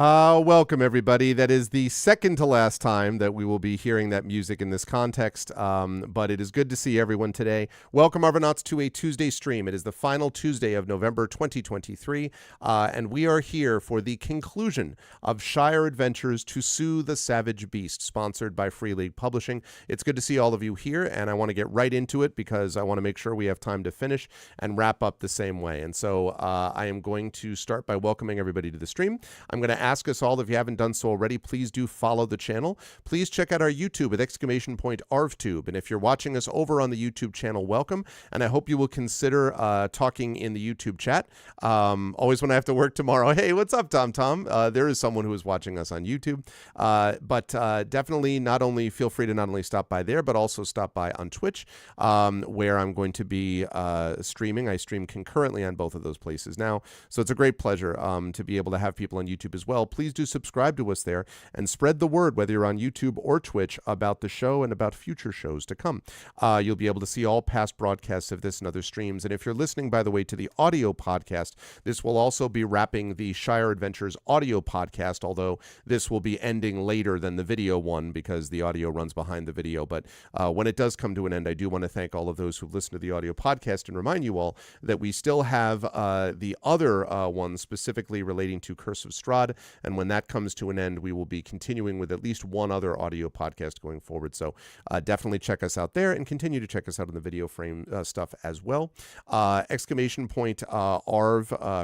Welcome, everybody. That is the second to last time that we will be hearing that music in this context, but it is good to see everyone today. Welcome, Arvanauts, to a Tuesday stream. It is the final Tuesday of November 2023, and we are here for the conclusion of Shire Adventures to Soothe the Savage Beast, sponsored by Free League Publishing. It's good to see all of you here, and I want to get right into it because I want to make sure we have time to finish and wrap up the same way. And so I am going to start by welcoming everybody to the stream. I'm going to ask us all, if you haven't done so already, please do follow the channel. Please check out our YouTube with !ArvTube. And if you're watching us over on the YouTube channel, welcome. And I hope you will consider talking in the YouTube chat. Always when I have to work tomorrow, hey, what's up, Tom? There is someone who is watching us on YouTube. But definitely feel free to not only stop by there, but also stop by on Twitch, where I'm going to be streaming. I stream concurrently on both of those places now. So it's a great pleasure to be able to have people on YouTube as well. Please do subscribe to us there and spread the word, whether you're on YouTube or Twitch, about the show and about future shows to come. You'll be able to see all past broadcasts of this and other streams. And if you're listening, by the way, to the audio podcast, this will also be wrapping the Shire Adventures audio podcast, although this will be ending later than the video one because the audio runs behind the video. But when it does come to an end, I do want to thank all of those who've listened to the audio podcast and remind you all that we still have the other one specifically relating to Curse of Strahd. And when that comes to an end, we will be continuing with at least one other audio podcast going forward. So definitely check us out there and continue to check us out on the video frame stuff as well. !Arv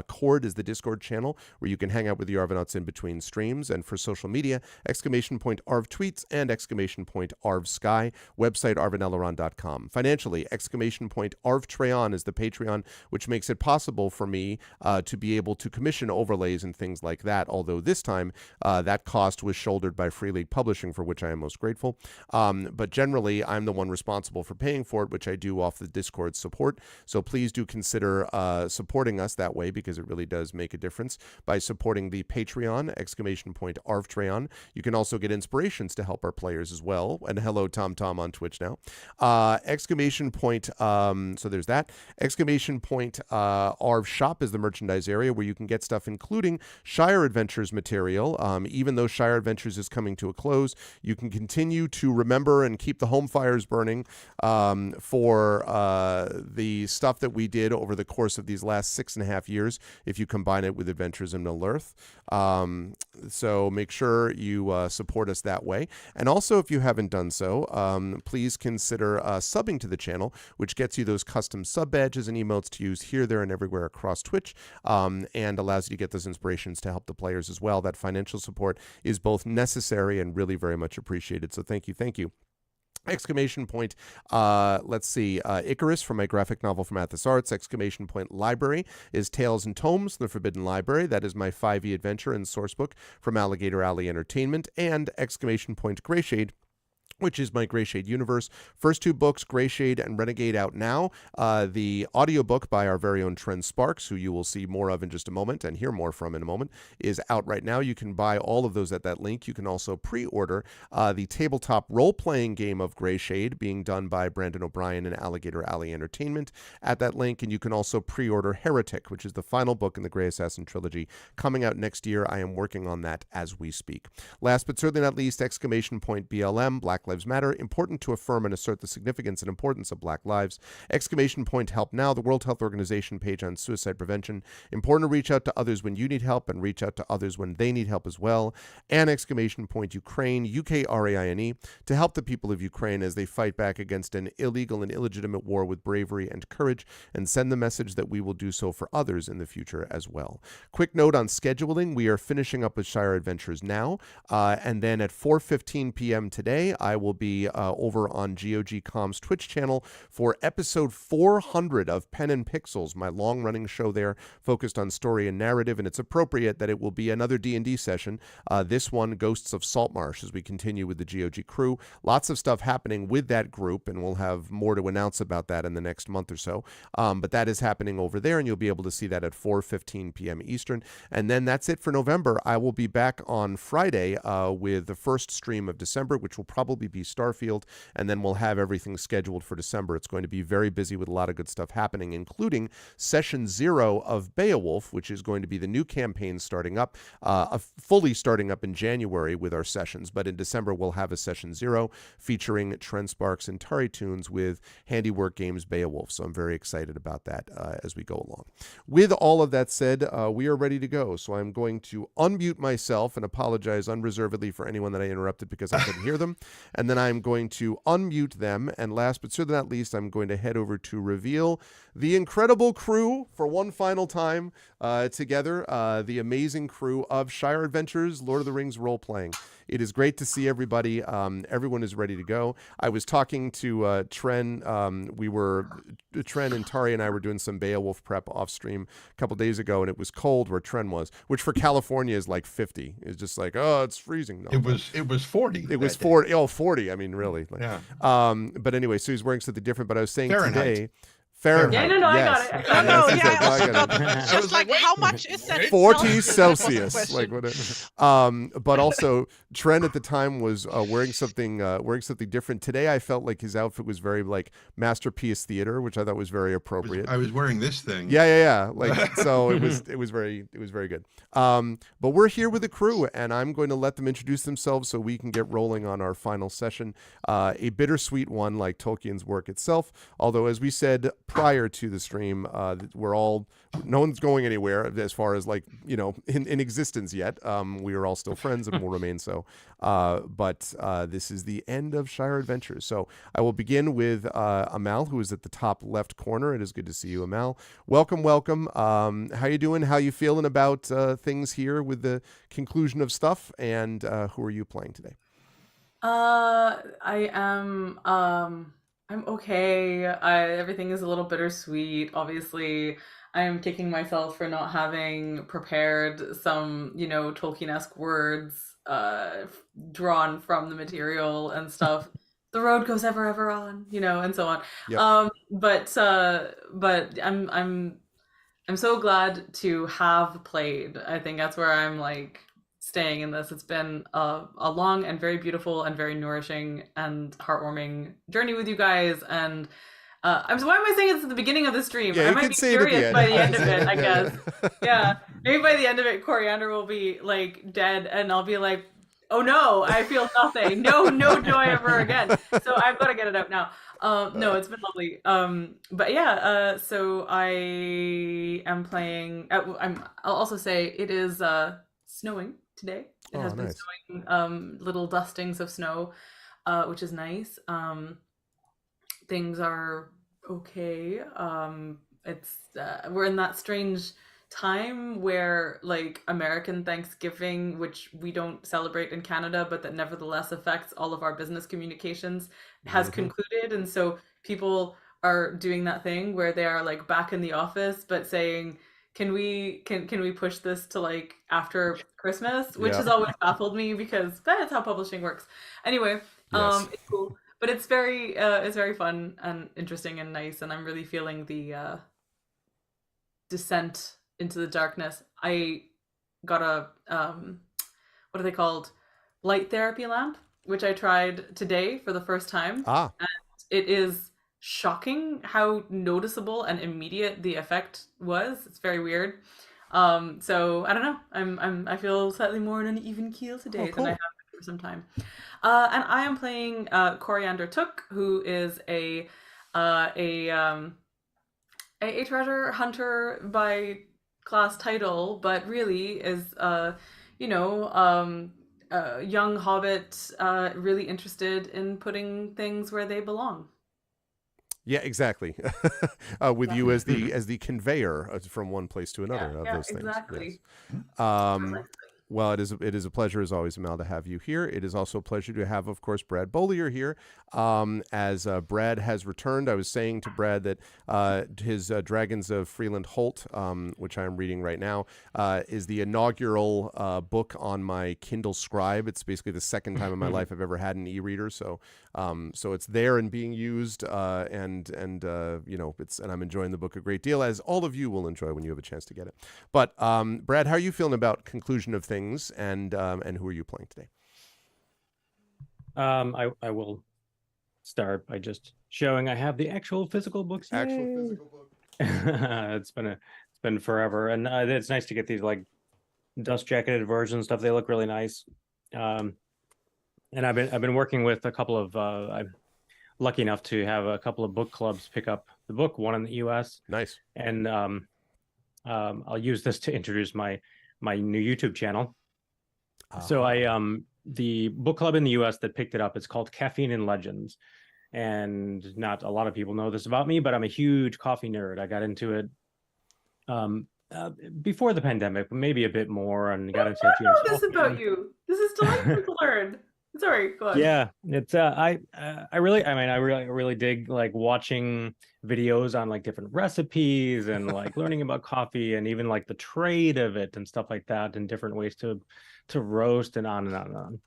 Cord is the Discord channel where you can hang out with the Arvanauts in between streams. And for social media, !Arv Tweets and !Arv Sky. Website arvaneleron.com. Financially, !Arv Treon is the Patreon, which makes it possible for me to be able to commission overlays and things like that, although this time that cost was shouldered by Free League Publishing, for which I am most grateful. But generally, I'm the one responsible for paying for it, which I do off the Discord support. So please do consider supporting us that way, because it really does make a difference by supporting the Patreon, !Arv Treon. You can also get inspirations to help our players as well. And hello, Tom on Twitch now. So there's that. Arv Shop is the merchandise area where you can get stuff including Shire Adventures material. Even though Shire Adventures is coming to a close, you can continue to remember and keep the home fires burning for the stuff that we did over the course of these last 6.5 years, if you combine it with Adventures in Middle-earth. So make sure you support us that way. And also, if you haven't done so, please consider subbing to the channel, which gets you those custom sub badges and emotes to use here, there, and everywhere across Twitch, and allows you to get those inspirations to help the players as well. That financial support is both necessary and really very much appreciated. So thank you. Icarus from my graphic novel from Athos Arts. Library is Tales and Tomes, The Forbidden Library. That is my 5e adventure and sourcebook from Alligator Alley Entertainment. And Greyshade, which is my Greyshade universe. First two books, Greyshade and Renegade, out now. The audiobook by our very own Trent Sparks, who you will see more of in just a moment and hear more from in a moment, is out right now. You can buy all of those at that link. You can also pre-order the tabletop role-playing game of Greyshade being done by Brandon O'Brien and Alligator Alley Entertainment at that link. And you can also pre-order Heretic, which is the final book in the Grey Assassin trilogy, coming out next year. I am working on that as we speak. Last but certainly not least, BLM, Black Lives Matter, important to affirm and assert the significance and importance of Black lives. Help Now, the World Health Organization page on suicide prevention. Important to reach out to others when you need help and reach out to others when they need help as well. And Ukraine, UKRAINE, to help the people of Ukraine as they fight back against an illegal and illegitimate war with bravery and courage, and send the message that we will do so for others in the future as well. Quick note on scheduling. We are finishing up with Shire Adventures now, and then at 4:15 p.m. today, I will be over on GOG.com's Twitch channel for episode 400 of Pen and Pixels, my long-running show there focused on story and narrative, and it's appropriate that it will be another D&D session. This one, Ghosts of Saltmarsh, as we continue with the GOG crew. Lots of stuff happening with that group, and we'll have more to announce about that in the next month or so. But that is happening over there, and you'll be able to see that at 4:15 p.m. Eastern. And then that's it for November. I will be back on Friday with the first stream of December, which will probably Kilby Starfield, and then we'll have everything scheduled for December. It's going to be very busy with a lot of good stuff happening, including Session 0 of Beowulf, which is going to be the new campaign starting up, fully starting up in January with our sessions. But in December, we'll have a Session 0 featuring Trent Sparks and Tari Tunes with Handiwork Games Beowulf. So I'm very excited about that as we go along. With all of that said, we are ready to go. So I'm going to unmute myself and apologize unreservedly for anyone that I interrupted because I couldn't hear them. And then I'm going to unmute them. And last but certainly not least, I'm going to head over to reveal the incredible crew for one final time together, the amazing crew of Shire Adventures, Lord of the Rings role-playing. It is great to see everybody. Everyone is ready to go. I was talking to Tren. Tren and Tari and I were doing some Beowulf prep off stream a couple days ago, and it was cold where Tren was, which for California is like 50. It's just like, oh, it's freezing. No, it was 40. It was 40. Oh, 40. I mean, really. Like, yeah. But anyway, so he's wearing something different. But I was saying Fahrenheit. today. Fahrenheit. Yeah, no, yes. I got it. No, Yes, yeah, I got it. it's just like how much is that? 40 Celsius, like whatever. But also, Trent at the time was wearing something different. Today, I felt like his outfit was very like Masterpiece Theater, which I thought was very appropriate. I was wearing this thing. Yeah. Like so, it was very good. But we're here with the crew, and I'm going to let them introduce themselves so we can get rolling on our final session. A bittersweet one, like Tolkien's work itself. Although, as we said prior to the stream, no one's going anywhere as far as like, in existence yet. We are all still friends and will remain so. But this is the end of Shire Adventures. So I will begin with Amal, who is at the top left corner. It is good to see you, Amal. Welcome. How you doing? How you feeling about things here with the conclusion of stuff? And who are you playing today? I am I'm okay. Everything is a little bittersweet. Obviously, I'm kicking myself for not having prepared some, Tolkien-esque words drawn from the material and stuff. The road goes ever, ever on, and so on. Yep. But I'm so glad to have played. I think that's where I'm like staying in this. It's been a long and very beautiful and very nourishing and heartwarming journey with you guys. And why am I saying it's at the beginning of the stream? Yeah, I might be curious by the end of it, I guess. Yeah, maybe by the end of it, Coriander will be like dead, and I'll be like, oh no, I feel nothing. No joy ever again. So I've got to get it out now. No, it's been lovely. But yeah, so I am playing. I'll also say it is snowing today. It has been snowing, little dustings of snow, which is nice. Things are okay. We're in that strange time where like American Thanksgiving, which we don't celebrate in Canada, but that nevertheless affects all of our business communications, has concluded. And so people are doing that thing where they are like back in the office, but saying, can we push this to like after Christmas, which has always baffled me because that's how publishing works. Anyway, it's cool, but it's very fun and interesting and nice, and I'm really feeling the descent into the darkness. I got a what are they called? Light therapy lamp, which I tried today for the first time. And it is shocking how noticeable and immediate the effect was. It's very weird. So I don't know. I feel slightly more on an even keel today than I have been for some time. And I am playing Coriander Took, who is a treasure hunter by class title, but really is young hobbit, really interested in putting things where they belong. Yeah, exactly. With you as the conveyor from one place to another of those things. Exactly. Yes. Well, it is a pleasure as always, Mel, to have you here. It is also a pleasure to have, of course, Brad Bollier here. As Brad has returned, I was saying to Brad that his Dragons of Freeland Holt, which I'm reading right now, is the inaugural book on my Kindle Scribe. It's basically the second time in my life I've ever had an e-reader. So it's there and being used, and I'm enjoying the book a great deal, as all of you will enjoy when you have a chance to get it. But Brad, how are you feeling about conclusion of things, and who are you playing today? I will start by just showing I have the actual physical books. Actual Yay! physical book. It's been forever, and it's nice to get these like dust jacketed version stuff. They look really nice. And I've been working with a couple of I'm lucky enough to have a couple of book clubs pick up the book, one in the US. Nice. And I'll use this to introduce my new YouTube channel. So the book club in the US that picked it up, it's called Caffeine and Legends. And not a lot of people know this about me, but I'm a huge coffee nerd. I got into it before the pandemic, but maybe a bit more, and got into I it. know this about you. This is delightful to learn. Sorry, go on. Yeah, it's I really dig like watching videos on like different recipes and like learning about coffee and even like the trade of it and stuff like that, and different ways to roast and on and on and on.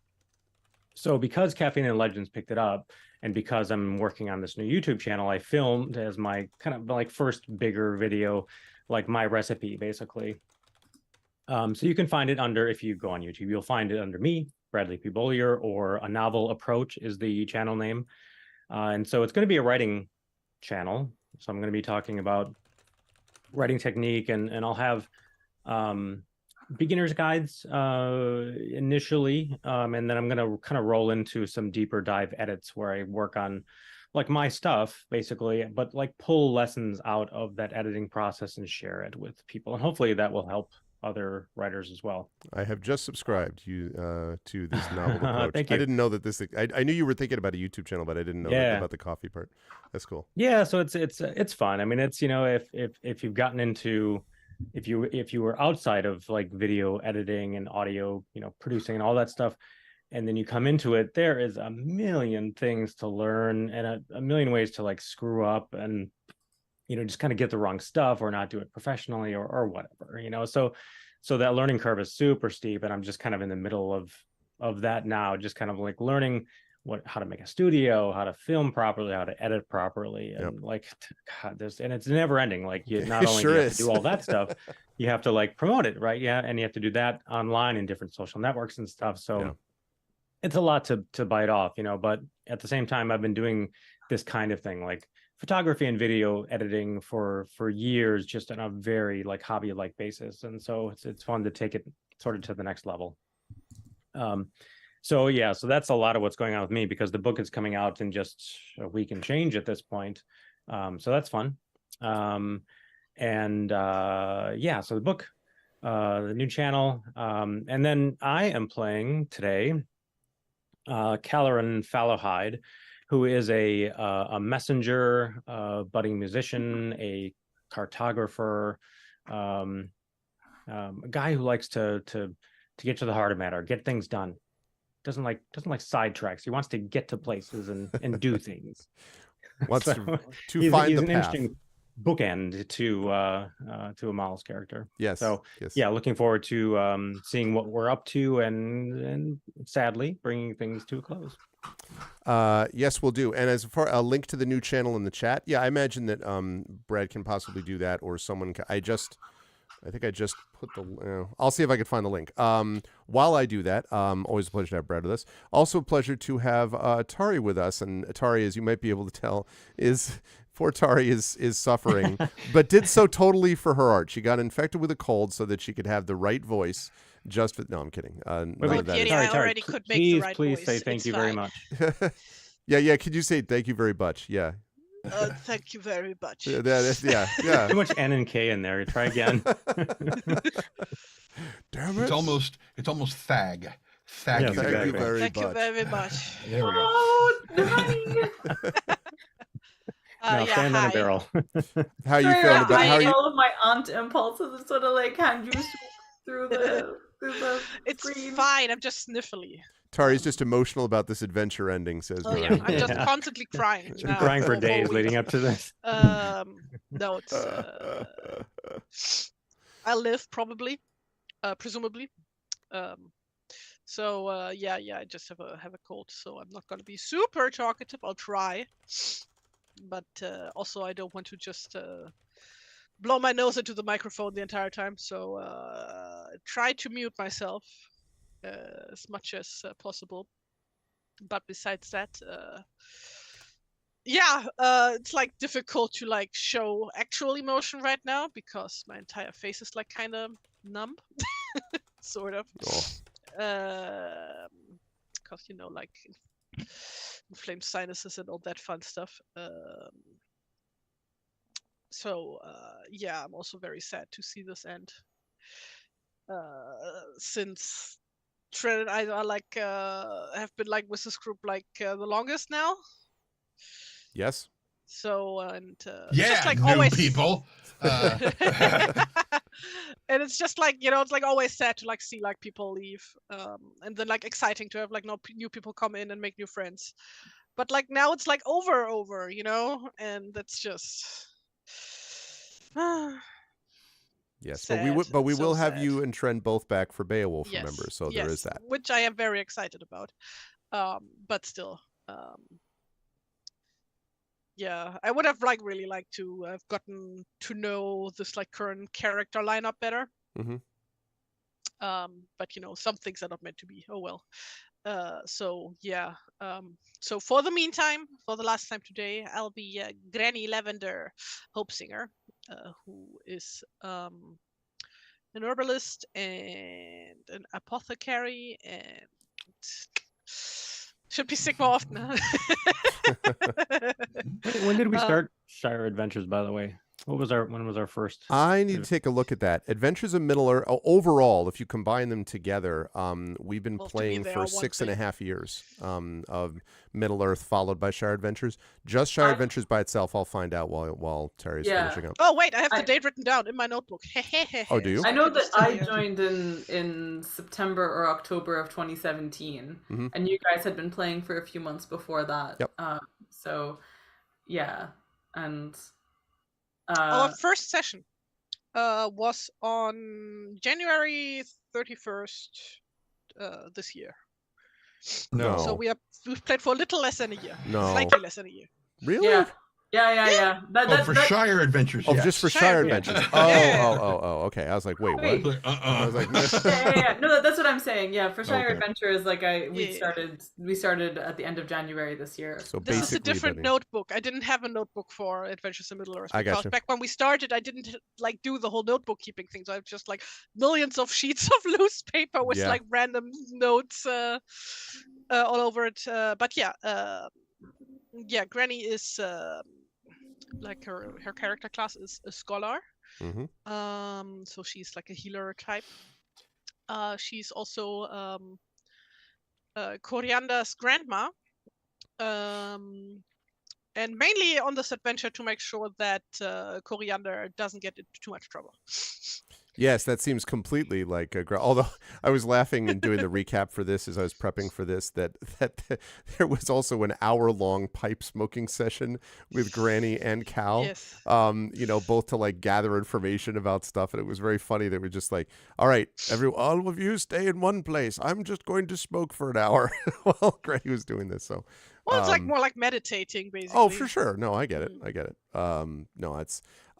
So because Caffeine and Legends picked it up, and because I'm working on this new YouTube channel, I filmed as my kind of like first bigger video, like my recipe basically. So you can find it under, if you go on YouTube, you'll find it under me, Bradley P. Bollier, or A Novel Approach is the channel name. And so it's going to be a writing channel. So I'm going to be talking about writing technique, and I'll have beginner's guides initially, and then I'm going to kind of roll into some deeper dive edits where I work on like my stuff basically, but like pull lessons out of that editing process and share it with people, and hopefully that will help other writers as well. I have just subscribed to this novel approach. Thank you. I didn't know that this. I knew you were thinking about a YouTube channel, but I didn't know about the coffee part. That's cool. Yeah, so it's fun. I mean, it's, you know, if you've gotten into, if you were outside of like video editing and audio, you know, producing and all that stuff, and then you come into it, there is a million things to learn and a million ways to like screw up and, you know, just kind of get the wrong stuff or not do it professionally or whatever, you know. So that learning curve is super steep, and I'm just kind of in the middle of that now, just kind of like learning how to make a studio, how to film properly, how to edit properly, and like, God, and it's never ending. Like, you not only do you have to do all that stuff, you have to like promote it, right? Yeah, and you have to do that online in different social networks and stuff. So it's a lot to bite off, you know. But at the same time, I've been doing this kind of thing, like photography and video editing for years, just on a very like hobby-like basis, and so it's fun to take it sort of to the next level. So that's a lot of what's going on with me, because the book is coming out in just a week and change at this point. So that's fun. So the book, the new channel, and then I am playing today Caloran Fallowhide, who is a messenger, budding musician, a cartographer, a guy who likes to get to the heart of matter, get things done. Doesn't like sidetracks. He wants to get to places and do things. Wants to find he's the an path. interesting bookend to Amal's character. Yes. So looking forward to seeing what we're up to, and sadly bringing things to a close. Yes, we'll do. And as far a link to the new channel in the chat, I imagine that Brad can possibly do that, or someone. I think I just put the. I'll see if I can find the link. While I do that, always a pleasure to have Brad with us. Also a pleasure to have Atari with us. And Atari, as you might be able to tell, poor Atari is suffering, but did so totally for her art. She got infected with a cold so that she could have the right voice. No, I'm kidding. I already could make the right voice. Please say thank you very much. Yeah. Could you say thank you very much? Yeah. Thank you very much. Yeah. Too much N and K in there. Try again. Damn it! It's almost thag. Thank you very much. Thank you very much. There we go. Oh, nice. Stand on a barrel. How are you feeling about how all of my aunt impulses sort of like hand juice through the It's screen. fine. I'm just sniffly. Tari's just emotional about this adventure ending, says Oh Nora. yeah, I'm just constantly crying. She's been crying for days leading up to this. No, it's I live probably, presumably. I just have a cold, so I'm not gonna be super talkative. I'll try, but also I don't want to just blow my nose into the microphone the entire time. So try to mute myself as much as possible. But besides that, it's like difficult to like show actual emotion right now because my entire face is like kind of numb, sort of. Because like inflamed sinuses and all that fun stuff. I'm also very sad to see this end. Since Trent and I are like have been like with this group like the longest now. Yes. So and Yeah, just like new always people. And it's just like it's like always sad to like see like people leave, and then like exciting to have like new people come in and make new friends. But like now it's like over, and that's just Yes, sad, but we so will have sad. you and Trent both back for Beowulf, Yes, remember? So yes, there is that. which I am very excited about. But still, I would have like really liked to have gotten to know this like current character lineup better. Mm-hmm. But some things are not meant to be. Oh well. So for the meantime, for the last time today, I'll be Granny Lavender, Hope Singer, who is an herbalist and an apothecary, and should be sick more often. When did we start Shire Adventures, by the way? When was our first? I need to take a look at that. Adventures of Middle-earth, overall, if you combine them together, we've been playing for 6.5 years of Middle-earth, followed by Shire Adventures. Just Shire Adventures by itself, I'll find out while Terry's finishing up. Oh, wait, I have the date written down in my notebook. Oh, do you? I know that I joined in September or October of 2017, and you guys had been playing for a few months before that. Yep. And... our first session was on January 31st this year. No. So we've played for a little less than a year. No. Slightly less than a year. Really? Yeah. For Shire Adventures. Oh, yes. just for Shire Adventures. Oh, okay. I was like, wait, what? I was like, no, that's what I'm saying. Yeah, for Shire Adventures, like we started at the end of January this year. So this is a different notebook. I didn't have a notebook for Adventures in Middle-earth because back when we started, I didn't like do the whole notebook keeping thing. So I have just like millions of sheets of loose paper with like random notes all over it. But Granny is like her character class is a scholar. So she's like a healer type. She's also Coriander's grandma, and mainly on this adventure to make sure that Coriander doesn't get into too much trouble. Yes, that seems completely like although I was laughing and doing the recap for this as I was prepping for this, that there was also an hour-long pipe smoking session with Granny and Cal, both to like gather information about stuff. And it was very funny. They were just like, all right, all of you stay in one place. I'm just going to smoke for an hour while Granny was doing this. So, well, it's like more like meditating, basically. Oh, for sure. No, I get it.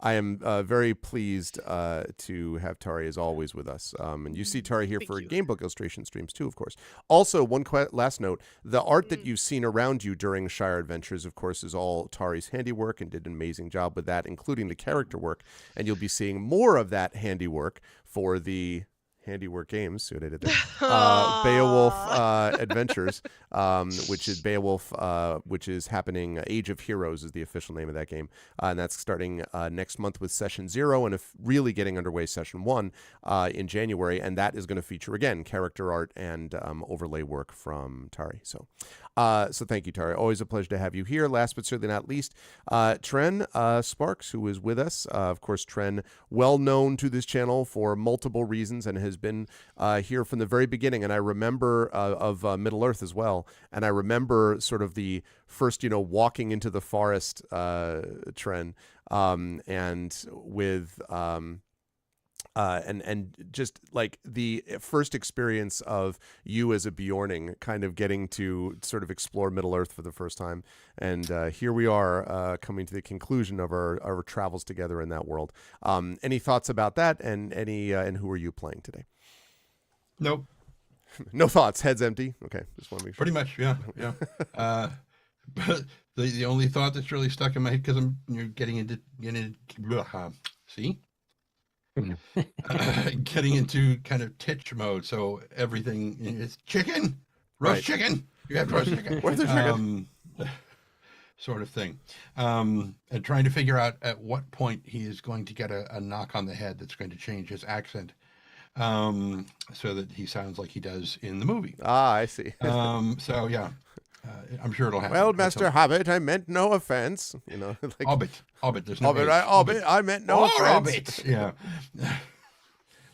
I am very pleased to have Tari as always with us. And you see Tari here for Gamebook illustration streams too, of course. Also, one last note, the art that you've seen around you during Shire Adventures, of course, is all Tari's handiwork and did an amazing job with that, including the character work. And you'll be seeing more of that handiwork for the handiwork games. See what I did there? Beowulf Adventures, which is Beowulf, which is happening. Age of Heroes is the official name of that game, and that's starting next month with Session 0, and really getting underway Session 1 in January, and that is going to feature again character art and overlay work from Tari. So thank you, Tari. Always a pleasure to have you here. Last but certainly not least, Tren Sparks, who is with us. Of course, Tren, well known to this channel for multiple reasons, and has been here from the very beginning. And I remember of Middle-earth as well. And I remember sort of the first, walking into the forest, Tren, and with and just like the first experience of you as a Bjorning kind of getting to sort of explore Middle-earth for the first time. And here we are coming to the conclusion of our travels together in that world. Any thoughts about that, and and who are you playing today? Nope. No thoughts. Head's empty. Okay, just want to make sure. Pretty much, yeah. But the only thought that's really stuck in my head, because getting into getting into kind of titch mode. So everything is chicken, roast chicken. You have roast chicken. Where's the chicken? Sort of thing. And trying to figure out at what point he is going to get a knock on the head that's going to change his accent, so that he sounds like he does in the movie. Ah, I see. So yeah. I'm sure it'll happen. Well, Master Hobbit, I meant no offense. Like, Hobbit. There's no Hobbit, I meant no offense. Hobbit. Yeah.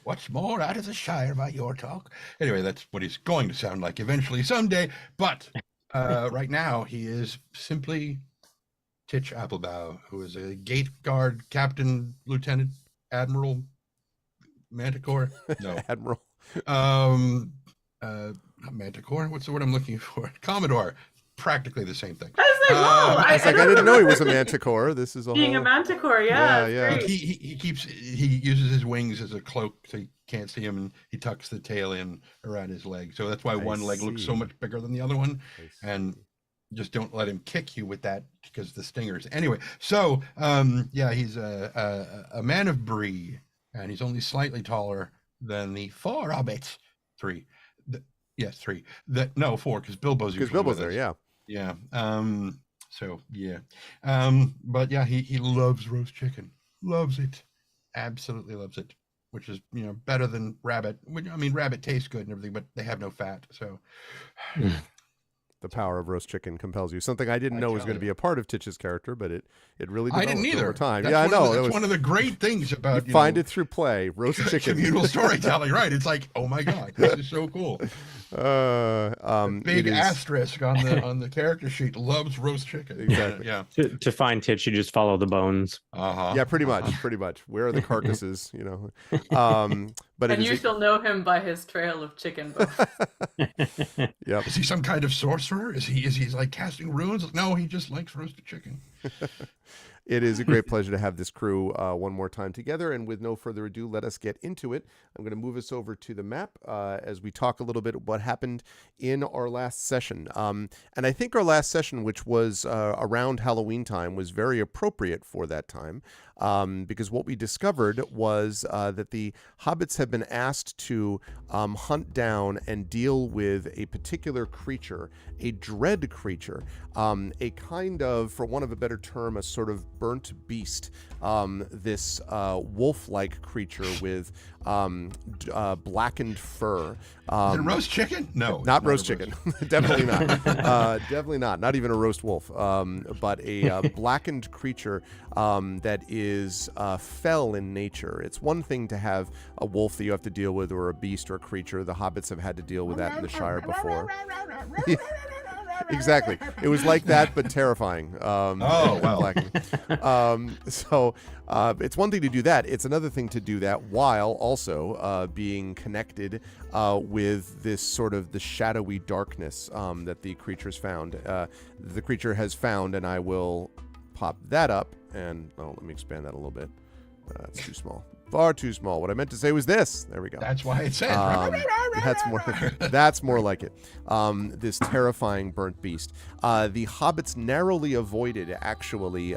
What's more out of the Shire by your talk? Anyway, that's what he's going to sound like eventually, someday. But right now, he is simply Titch Applebow, who is a gate guard, captain, lieutenant, admiral, manticore. No, Admiral. Not manticore. What's the word I'm looking for? Commodore. Practically the same thing. I didn't know he was a manticore. This is being a manticore. Yeah. He uses his wings as a cloak, so you can't see him, and he tucks the tail in around his leg. So that's why one leg looks so much bigger than the other one. And just don't let him kick you with that, because the stingers. Anyway, so he's a man of Bree, and he's only slightly taller than the 4 hobbits. 3. Yes, 3. Four, because Bilbo's there. Yeah. Yeah. But yeah, he loves roast chicken. Loves it. Absolutely loves it. Which is, better than rabbit. I mean, rabbit tastes good and everything, but they have no fat. So the power of roast chicken compels you. Something I didn't know was going to be a part of Titch's character, but it really developed I didn't either. over time. That's I know. That's one of the great things about you find it through play. Roast chicken. Communal storytelling, right? It's like, oh my god, this is so cool. Big asterisk on the character sheet. Loves roast chicken. Exactly. Yeah. To find Titch, you just follow the bones. Yeah, pretty much. Where are the carcasses? But and you shall know him by his trail of chicken bones. Yep. Is he some kind of sorcerer? Is he like casting runes? No, he just likes roasted chicken. It is a great pleasure to have this crew one more time together. And with no further ado, let us get into it. I'm going to move us over to the map as we talk a little bit what happened in our last session. And I think our last session, which was around Halloween time, was very appropriate for that time. Because what we discovered was that the hobbits have been asked to hunt down and deal with a particular creature, a dread creature, a kind of, for want of a better term, a sort of burnt beast, this wolf-like creature with blackened fur. Is it roast chicken? No. Not roast chicken. Definitely not. Definitely not. Not even a roast wolf. But a blackened creature that is fell in nature. It's one thing to have a wolf that you have to deal with, or a beast or a creature. The hobbits have had to deal with that in the Shire before. Exactly. It was like that, but terrifying. So it's one thing to do that. It's another thing to do that while also being connected with this sort of the shadowy darkness that the creature's found. The creature has found, and I will pop that up. And let me expand that a little bit. That's too small. Far too small. What I meant to say was this. There we go. That's why it says. That's more like it. This terrifying burnt beast. The hobbits narrowly avoided actually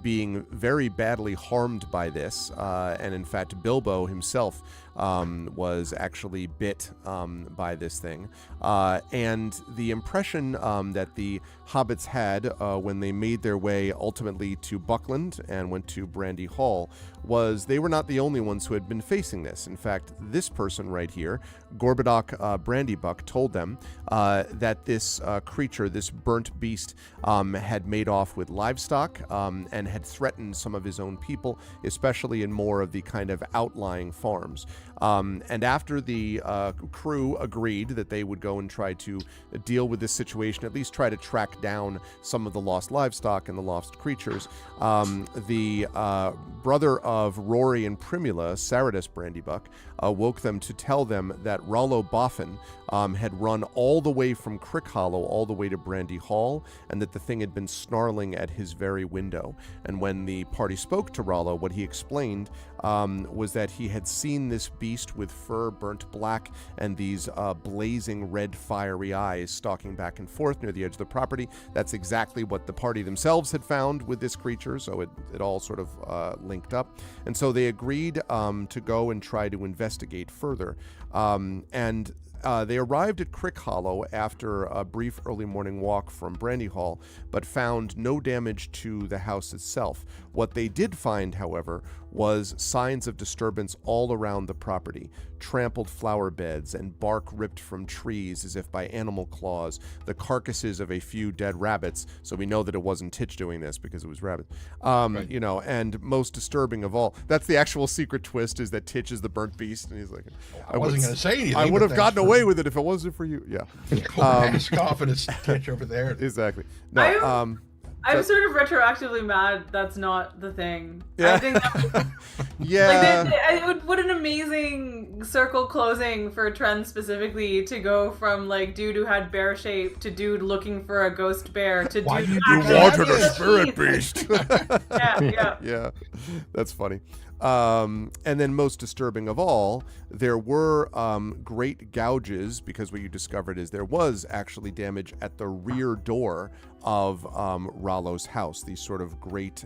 being very badly harmed by this, and in fact, Bilbo himself was actually bit by this thing. And the impression that the hobbits had when they made their way ultimately to Buckland and went to Brandy Hall was they were not the only ones who had been facing this. In fact, this person right here, Gorbadoc Brandybuck, told them that this creature, this burnt beast, had made off with livestock and had threatened some of his own people, especially in more of the kind of outlying farms. And after the crew agreed that they would go and try to deal with this situation, at least try to track down some of the lost livestock and the lost creatures, the brother of Rory and Primula, Saradus Brandybuck, woke them to tell them that Rollo Boffin had run all the way from Crick Hollow all the way to Brandy Hall, and that the thing had been snarling at his very window. And when the party spoke to Rollo, what he explained was that he had seen this beast with fur burnt black and these blazing red fiery eyes stalking back and forth near the edge of the property. That's exactly what the party themselves had found with this creature, so it all sort of linked up. And so they agreed to go and try to investigate further. And they arrived at Crick Hollow after a brief early morning walk from Brandy Hall, but found no damage to the house itself. What they did find, however, was signs of disturbance all around the property. Trampled flower beds and bark ripped from trees as if by animal claws, the carcasses of a few dead rabbits, so we know that it wasn't Titch doing this because it was rabbits. Right. You know, and most disturbing of all, that's the actual secret twist, is that Titch is the burnt beast, and he's like, I wasn't going to say anything. I would have gotten away with it if it wasn't for you. Yeah. Mask off and it's Titch over there. Exactly. No, I'm sort of retroactively mad that's not the thing. Yeah. I think that, yeah. what an amazing circle closing for Trent specifically, to go from like dude who had bear shape to dude looking for a ghost bear to Why dude you who actually wanted has a spirit teeth. beast. Yeah. Yeah, that's funny. And then most disturbing of all, there were great gouges, because what you discovered is there was actually damage at the rear door of Rollo's house, these sort of great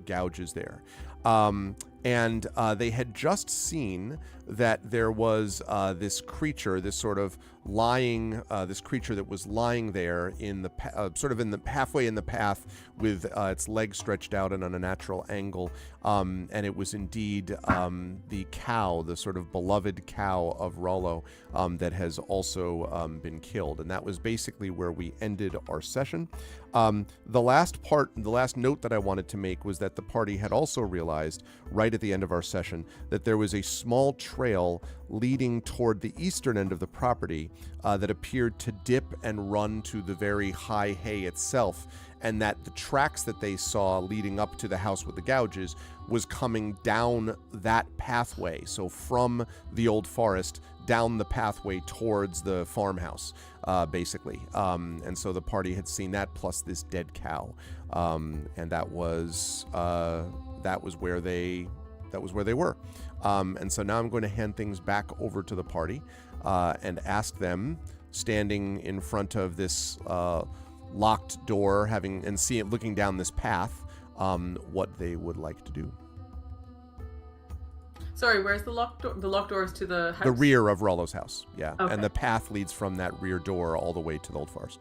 gouges there. And they had just seen that there was this creature, this sort of lying, this creature that was lying there in the sort of in the halfway in the path with its legs stretched out and on a natural angle, and it was indeed the cow, the sort of beloved cow of Rollo, that has also been killed, and that was basically where we ended our session. The last note that I wanted to make was that the party had also realized right at the end of our session that there was a small trail leading toward the eastern end of the property that appeared to dip and run to the very high hay itself, and that the tracks that they saw leading up to the house with the gouges was coming down that pathway, so from the old forest down the pathway towards the farmhouse, basically. And so the party had seen that, plus this dead cow, and that was where they were. And so now I'm going to hand things back over to the party and ask them, standing in front of this locked door, looking down this path, what they would like to do. Sorry, where's the locked door? The locked door is to the house? The rear of Rollo's house, yeah. Okay. And the path leads from that rear door all the way to the old forest.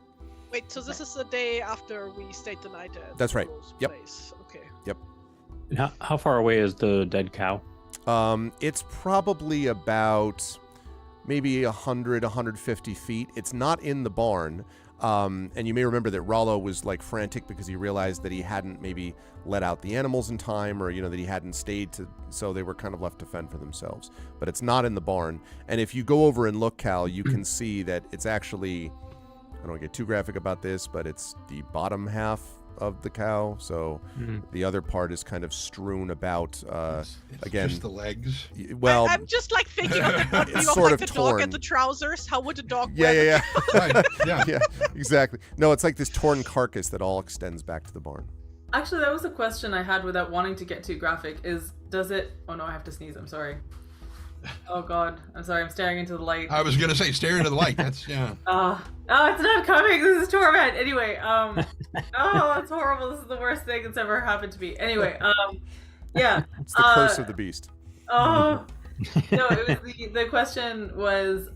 Wait, so this is the day after we stayed the night at That's right. Rose Yep. place. Okay. Yep. And how far away is the dead cow? It's probably about maybe 100, 150 feet. It's not in the barn. And you may remember that Rollo was like frantic because he realized that he hadn't maybe let out the animals in time, or, that he hadn't stayed so they were kind of left to fend for themselves. But it's not in the barn. And if you go over and look, Cal, you can see that it's actually, I don't want to get too graphic about this, but it's the bottom half of the cow. So the other part is kind of strewn about, It's again, just the legs. well, I'm just like thinking of the body it's of sort like of the dog torn. and the trousers. How would a dog wear yeah. Right. Yeah. Yeah, exactly. No, it's like this torn carcass that all extends back to the barn. Actually, that was a question I had without wanting to get too graphic. Does it... Oh no, I have to sneeze. I'm sorry. Oh god. I'm sorry. I'm staring into the light. I was going to say, stare into the light. That's, yeah. Oh, it's not coming. This is torment. Anyway, oh, it's horrible. This is the worst thing that's ever happened to me. Anyway, yeah. It's the curse of the beast. Oh, no, it was the question was,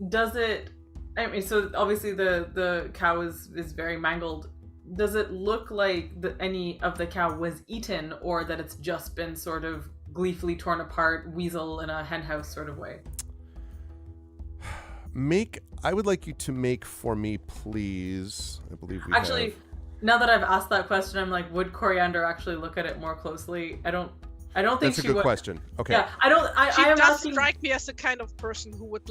does it, I mean, so obviously the cow is very mangled. Does it look like any of the cow was eaten, or that it's just been sort of gleefully torn apart, weasel in a henhouse sort of way? I would like you to make for me, please. I believe we Actually, have... now that I've asked that question, I'm like, would Coriander actually look at it more closely? I don't think That's a she good would. question. Okay. Yeah, She I am does asking... strike me as the kind of person who would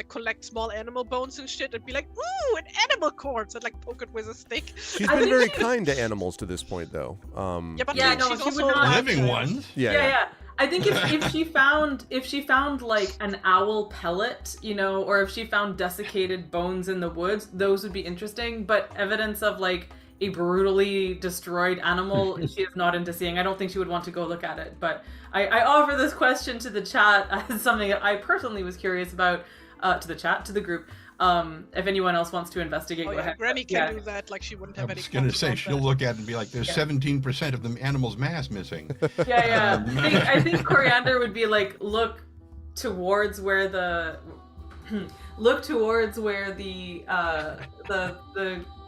collect small animal bones and shit and be like, ooh, an animal corpse, and like poke it with a stick. She's I been think very she- kind to animals to this point, though. Yeah, but Yeah, no, she's she also would not. Living ones. Yeah. I think if she found like an owl pellet, or if she found desiccated bones in the woods, those would be interesting. But evidence of like a brutally destroyed animal, she is not into seeing. I don't think she would want to go look at it. But I offer this question to the chat as something that I personally was curious about, to the group. If anyone else wants to investigate, go ahead. Granny can do that, like she wouldn't have any. I was going to say, she'll look at it and be like, there's 17% of the animal's mass missing. Yeah. I think Coriander would be like, look towards where the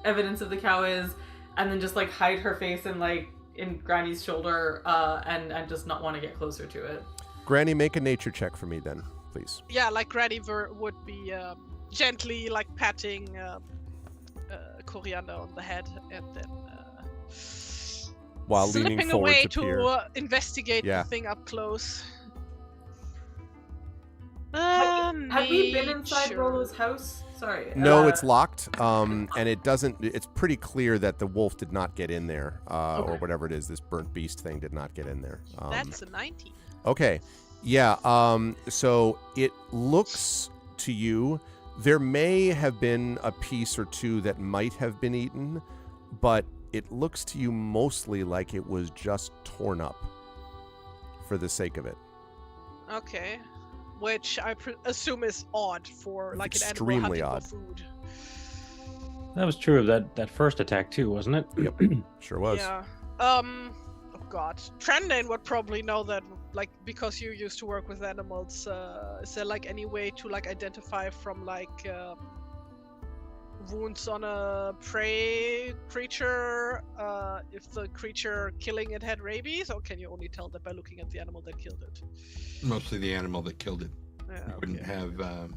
evidence of the cow is, and then just like hide her face in Granny's shoulder, and just not want to get closer to it. Granny, make a nature check for me then, please. Yeah, like Granny would be gently like patting Coriander on the head, and then while leaning slipping forward away to investigate the thing up close. Have we been inside Rollo's house? Sorry. No, it's locked, and it doesn't. It's pretty clear that the wolf did not get in there, or whatever it is. This burnt beast thing did not get in there. That's a 19. Okay, yeah. So it looks to you there may have been a piece or two that might have been eaten, but it looks to you mostly like it was just torn up for the sake of it. Okay. Which I assume is odd for like extremely an animal hunting odd for food. That was true of that first attack too, wasn't it? Yep, sure was. Yeah. Oh God, Trendane would probably know that, like, because you used to work with animals. Is there like any way to like identify from like wounds on a prey creature if the creature killing it had rabies, or can you only tell that by looking at the animal that killed it? Mostly the animal that killed it. Yeah, you wouldn't have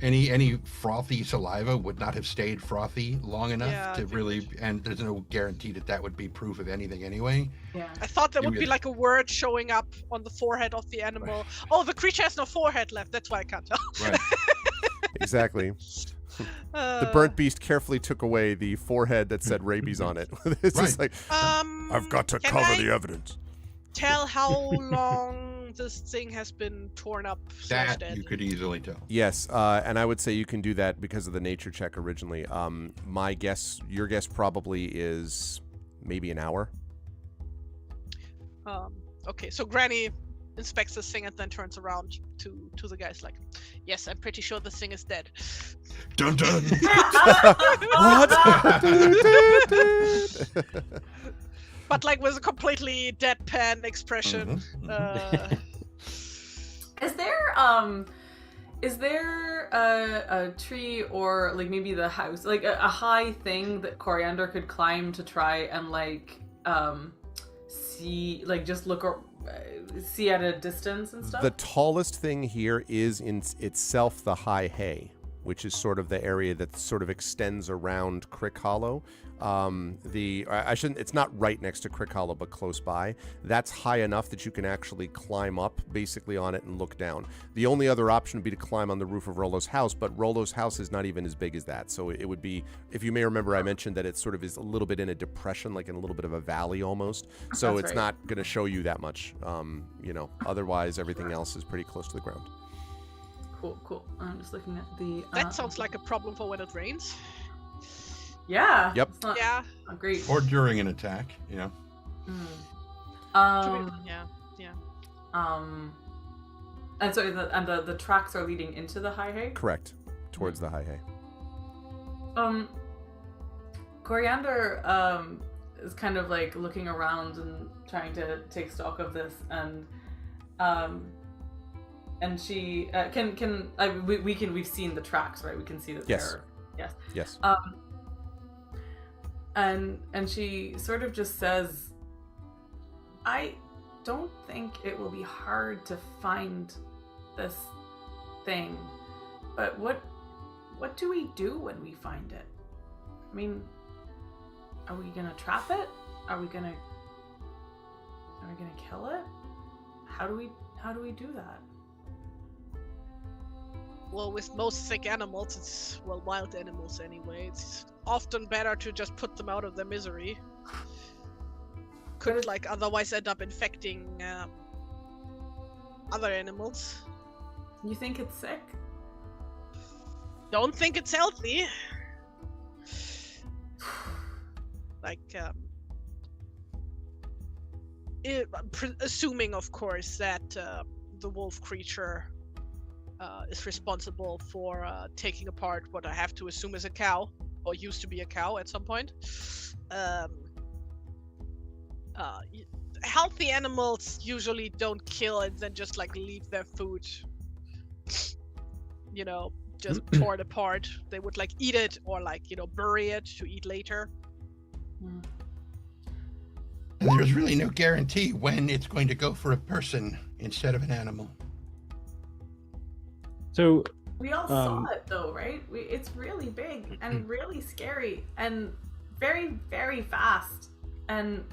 any frothy saliva would not have stayed frothy long enough to really, and there's no guarantee that would be proof of anything anyway. Yeah. I thought there would be like a word showing up on the forehead of the animal. Right. Oh, the creature has no forehead left. That's why I can't tell. Right. Exactly. The burnt beast carefully took away the forehead that said rabies on it. It's just like, I've got to cover the evidence. Tell how long this thing has been torn up. That you could easily tell. Yes, and I would say you can do that because of the nature check originally. My guess, your guess probably is maybe an hour. Okay, so Granny inspects this thing and then turns around to the guys like, yes, I'm pretty sure this thing is dead. Dun dun. What? But like with a completely deadpan expression. Is there a tree or like maybe the house, like a high thing that Coriander could climb to try and like see, like just look or see at a distance and stuff? The tallest thing here is in itself the high hay, which is sort of the area that sort of extends around Crick Hollow. It's not right next to Crick Hollow, but close by. That's high enough that you can actually climb up basically on it and look down. The only other option would be to climb on the roof of Rollo's house, but Rollo's house is not even as big as that. So it would be, if you may remember, I mentioned that it sort of is a little bit in a depression, like in a little bit of a valley almost. So it's not going to show you that much, otherwise everything else is pretty close to the ground. Cool. I'm just looking at the... That sounds like a problem for when it rains. Yeah. Yep. Not great. Or during an attack, Yeah. And so the tracks are leading into the high hay? Correct. Towards the high hay. Coriander is kind of like looking around and trying to take stock of this, and she we've seen the tracks, right? We can see that they're yes. And she sort of just says, I don't think it will be hard to find this thing, but what do we do when we find it? I mean, are we gonna trap it? Are we gonna kill it? How do we do that? Well, with most sick animals, wild animals anyway, it's often better to just put them out of their misery. Could otherwise end up infecting other animals. You think it's sick? Don't think it's healthy. like assuming, of course, that the wolf creature is responsible for taking apart what I have to assume is a cow, or used to be a cow at some point. Healthy animals usually don't kill and then just like leave their food, just torn apart. They would like eat it or like, bury it to eat later. Mm. And there's really no guarantee when it's going to go for a person instead of an animal. So We all saw it though, right? It's really big and really scary and very, very fast. And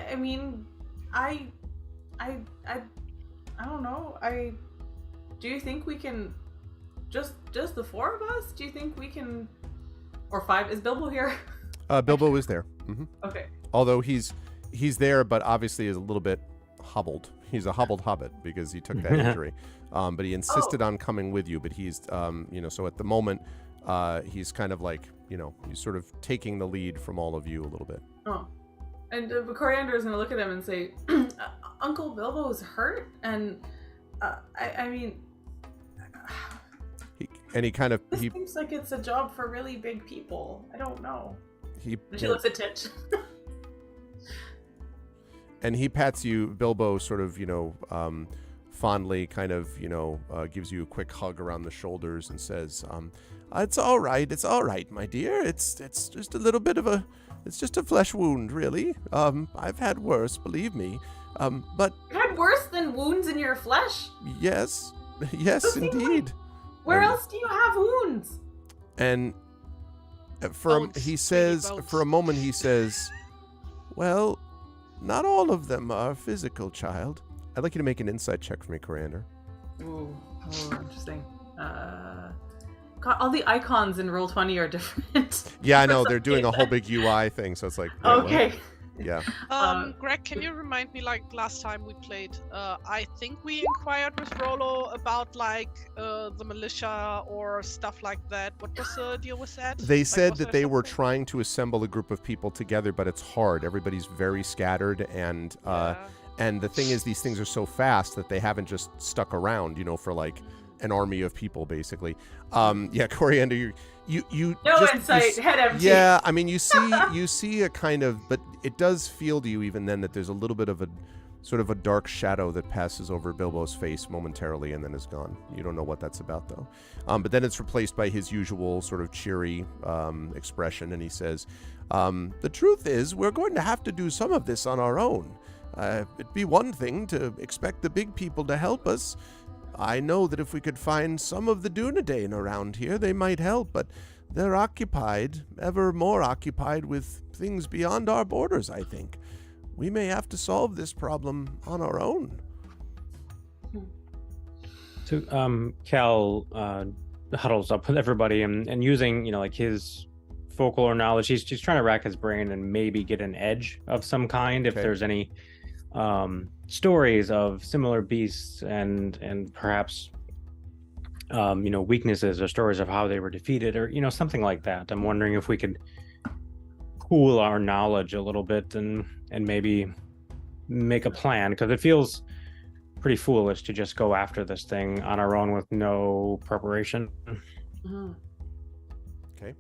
I mean, I don't know. Do you think we can just the four of us? Do you think we can, or five? Is Bilbo here? Bilbo is there. Mm-hmm. Okay. Although he's there, but obviously is a little bit hobbled. He's a hobbled hobbit because he took that injury. But he insisted on coming with you. But he's, so at the moment, he's kind of like, he's sort of taking the lead from all of you a little bit. Oh. And Coriander is going to look at him and say, Uncle Bilbo's hurt? And, I mean... This seems like it's a job for really big people. I don't know. She looks at Titch. And he pats you, Bilbo, sort of, fondly, kind of, gives you a quick hug around the shoulders and says, it's all right, my dear. It's just a little bit of it's just a flesh wound, really. I've had worse, believe me. But You've had worse than wounds in your flesh? Yes, indeed. Where else do you have wounds? And for a moment he says, well, not all of them are physical, child. I'd like you to make an insight check for me, Coriander. Ooh, interesting. God, all the icons in Roll20 are different. Yeah, I know. They're doing a whole big UI thing, so it's like... Okay. Well, yeah. Greg, can you remind me, like, last time we played, I think we inquired with Rollo about, like, the militia or stuff like that. What was the deal with that? They said that they were trying to assemble a group of people together, but it's hard. Everybody's very scattered, and the thing is, these things are so fast that they haven't just stuck around, for, like, an army of people, basically. Coriander, you no just, insight, head empty. Yeah, I mean, you see a kind of, but it does feel to you even then that there's a little bit of a sort of a dark shadow that passes over Bilbo's face momentarily and then is gone. You don't know what that's about, though. But then it's replaced by his usual sort of cheery expression, and he says, the truth is, we're going to have to do some of this on our own. It'd be one thing to expect the big people to help us. I know that if we could find some of the Dunedain around here, they might help, but they're occupied, ever more occupied with things beyond our borders, I think. We may have to solve this problem on our own. So Cal huddles up with everybody and using, like his folklore knowledge, he's trying to rack his brain and maybe get an edge of some kind if there's any stories of similar beasts and perhaps weaknesses or stories of how they were defeated or something like that. I'm wondering if we could pool our knowledge a little bit and maybe make a plan, because it feels pretty foolish to just go after this thing on our own with no preparation. Mm-hmm. Okay.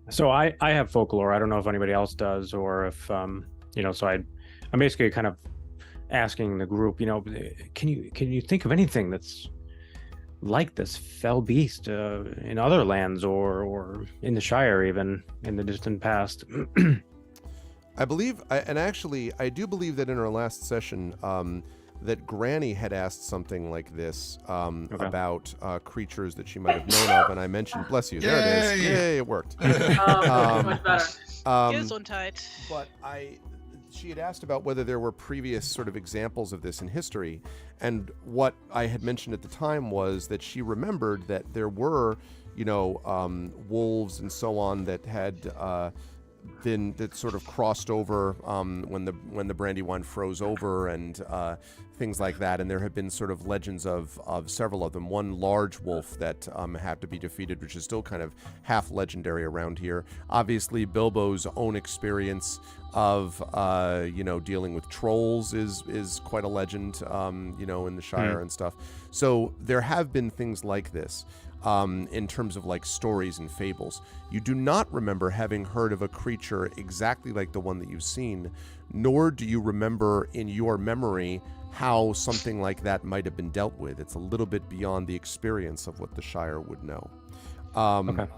So I have folklore. I don't know if anybody else does, or if so I'm basically kind of asking the group, can you think of anything that's like this fell beast in other lands or in the Shire, even in the distant past? I believe, I do believe that in our last session, that Granny had asked something like this about creatures that she might have known of, and I mentioned, bless you, there it is. Yay, it worked. Much better. Gesundheit. But she had asked about whether there were previous sort of examples of this in history, and what I had mentioned at the time was that she remembered that there were, wolves and so on that had been that sort of crossed over when the Brandywine froze over and things like that. And there have been sort of legends of several of them. One large wolf that had to be defeated, which is still kind of half legendary around here. Obviously, Bilbo's own experience of dealing with trolls is quite a legend, in the Shire and stuff. So there have been things like this. In terms of like stories and fables. You do not remember having heard of a creature exactly like the one that you've seen, nor do you remember in your memory how something like that might have been dealt with. It's a little bit beyond the experience of what the Shire would know. Okay.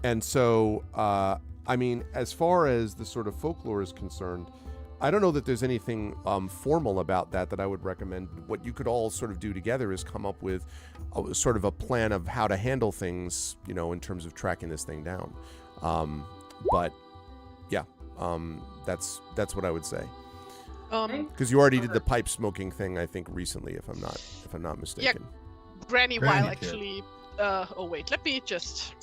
And so, as far as the sort of folklore is concerned, I don't know that there's anything formal about that I would recommend. What you could all sort of do together is come up with sort of a plan of how to handle things, in terms of tracking this thing down. That's what I would say. Because you already did the pipe smoking thing, I think, recently, if I'm not mistaken. Yeah, Granny while actually. Let me just.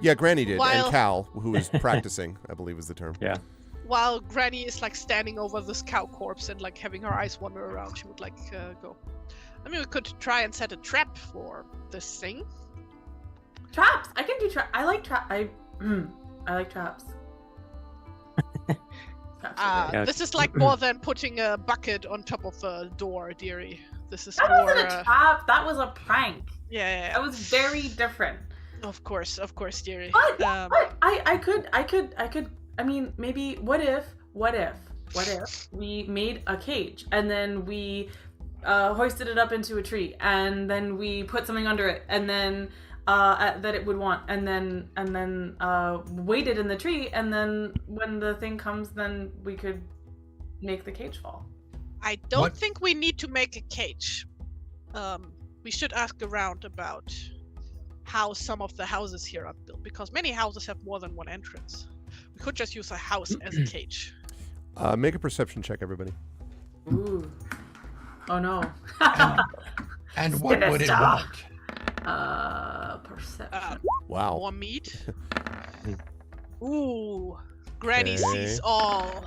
Yeah, Granny did, and Cal, who was practicing, I believe is the term. Yeah. While Granny is like standing over this cow corpse and like having her eyes wander around, she would like go. I mean, we could try and set a trap for this thing. Traps. I can do traps. I like traps. I like traps. This is like more than putting a bucket on top of a door, dearie. This is that more. That wasn't a trap. That was a prank. Yeah. That was very different. Of course, dearie. But I could. I mean, maybe what if we made a cage and then we hoisted it up into a tree and then we put something under it and then that it would want and then waited in the tree, and then when the thing comes, then we could make the cage fall. I don't think we need to make a cage. We should ask around about how some of the houses here are built, because many houses have more than one entrance. We could just use a house as a cage. Make a perception check, everybody. Ooh. Oh no. and what would it want? Perception. Wow. More meat. Ooh. Granny sees all.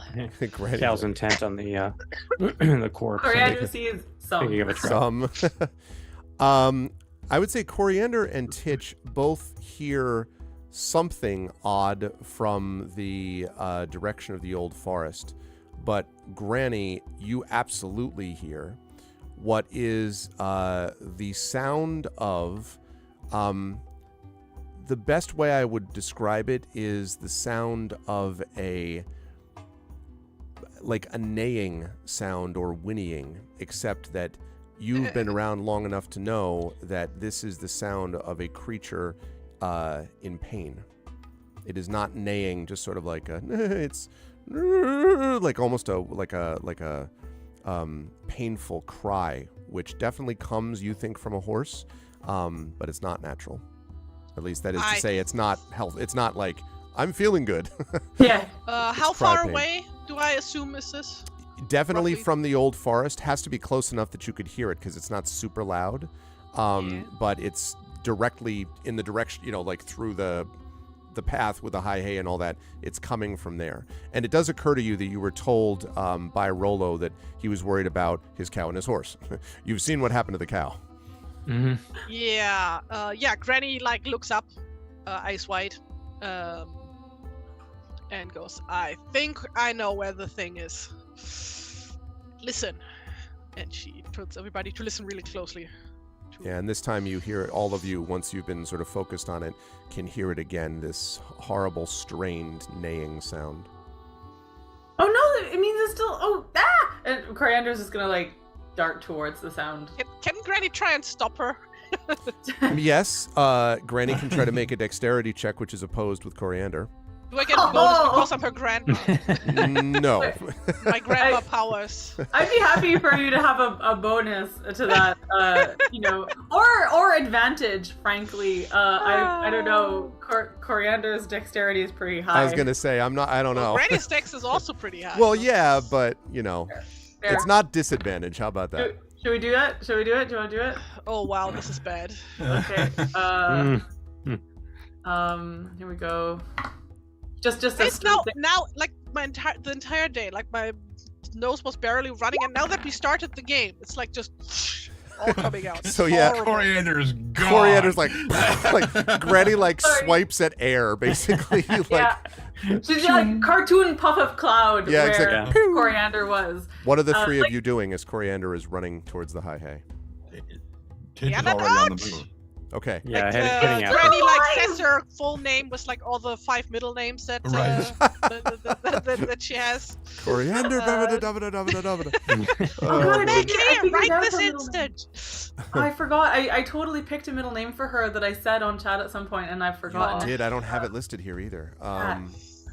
Cal's intent on the the corpse. Coriander sees some. Thinking of a trap. Some. I would say Coriander and Titch both hear something odd from the direction of the old forest, but Granny, you absolutely hear what is the sound of the best way I would describe it is the sound of a neighing sound or whinnying, except that you've been around long enough to know that this is the sound of a creature in pain. It is not neighing, just sort of like it's like almost a painful cry, which definitely comes, you think, from a horse, but it's not natural. At least that is to say, it's not health. It's not like I'm feeling good. Yeah. How far away do I assume is this? Definitely roughly? From the old forest. Has to be close enough that you could hear it because it's not super loud. But it's directly in the direction, like through the path with the high hay and all that. It's coming from there. And it does occur to you that you were told by Rollo that he was worried about his cow and his horse. You've seen what happened to the cow. Mm-hmm. Yeah. Granny looks up, eyes wide, and goes, "I think I know where the thing is. Listen." And she tells everybody to listen really closely. Yeah, and this time you hear it, all of you, once you've been sort of focused on it, can hear it again, this horrible, strained, neighing sound. Oh no, it means it's still, And Coriander's just gonna dart towards the sound. Can Granny try and stop her? Yes, Granny can try to make a dexterity check, which is opposed with Coriander. Do I get a bonus because I'm her grandma? No. My grandma powers. I'd be happy for you to have a bonus to that, or advantage, frankly. I don't know. Coriander's dexterity is pretty high. I was going to say, I don't know. Granny's dex is also pretty high. Well, yeah, but, Fair. It's not disadvantage. How about that? Should we do that? Should we do it? Do you want to do it? Oh, wow, this is bad. Okay. Here we go. Just It's now like the entire day, like my nose was barely running, and now that we started the game, it's like just all coming out. So yeah, Coriander is gone. Coriander's like Granny like swipes at air basically. Like, yeah. She's like cartoon puff of cloud Yeah, where exactly. Coriander was. what are the three of you doing as Coriander is running towards the high hay? Titch is already on the move. Okay. Yeah, Like, heading after. Granny like says her full name with like all the 5 middle names that that she has. Coriander. Oh, God, Back I here, figured right out this her middle name. instant. I forgot. I totally picked a middle name for her that I said on chat at some point, and I've forgotten. I don't have it listed here either.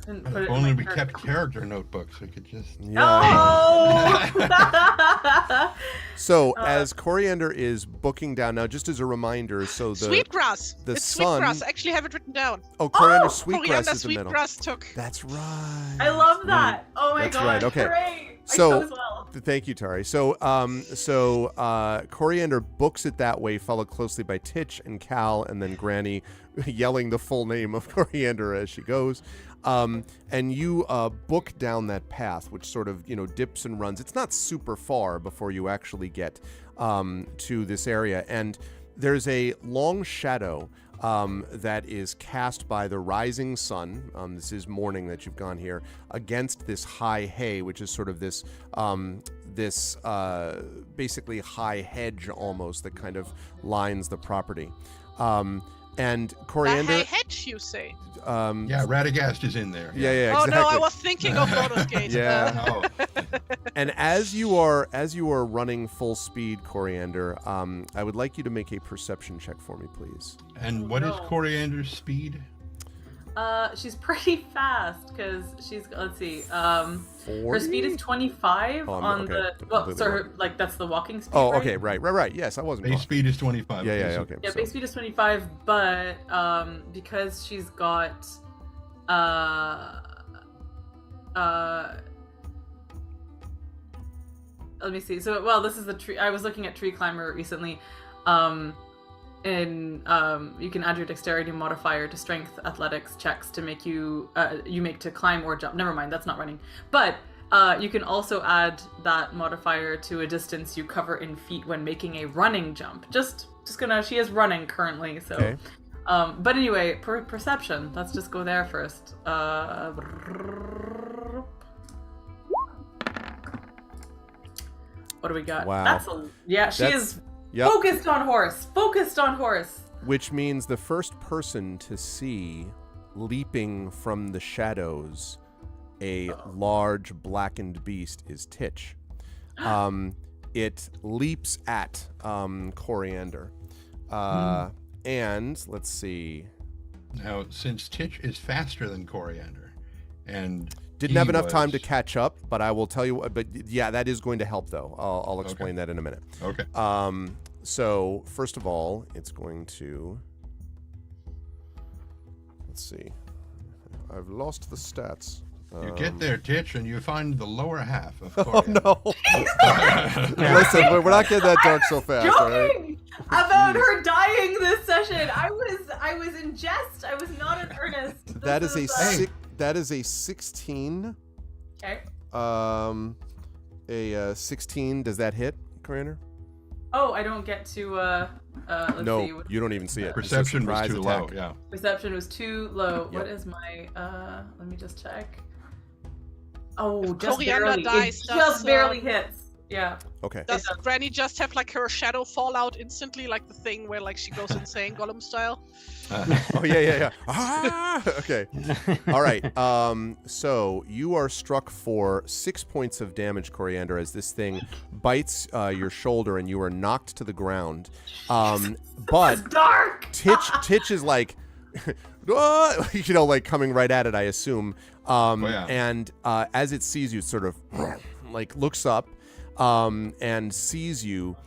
Didn't put it If in only my we character kept character notebooks, we could just. Oh! So as Coriander is booking down now, just as a reminder, so the Sweetgrass. It's sun- Sweetgrass. I actually have it written down. Coriander Oh! Sweetgrass Coriander is the middle. Sweetgrass took. That's right. I love that. Oh my That's god. right, okay. Hooray. So- I chose well. Thank you, Tari. So, Coriander books it that way, followed closely by Titch and Cal, and then Granny yelling the full name of Coriander as she goes. And you book down that path, which sort of dips and runs. It's not super far before you actually get to this area, and there's a long shadow that is cast by the rising sun. This is morning that you've gone here against this high hay, which is sort of this basically high hedge almost that kind of lines the property. And Coriander. The hedge, you say? Yeah, Radagast is in there. Yeah, Oh exactly. no, I was thinking of Baldur's Gate. Yeah. Oh. And as you are running full speed, Coriander, I would like you to make a perception check for me, please. And what is Coriander's speed? She's pretty fast because she's, let's see, her 40? speed is 25 Oh, on okay. the, well, so her, like that's the walking speed. Oh, right? okay, right. Yes, I wasn't. Base wrong. speed is 25. Yeah, okay. Yeah, so- base speed is 25, but because she's got let me see. So, well, this is the tree. I was looking at Tree Climber recently, and you can add your dexterity modifier to strength athletics checks to make you make to climb or jump. Never mind, that's not running. But you can also add that modifier to a distance you cover in feet when making a running jump. She is running currently, so. Okay. But anyway, perception. Let's just go there first. What do we got? Wow. She is Yep. focused on horse. Focused on horse. Which means the first person to see leaping from the shadows a large blackened beast is Titch. It leaps at Coriander. And let's see. Now, since Titch is faster than Coriander, and Didn't have enough time to catch up, but I will tell you. But yeah, that is going to help, though. I'll explain that in a minute. Okay. So first of all, it's going to. Let's see. I've lost the stats. You get there, Titch, and you find the lower half of Oh Coriander. no! Listen, we're not getting that dark so fast, all right? Joking about her dying this session. I was in jest. I was not in earnest. That is This that is a 16. Okay. A 16. Does that hit, Coriander? Oh, I don't get to. Let's No, see. you don't even see it. It's a Perception was surprise too attack. low. Yeah. Perception was too low. Yep. What is my? Let me just check. Oh, If just Coriander barely. dies, It that's, just barely hits. Yeah. Okay. Does Granny just have like her shadow fall out instantly, like the thing where like she goes insane, Gollum style? Oh yeah. Ah! Okay. All right. So you are struck for 6 points of damage, Coriander, as this thing bites your shoulder and you are knocked to the ground. But It's dark. Titch is like, like coming right at it, I assume. Yeah. And as it sees you, it sort of like looks up and sees you.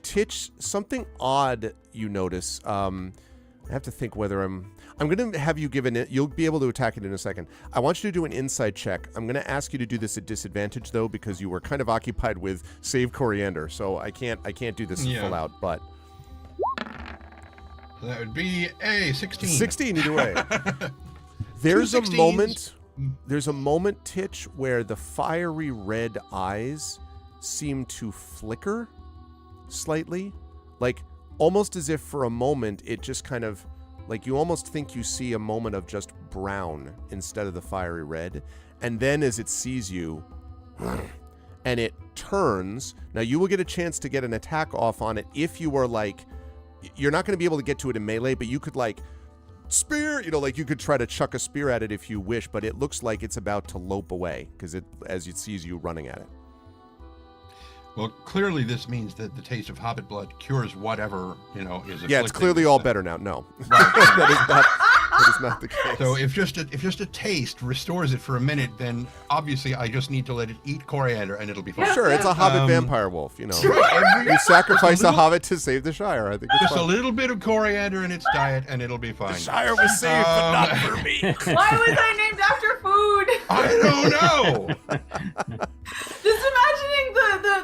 Titch, something odd you notice. I have to think whether I'm going to have you given it. You'll be able to attack it in a second. I want you to do an insight check. I'm going to ask you to do this at disadvantage though, because you were kind of occupied with save Coriander. So I can't do this full out, but. So that would be a 16. 16 either way. There's a 216s. moment. There's a moment, Titch, where the fiery red eyes seem to flicker slightly, like almost as if for a moment it just kind of, like you almost think you see a moment of just brown instead of the fiery red. And then as it sees you, and it turns, now you will get a chance to get an attack off on it if you are like, you're not going to be able to get to it in melee, but you could like spear, like you could try to chuck a spear at it if you wish, but it looks like it's about to lope away because as it sees you running at it. Well, clearly this means that the taste of hobbit blood cures whatever, is. Yeah, it's clearly all better now. No, Right. that is not the case. So if just a taste restores it for a minute, then obviously I just need to let it eat coriander and it'll be fine. Sure, it's a hobbit vampire wolf, Right, You sacrifice a hobbit to save the Shire. I think it's just fine. a little bit of coriander in its diet and it'll be fine. The Shire was saved, but not for me. Why was I named after food? I don't know. Just imagining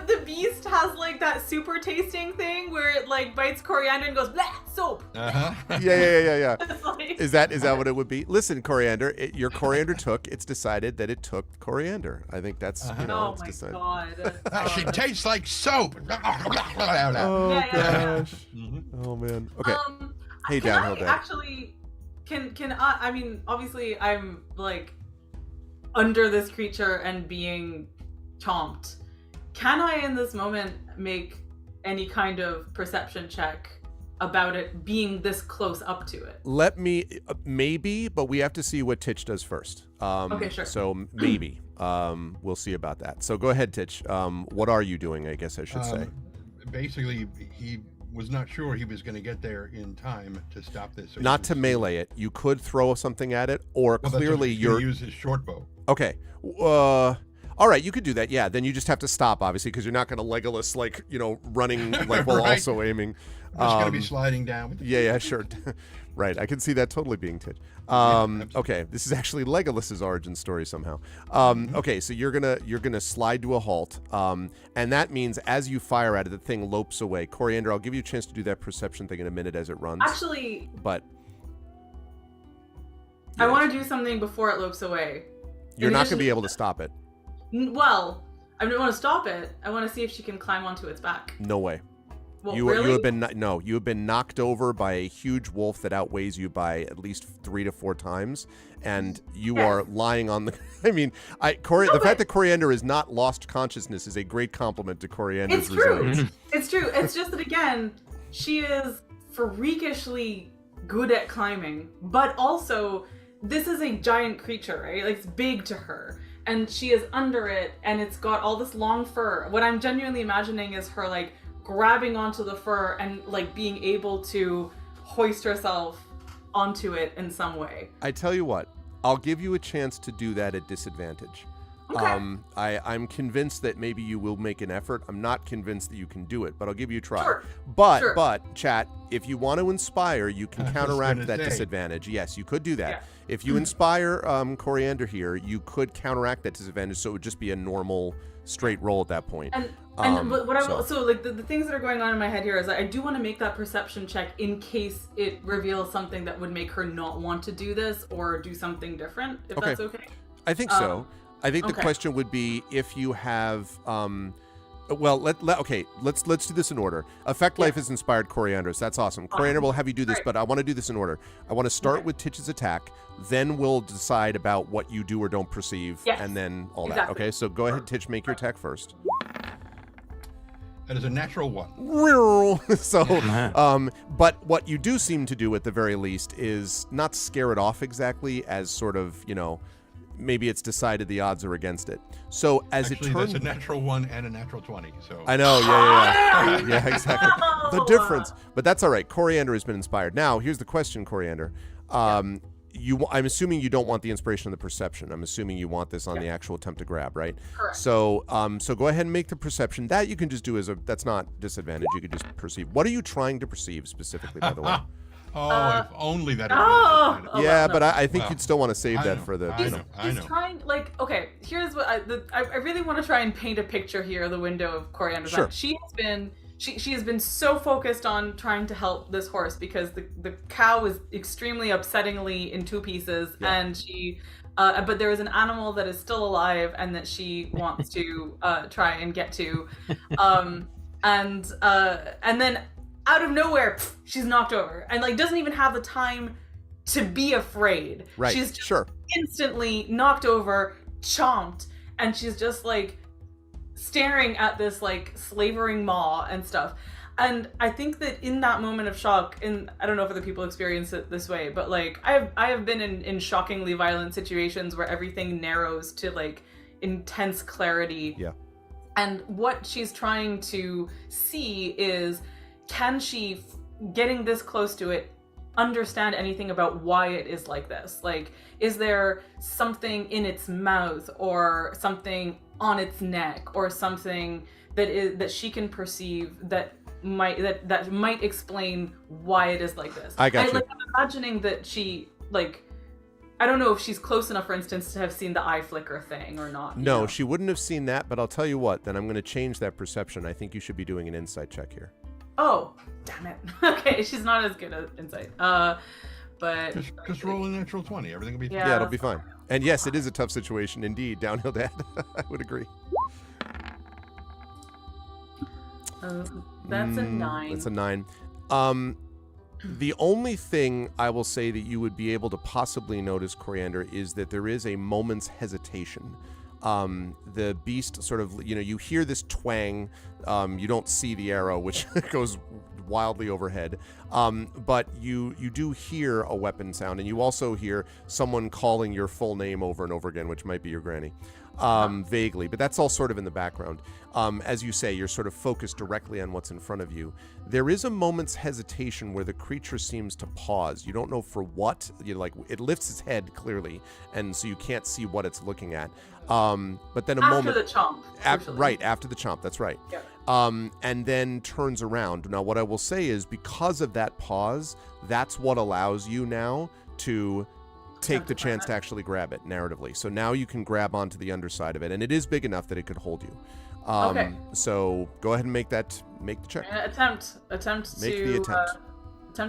the beast has like that super tasting thing where it like bites coriander and goes blah soap. Uh-huh. Yeah. It's like, Is that what it would be? Listen, coriander. Your coriander took. It's decided that it took coriander. I think that's oh it's my decided. god. She tastes like soap. Oh Yeah. gosh. Mhm. Oh man. Okay. Hey, can Downhill I Dad. actually can I mean obviously I'm like under this creature and being chomped. Can I in this moment make any kind of perception check about it being this close up to it? Let me maybe, but we have to see what Titch does first. Okay, sure. So maybe we'll see about that. So go ahead, Titch. What are you doing? I guess I should say. Basically, he was not sure he was going to get there in time to stop this. So Not to melee it. You could throw something at it, or clearly you're use his short bow. Okay. All right, you could do that. Yeah, then you just have to stop, obviously, because you're not going to Legolas, like, running, like, while Right. also aiming. I'm just going to be sliding down. With the Yeah, sure. Right, I can see that totally being Titch. absolutely. Okay, this is actually Legolas's origin story somehow. Okay, so you're gonna slide to a halt, and that means as you fire at it, the thing lopes away. Coriander, I'll give you a chance to do that perception thing in a minute as it runs. Actually, But I want to do something before it lopes away. you're In not going to addition- be able to stop it. Well, I don't want to stop it. I want to see if she can climb onto its back. No way. Well, You really? have been you have been knocked over by a huge wolf that outweighs you by at least 3 to 4 times, and you Yes. are lying on the. I mean, the fact that Coriander has not lost consciousness is a great compliment to Coriander's It's true. resilience. It's true. It's just that again, she is freakishly good at climbing, but also this is a giant creature, right? Like it's big to her, and she is under it, and it's got all this long fur. What I'm genuinely imagining is her like grabbing onto the fur and like being able to hoist herself onto it in some way. I tell you what, I'll give you a chance to do that at disadvantage. Okay. I'm convinced that maybe you will make an effort. I'm not convinced that you can do it, but I'll give you a try. Sure. But chat, if you want to inspire, you can I was counteract gonna that say. disadvantage. Yes, you could do that. Yeah. If you inspire Coriander here, you could counteract that disadvantage, so it would just be a normal straight roll at that point. And So like the things that are going on in my head here is that I do want to make that perception check in case it reveals something that would make her not want to do this or do something different. If Okay. that's okay. I think so. I think the okay. question would be if you have well, let's do this in order. Effect Life has inspired Coriander, so that's awesome. Coriander will have you do this, Right. but I want to do this in order. I want to start Okay. with Titch's attack, then we'll decide about what you do or don't perceive, Yes. and then all that. Exactly. Okay, so go ahead, Titch, make your attack first. That is a natural 1. So, but what you do seem to do at the very least is not scare it off exactly, as sort of, maybe it's decided the odds are against it. So as Actually, it turns, that's a natural 1 and a natural 20. So I know, yeah, yeah, exactly. The No! difference, but that's all right. Coriander has been inspired. Now, here's the question, Coriander. I'm assuming you don't want the inspiration of the perception. I'm assuming you want this on the actual attempt to grab, right? Correct. So, so go ahead and make the perception. That you can just do that's not disadvantage. You could just perceive. What are you trying to perceive specifically, by the way? if only that. had been Oh! decided. Oh, Yeah, no. but I think Well, you'd still want to save I that know, for the. I know. He's trying, like, okay, here's what I really want to try and paint a picture here of the window of Coriander's Sure. eye. She has been she has been so focused on trying to help this horse because the cow is extremely upsettingly in two pieces, and she but there is an animal that is still alive and that she wants to try and get to, and then out of nowhere she's knocked over and like doesn't even have the time to be afraid. Right. She's just instantly knocked over, chomped, and she's just like staring at this like slavering maw and stuff. And I think that in that moment of shock, and I don't know if other people experience it this way, but like I have been in shockingly violent situations where everything narrows to like intense clarity. Yeah. And what she's trying to see is, can she, getting this close to it, understand anything about why it is like this? Like, is there something in its mouth or something on its neck or something that she can perceive that might explain why it is like this? I got you. Like, I'm imagining that she, like, I don't know if she's close enough, for instance, to have seen the eye flicker thing or not. No, she wouldn't have seen that, but I'll tell you what, then I'm going to change that perception. I think you should be doing an insight check here. Oh, damn it. Okay, she's not as good at insight. But just roll a natural 20. Everything will be fine. Yeah, it'll be fine. And yes, it is a tough situation indeed. Downhill Dad. I would agree. That's a 9. That's a 9. The only thing I will say that you would be able to possibly notice, Coriander, is that there is a moment's hesitation. The beast sort of, you hear this twang. You don't see the arrow, which goes wildly overhead. But you do hear a weapon sound, and you also hear someone calling your full name over and over again, which might be your granny. Vaguely, but that's all sort of in the background. As you say, you're sort of focused directly on what's in front of you. There is a moment's hesitation where the creature seems to pause. You don't know for what. It lifts its head clearly, and so you can't see what it's looking at. But then after the chomp. Right, after the chomp, that's right. Yeah. And then turns around. Now, what I will say is, because of that pause, that's what allows you now to take the chance to actually grab it narratively. So now you can grab onto the underside of it, and it is big enough that it could hold you. Okay. So go ahead and make the check. Attempt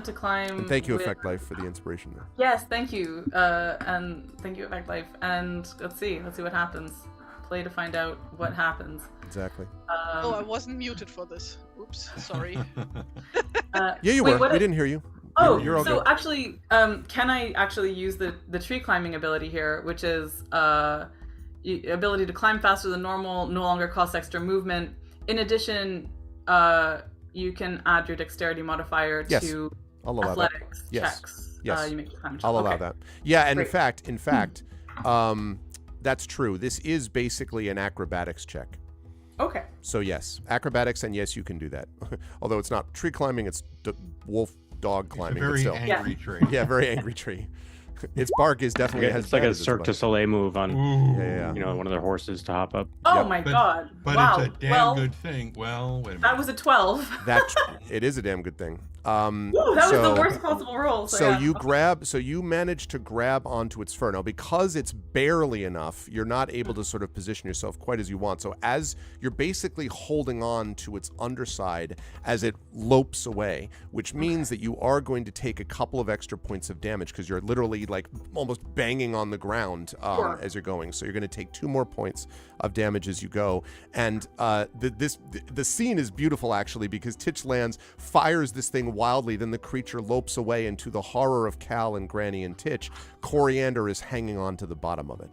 to climb. And thank you, Effect Life, for the inspiration there. Yes, thank you, and thank you, Effect Life. And let's see what happens. Play to find out what happens. Exactly. I wasn't muted for this. Oops, sorry. Yeah, you were. We didn't hear you. Oh, you're all so good. actually, can I actually use the tree climbing ability here, which is ability to climb faster than normal, no longer costs extra movement. In addition, you can add your dexterity modifier to athletics checks. Yes. You make a climb check. I'll allow that. Yeah, and Great. in fact, that's true. This is basically an acrobatics check. Okay. So yes, acrobatics, and yes, you can do that. Although it's not tree climbing, it's wolf dog climbing. It's a very angry tree. Yeah, very angry tree. Its bark is definitely it's like a Cirque du Soleil move on one of their horses to hop up. Oh my god! But wow. It's a damn good thing. Well, wait a minute. That was a 12. It is a damn good thing. Ooh, that was the worst possible roll. So you manage to grab onto its fur. Now, because it's barely enough, you're not able to sort of position yourself quite as you want. So as you're basically holding on to its underside as it lopes away, which means that you are going to take a couple of extra points of damage because you're literally like almost banging on the ground as you're going. So you're going to take 2 more points of damage as you go. And the scene is beautiful, actually, because Titch lands, fires this thing wildly, then the creature lopes away, and to the horror of Cal and Granny and Titch, Coriander is hanging on to the bottom of it.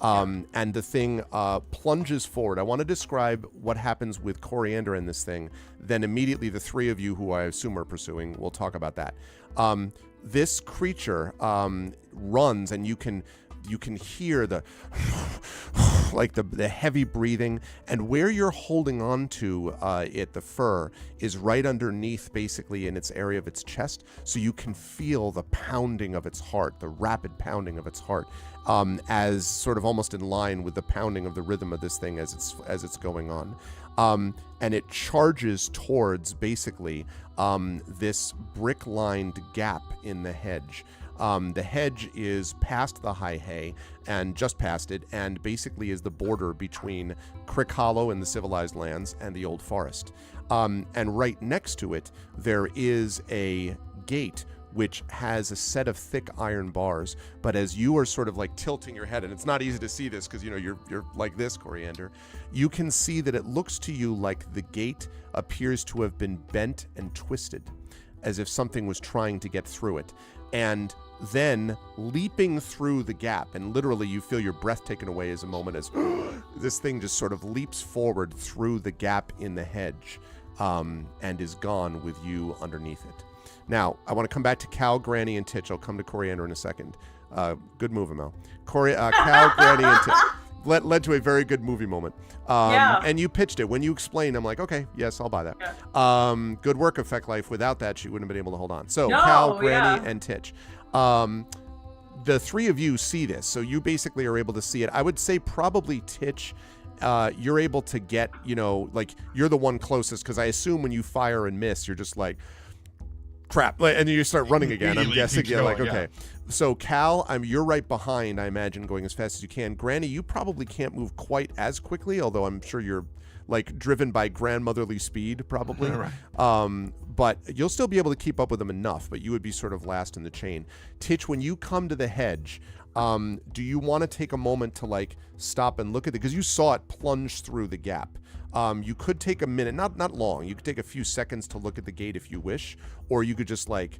And the thing plunges forward. I want to describe what happens with Coriander in this thing. Then immediately the 3 of you, who I assume are pursuing, will talk about that. This creature runs, and you can hear the like the heavy breathing, and where you're holding on to the fur is right underneath, basically in its area of its chest, so you can feel the pounding of its heart, the rapid pounding of its heart, as sort of almost in line with the pounding of the rhythm of this thing as it's going on. And it charges towards basically this brick-lined gap in the hedge. The hedge is past the high hay and just past it, and basically is the border between Crick Hollow in the civilized lands and the old forest. And right next to it, there is a gate which has a set of thick iron bars. But as you are sort of like tilting your head, and it's not easy to see this because, you know, you're like this, Coriander, you can see that it looks to you like the gate appears to have been bent and twisted, as if something was trying to get through it. And then leaping through the gap, and literally you feel your breath taken away as a moment as this thing just sort of leaps forward through the gap in the hedge, and is gone with you underneath it. Now, I want to come back to Cal, Granny, and Titch. I'll come to Coriander in a second. Good move, Mel. Cal, Granny, and Titch. Led to a very good movie moment. And you pitched it. When you explained, I'm like, okay, yes, I'll buy that. Yeah. Good work, Effect Life. Without that, she wouldn't have been able to hold on. So, Cal, Granny, and Titch. The three of you see this, so you basically are able to see it. I would say probably Titch, you're able to get, you know, like, you're the one closest, because I assume when you fire and miss, you're just like, crap, and then you start running again. I'm guessing, yeah, like, okay. Yeah. So Cal, you're right behind, I imagine, going as fast as you can. Granny, you probably can't move quite as quickly, although I'm sure you're like driven by grandmotherly speed, probably. Right. But you'll still be able to keep up with them enough, but you would be sort of last in the chain. Titch, when you come to the hedge, do you want to take a moment to like stop and look at it? Because you saw it plunge through the gap. You could take a minute, not long. You could take a few seconds to look at the gate if you wish, or you could just like,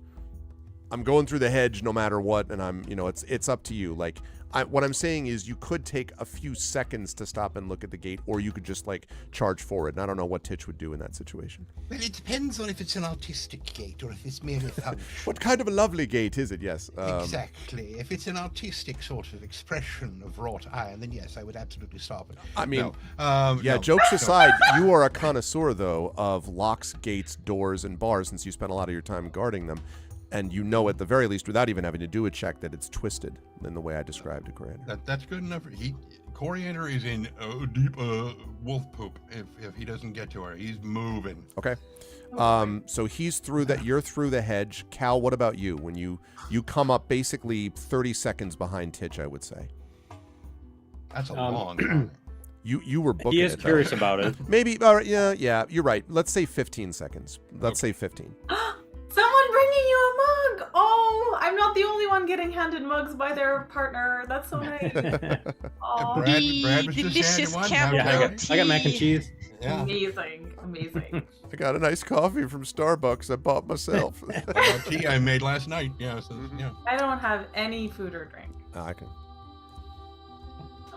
I'm going through the hedge no matter what, and I'm, you know, it's up to you. Like, what I'm saying is you could take a few seconds to stop and look at the gate, or you could just like charge forward. And I don't know what Titch would do in that situation. Well, it depends on if it's an artistic gate or if it's merely function. What kind of a lovely gate is it? Yes. Exactly. If it's an artistic sort of expression of wrought iron, then yes, I would absolutely stop it. I mean, jokes aside, you are a connoisseur, though, of locks, gates, doors, and bars, since you spent a lot of your time guarding them. And you know, at the very least, without even having to do a check, that it's twisted in the way I described it, Coriander. That's good enough. Coriander is in deep wolf poop if he doesn't get to her. He's moving. Okay. So he's through that. You're through the hedge. Cal, what about you? When you come up basically 30 seconds behind Titch, I would say. That's a long time. You were booking it. He is curious about it. Maybe. All right, yeah, you're right. Let's say 15 seconds. Let's say 15. Someone bringing you a mug! Oh, I'm not the only one getting handed mugs by their partner. That's so nice. Oh. Brad was delicious just chamomile tea. I got mac and cheese. Yeah. Amazing. I got a nice coffee from Starbucks I bought myself. Tea I made last night. Yeah, so, yeah. I don't have any food or drink. I can.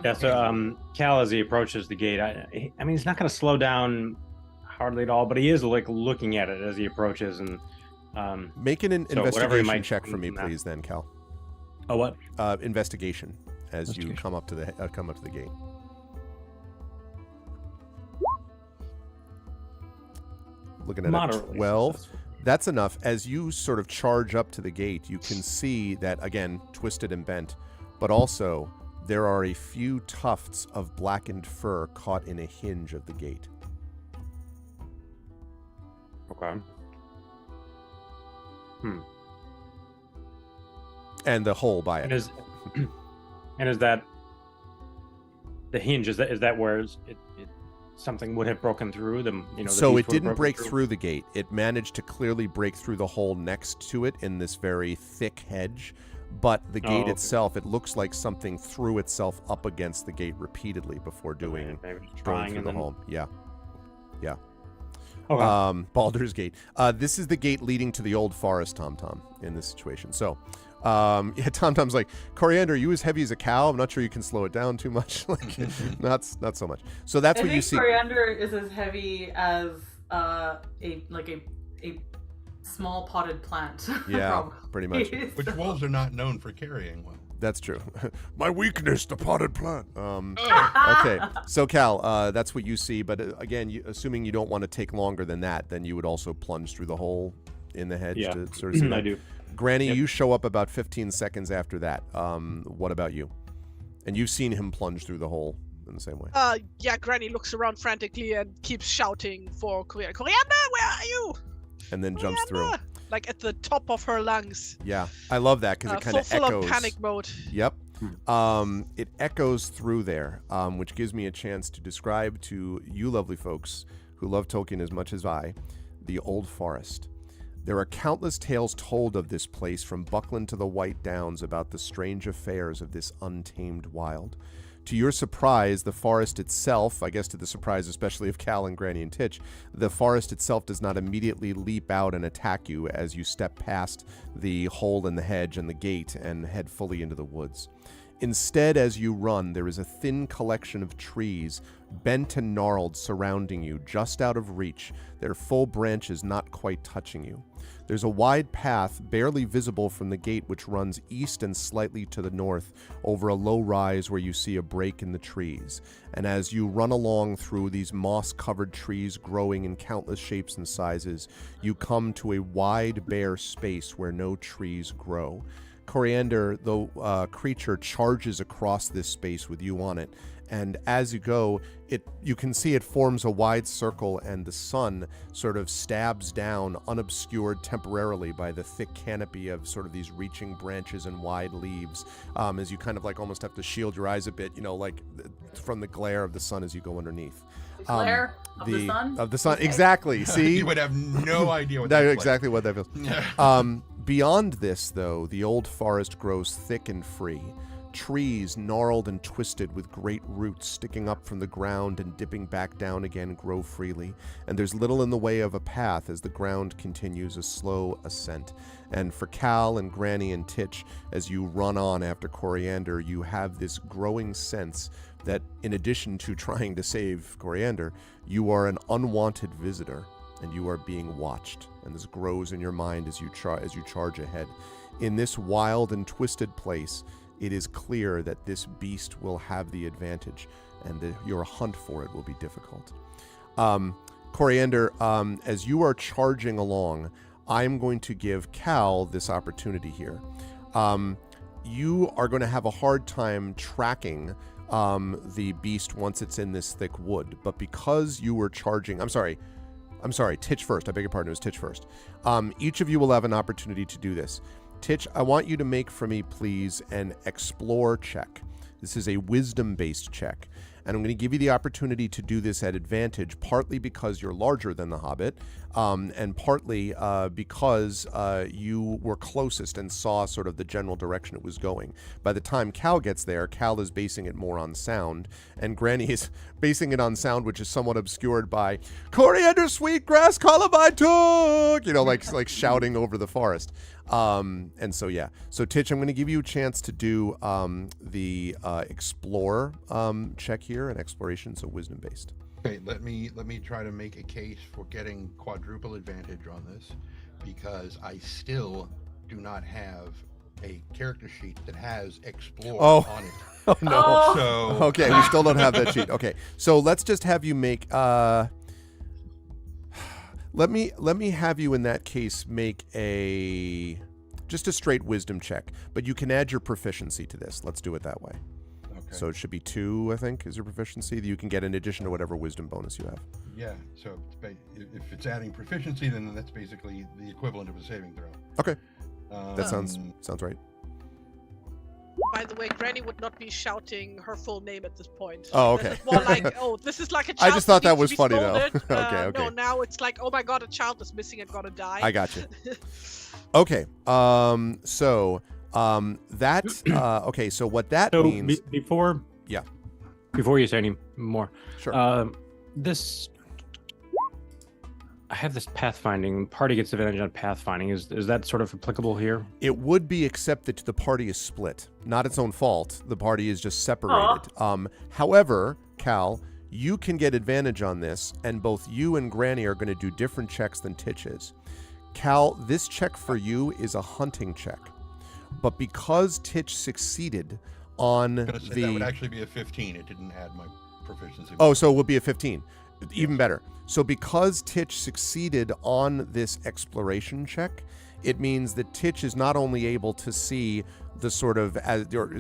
Yeah, so Cal, as he approaches the gate, I mean, he's not going to slow down hardly at all, but he is like looking at it as he approaches, and make an investigation check for me, please, then, Cal. Oh, what? Investigation as you come up to the gate. Looking at Moderately 12. successful. That's enough. As you sort of charge up to the gate, you can see that, again, twisted and bent, but also there are a few tufts of blackened fur caught in a hinge of the gate. Okay. And the hole by it. And is that the hinge? Is that where something would have broken through them? You know. So it didn't break through the gate. It managed to clearly break through the hole next to it in this very thick hedge. But the gate itself, it looks like something threw itself up against the gate repeatedly before going through the hole. Yeah. Okay. Baldur's Gate. This is the gate leading to the old forest, Tom, in this situation. So, Tom's like, Coriander, are you as heavy as a cow? I'm not sure you can slow it down too much. Like, not so much. So that's what you see. Coriander is as heavy as a small potted plant. Yeah, pretty much. Which wolves are not known for carrying well. That's true. My weakness, the potted plant. Okay, so Cal, that's what you see. But again, assuming you don't want to take longer than that, then you would also plunge through the hole in the hedge to sort of see that. I do. Granny, you show up about 15 seconds after that. What about you? And you've seen him plunge through the hole in the same way. Yeah, Granny looks around frantically and keeps shouting for Coriander. Coriander, where are you? And then jumps through. like at the top of her lungs. Yeah, I love that because it kind of full echoes. on panic mode. Yep. It echoes through there, which gives me a chance to describe to you lovely folks who love Tolkien as much as I, the Old Forest. There are countless tales told of this place from Buckland to the White Downs about the strange affairs of this untamed wild. To your surprise, the forest itself, I guess to the surprise especially of Cal and Granny and Titch, the forest itself does not immediately leap out and attack you as you step past the hole in the hedge and the gate and head fully into the woods. Instead, as you run, there is a thin collection of trees, bent and gnarled, surrounding you, just out of reach, their full branches not quite touching you. There's a wide path, barely visible from the gate, which runs east and slightly to the north, over a low rise where you see a break in the trees. And as you run along through these moss-covered trees growing in countless shapes and sizes, you come to a wide, bare space where no trees grow. Coriander, the creature, charges across this space with you on it, and as you go, you can see it forms a wide circle, and the sun sort of stabs down, unobscured temporarily by the thick canopy of sort of these reaching branches and wide leaves, as you kind of like almost have to shield your eyes a bit, like from the glare of the sun as you go underneath. Glare of the sun? Of the sun, Okay. exactly. See? You would have no idea what That's that's exactly what that feels. like. Beyond this, though, the old forest grows thick and free. Trees, gnarled and twisted with great roots sticking up from the ground and dipping back down again, grow freely, and there's little in the way of a path as the ground continues a slow ascent. And for Cal and Granny and Titch, as you run on after Coriander, you have this growing sense that in addition to trying to save Coriander, you are an unwanted visitor, and you are being watched. And this grows in your mind as you charge ahead. In this wild and twisted place, it is clear that this beast will have the advantage, and that your hunt for it will be difficult. Coriander, as you are charging along, I'm going to give Cal this opportunity here. You are going to have a hard time tracking the beast once it's in this thick wood, but because you were charging... I'm sorry, Titch first. I beg your pardon, it was Titch first. Each of you will have an opportunity to do this. Titch, I want you to make for me, please, an explore check. This is a wisdom-based check. And I'm going to give you the opportunity to do this at advantage, partly because you're larger than the Hobbit, and partly because you were closest and saw sort of the general direction it was going. By the time Cal gets there, Cal is basing it more on sound, and Granny is basing it on sound, which is somewhat obscured by "Coriander, sweetgrass, columbine took," like shouting over the forest. And so, yeah. So, Titch, I'm going to give you a chance to do the explore check here, an exploration, so wisdom-based. Okay, let me try to make a case for getting quadruple advantage on this, because I still do not have a character sheet that has explore on it. Oh, no. Oh. So Okay, we still don't have that sheet. Okay, so let's just have you make... Let me have you in that case make just a straight wisdom check, but you can add your proficiency to this. Let's do it that way. Okay. So it should be 2, I think, is your proficiency that you can get in addition to whatever wisdom bonus you have. Yeah, so if it's adding proficiency, then that's basically the equivalent of a saving throw. Okay, that sounds right. By the way, Granny would not be shouting her full name at this point. Oh, This okay. is more like, this is like a child. I just thought that needs was to be funny, though. scolded. Okay. No, now it's like, oh my god, a child is missing and gonna die. I got you. Okay, so that okay, so what that So means... before you say any more, Sure. I have this pathfinding. Party gets advantage on pathfinding. Is that sort of applicable here? It would be, except that the party is split. Not its own fault. The party is just separated. However, Cal, you can get advantage on this, and both you and Granny are going to do different checks than Titch is. Cal, this check for you is a hunting check. But because Titch succeeded on I'm gonna say that would actually be a 15. It didn't add my proficiency. Oh, so it would be a 15. Even better. So because Titch succeeded on this exploration check, it means that Titch is not only able to see the sort of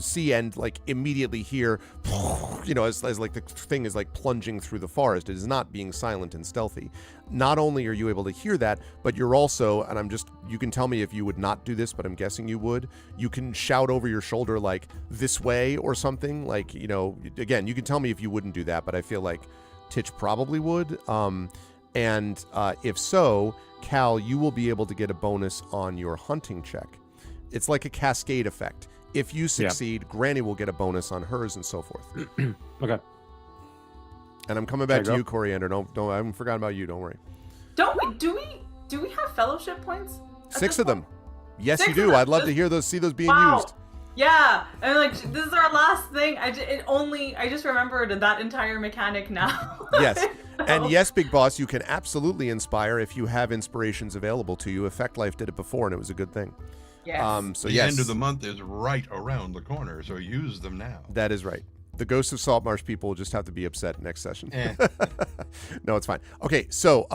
see and like immediately hear, as like the thing is like plunging through the forest. It is not being silent and stealthy. Not only are you able to hear that, but you're also, and you can tell me if you would not do this, but I'm guessing you would. You can shout over your shoulder like this way or something. Like, again, you can tell me if you wouldn't do that, but I feel like Titch probably would. And if so, Cal, you will be able to get a bonus on your hunting check. It's like a cascade effect. If you succeed, Granny will get a bonus on hers and so forth. Okay. And I'm coming back to you, Coriander. Don't I haven't forgotten about you. Don't worry. Do we have fellowship points? 6 of them. Yes, 6 you do. I'd love to see those being used. Yeah, and like this is our last thing. I just remembered that entire mechanic now. Yes. And yes, Big Boss, you can absolutely inspire if you have inspirations available to you. Effect Life did it before, and it was a good thing. Yes. So the end of the month is right around the corner, so use them now. That is right. The Ghosts of Saltmarsh people will just have to be upset next session. No, it's fine. Okay, so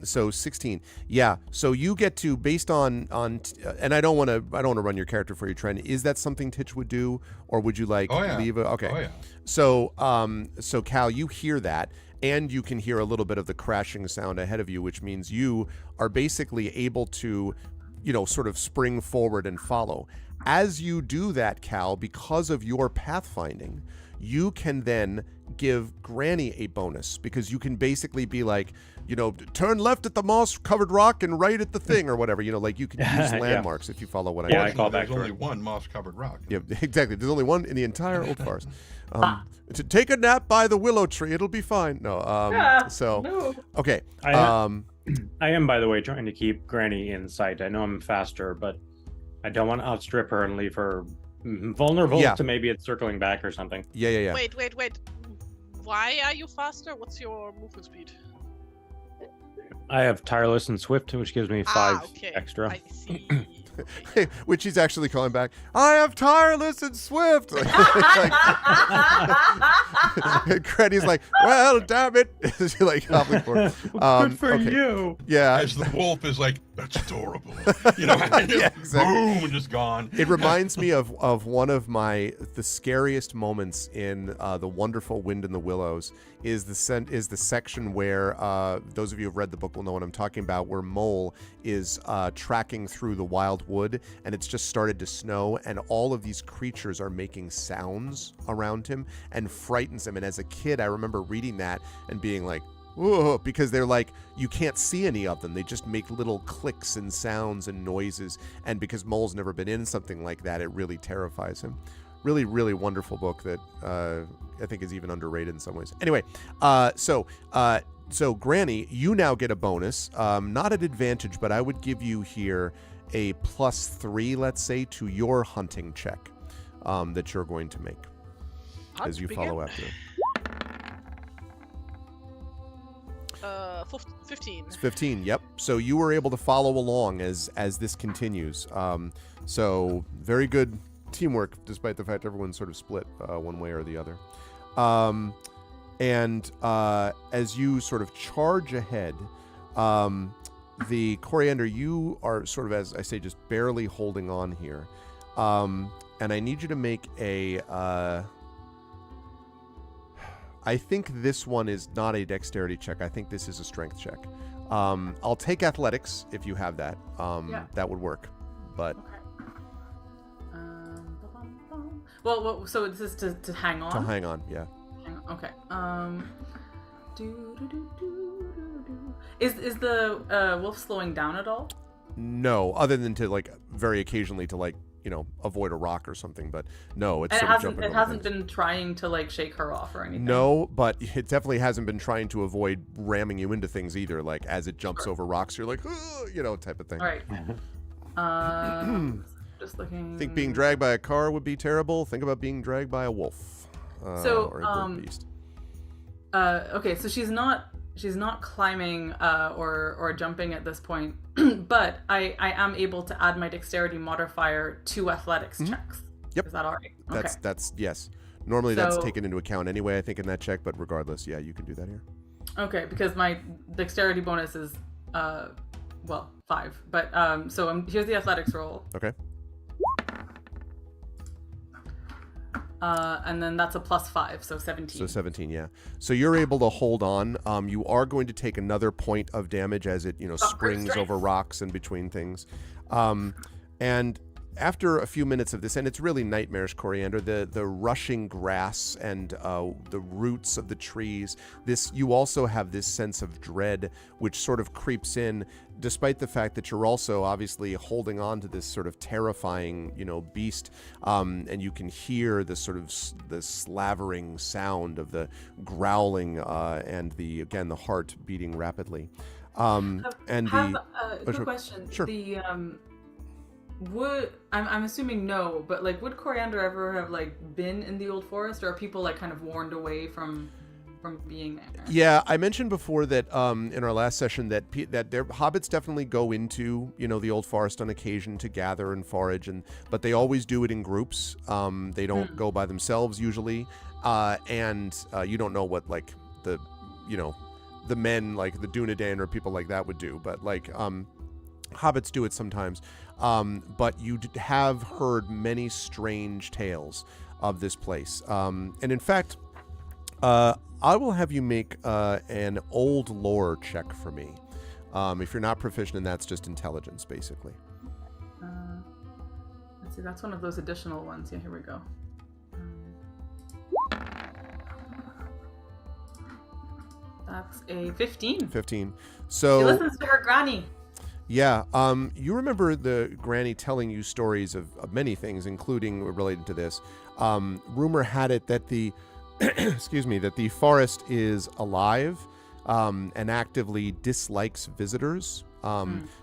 16. Yeah, so you get to, based on and I don't want to run your character for you, Trent. Is that something Titch would do, or would you leave? Okay. Oh yeah. So Cal, you hear that. And you can hear a little bit of the crashing sound ahead of you, which means you are basically able to, sort of spring forward and follow. As you do that, Cal, because of your pathfinding, you can then give Granny a bonus, because you can basically be like, turn left at the moss-covered rock and right at the thing, or whatever. Like you can use landmarks if you follow what I mean. I call back. There's only one moss-covered rock. Yeah, exactly. There's only one in the entire Old Forest. To take a nap by the willow tree, it'll be fine. No. Okay. I am, by the way, trying to keep Granny in sight. I know I'm faster, but I don't want to outstrip her and leave her vulnerable to maybe it's circling back or something. Yeah. Wait. Why are you faster? What's your movement speed? I have Tireless and Swift, which gives me 5 extra. I see. Which he's actually calling back. I have Tireless and Swift. Granny's like, well, damn it. She's like hopping forward. Good for you. Yeah. As the wolf is like, that's adorable. And exactly. Boom, and just gone. It reminds me of one of the scariest moments in The Wonderful Wind in the Willows is the section where those of you who've read the book will know what I'm talking about, where Mole is tracking through the wild wood, and it's just started to snow, and all of these creatures are making sounds around him and frightens him. And as a kid, I remember reading that and being like, whoa, because they're like, you can't see any of them. They just make little clicks and sounds and noises. And because Mole's never been in something like that, it really terrifies him. Really, really wonderful book that I think is even underrated in some ways. Anyway, so Granny, you now get a bonus. Not at advantage, but I would give you here a +3, let's say, to your hunting check that you're going to make as you follow after. 15. It's 15, yep. So you were able to follow along as this continues. So very good teamwork, despite the fact everyone's sort of split one way or the other. And as you sort of charge ahead, the Coriander, you are sort of, as I say, just barely holding on here. And I need you to make a... I think this one is not a dexterity check. I think this is a strength check. I'll take athletics if you have that. That would work. But... Okay. Well, so this is to hang on? To hang on, yeah. Okay. Is the wolf slowing down at all? No, other than to like very occasionally to like, avoid a rock or something, but no, it's and sort of jumping over it hasn't things. been trying to like shake her off or anything. No, but it definitely hasn't been trying to avoid ramming you into things either. Like as it jumps over rocks, you're like, type of thing. All right. Just looking. Think being dragged by a car would be terrible. Think about being dragged by a wolf or a bird beast. Okay, so she's not climbing or jumping at this point, but I am able to add my dexterity modifier to athletics checks. Yep. Is that all right? Okay. That's yes. Normally that's taken into account anyway, I think, in that check, but regardless, yeah, you can do that here. Okay, because my dexterity bonus is well, 5. But so here's the athletics roll. Okay. And then that's a +5, so 17. So 17, yeah. So you're able to hold on. You are going to take another point of damage as it, springs over rocks and between things. And after a few minutes of this, and it's really nightmarish, Coriander, the rushing grass and the roots of the trees, you also have this sense of dread which sort of creeps in, despite the fact that you're also obviously holding on to this sort of terrifying, beast, and you can hear the sort of the slavering sound of the growling and the heart beating rapidly. Good question. Sure. I'm assuming no, but like, would Coriander ever have like been in the old forest, or are people like kind of warned away from being there? Yeah, I mentioned before that in our last session that their hobbits definitely go into the old forest on occasion to gather and forage, but they always do it in groups. They don't go by themselves usually, and you don't know what like the men like the Dunedain or people like that would do, but like hobbits do it sometimes. But you have heard many strange tales of this place. And in fact, I will have you make an old lore check for me. If you're not proficient in that, it's just intelligence, basically. Let's see, that's one of those additional ones. Yeah, here we go. That's a 15. 15. So she listens to her granny. Yeah, you remember the granny telling you stories of many things, including related to this. Rumor had it that the, that the forest is alive and actively dislikes visitors.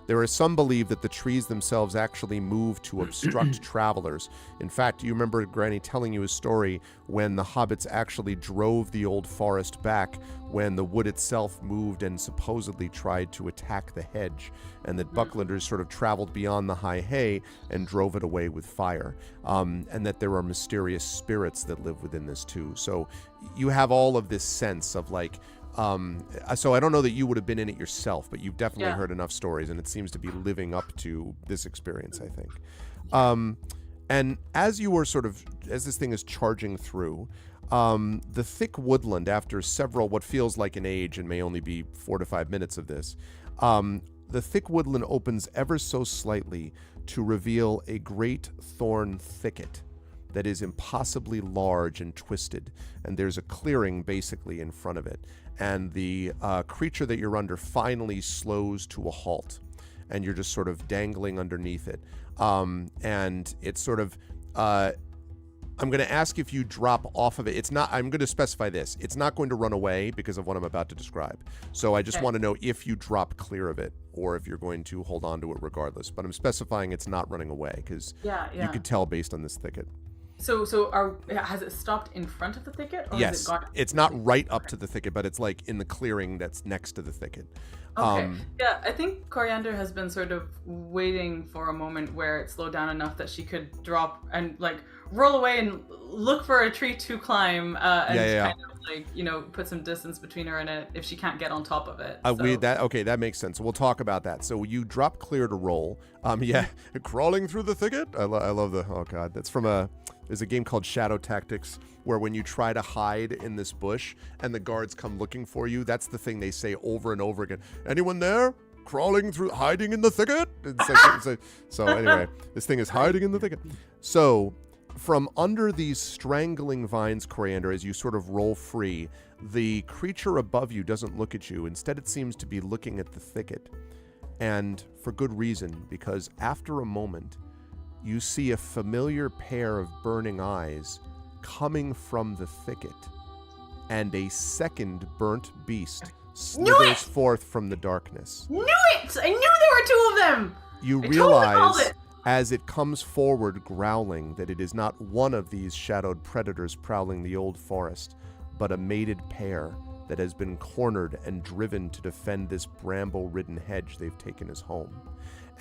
There is some believe that the trees themselves actually move to obstruct travelers. In fact, you remember Granny telling you a story when the hobbits actually drove the old forest back when the wood itself moved and supposedly tried to attack the hedge, and that Bucklanders sort of traveled beyond the high hay and drove it away with fire, and that there are mysterious spirits that live within this too. So you have all of this sense of like, so I don't know that you would have been in it yourself, but you've definitely heard enough stories, and it seems to be living up to this experience, I think. And as you were as this thing is charging through, the thick woodland, after several, what feels like an age and may only be 4 to 5 minutes of this, the thick woodland opens ever so slightly to reveal a great thorn thicket that is impossibly large and twisted, and there's a clearing basically in front of it. And the creature that you're under finally slows to a halt, and you're just sort of dangling underneath it. And it's sort of, I'm going to ask if you drop off of it. It's not, I'm going to specify this. It's not going to run away because of what I'm about to describe. So I just want to know if you drop clear of it or if you're going to hold on to it regardless. But I'm specifying it's not running away because you could tell based on this thicket. So has it stopped in front of the thicket? Or Yes, has it gone... it's not right up to the thicket, but it's like in the clearing that's next to the thicket. Okay. Yeah, I think Coriander has been sort of waiting for a moment where it slowed down enough that she could drop and like roll away and look for a tree to climb and kind of like, put some distance between her and it if she can't get on top of it. That makes sense. We'll talk about that. So you drop clear to roll. Crawling through the thicket. I love that's from there's a game called Shadow Tactics where when you try to hide in this bush and the guards come looking for you, that's the thing they say over and over again. Anyone there? Hiding in the thicket? So anyway, this thing is hiding in the thicket. So from under these strangling vines, Coriander, as you sort of roll free, the creature above you doesn't look at you. Instead, it seems to be looking at the thicket. And for good reason, because after a moment, you see a familiar pair of burning eyes coming from the thicket, and a second burnt beast slithers forth from the darkness. Knew it! I knew there were 2 of them! You realize, as it comes forward growling, that it is not one of these shadowed predators prowling the old forest, but a mated pair that has been cornered and driven to defend this bramble-ridden hedge they've taken as home.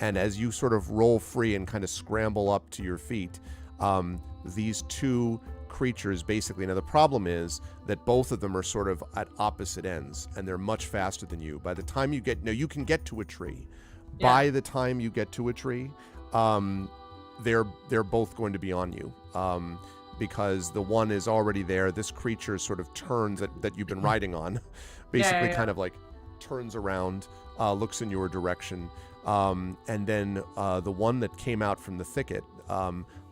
And as you sort of roll free and kind of scramble up to your feet, these 2 creatures basically, now the problem is that both of them are sort of at opposite ends and they're much faster than you. By the time you can get to a tree, by the time you get to a tree, they're both going to be on you. Because the one is already there. This creature sort of turns that you've been riding on, basically kind of like turns around, looks in your direction, and then the one that came out from the thicket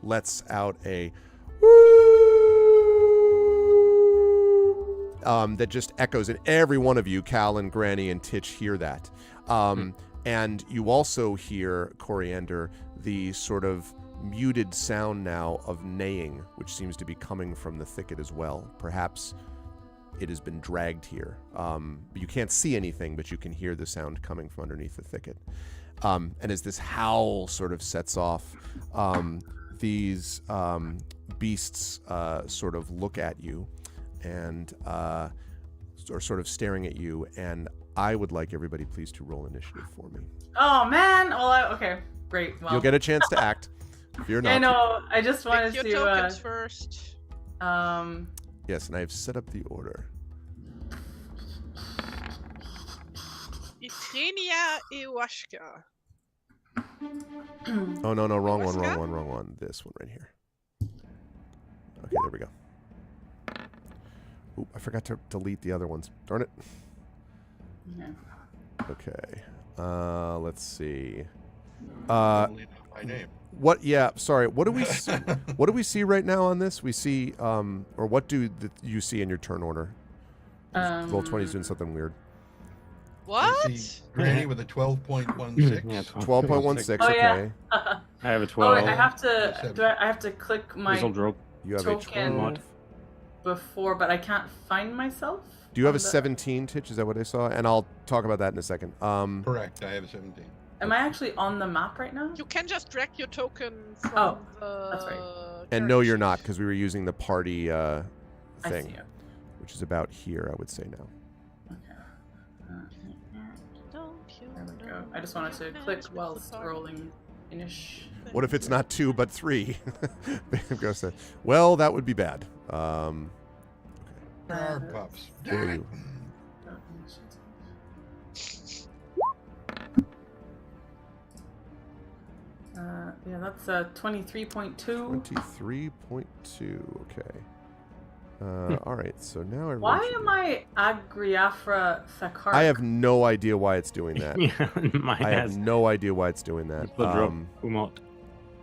lets out a that just echoes, and every one of you, Cal and Granny and Titch, hear that. And you also hear, Coriander, the sort of muted sound now of neighing, which seems to be coming from the thicket as well. Perhaps it has been dragged here. You can't see anything, but you can hear the sound coming from underneath the thicket. And as this howl sort of sets off, these beasts sort of look at you and are sort of staring at you. And I would like everybody please to roll initiative for me. Oh, man. Well, okay. Great. Well, you'll get a chance to act. Fear not. I know. I just wanted Pick to. your tokens first. Yes, and I have set up the order. Itrenia Iwashka. Oh, no, wrong one. This one right here. Okay, there we go. Oop, I forgot to delete the other ones. Darn it. Okay. Let's see. My name. What? Yeah. Sorry. What do we? What do we see right now on this? We see, or what do you see in your turn order? Roll20's doing something weird. What? I see Granny with a 12.16. Yeah, 12.16. Oh, yeah. Okay. I have a Oh, 12. I have to. I have to click my Weasel Drope. You have token a 12. before, but I can't find myself. Do you have a on the- 17, Titch? Is that what I saw? And I'll talk about that in a second. Correct. I have a 17. Am I actually on the map right now? You can just drag your token from Oh, the that's right. And no, you're not, because we were using the party I thing, see it. which is about here, I would say now. There we go. I just wanted to click whilst rolling finish. What if it's not 2 but 3? Well, that would be bad. There are pups. There you. Yeah, that's 23.2. 23.2. Okay. All right. So now I. Why am I Agriafra Sakar? I have no idea why it's doing that. Yeah, mine I have has no idea why it's doing that. Weasel Drope. Umot.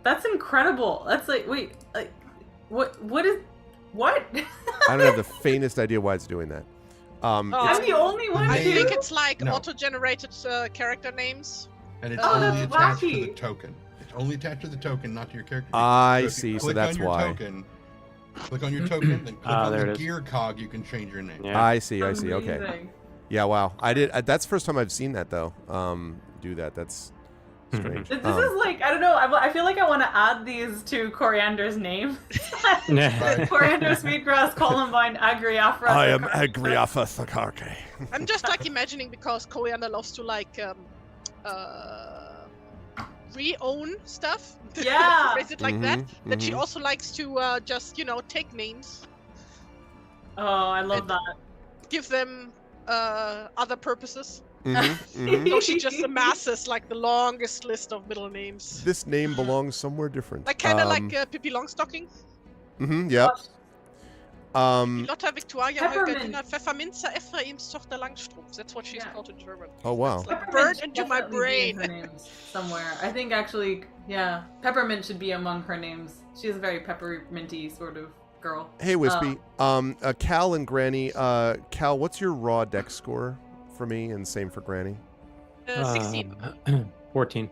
That's incredible. That's like, wait, like, what is, what? I don't have the faintest idea why it's doing that. I'm the only one I who. think it's like No. auto-generated character names. And it's Oh, only that's attached to wacky. the token. It's only attached to the token, not to your character. I if you see, so click that's on your why. Token, click on your token, then click on there the it is. gear cog, you can change your name. Yeah. I see. Okay. Amazing. Yeah. Wow. I did. That's the first time I've seen that though. Do that. That's strange. This is like, I don't know. I feel like I want to add these to Coriander's name. Yeah. Coriander, Sweetgrass, Columbine, Agriafra. I am Sakar. Agriafa Thakarke. I'm just like imagining because Coriander loves to like re-own stuff. Yeah. Phrase it like that. Mhm, That she mhm. also likes to just take names, Oh, I love that. give them other purposes. Mhm. So she just amasses like the longest list of middle names. This name belongs somewhere different. Like kind of like Pippi Longstocking. Yep. Lotta Victoria Peppermint. Holgertina Pfefferminzer Ephraims Tochter Langstrumpf. That's what she's Yeah. called in German. Oh wow. It's like Peppermint burned should into my definitely be in brain. her names somewhere. I think actually, yeah, Peppermint should be among her names. She's a very pepperminty sort of girl. Hey Wispy. Cal and Granny. Cal, what's your raw dex score for me, and same for Granny? 16. 14.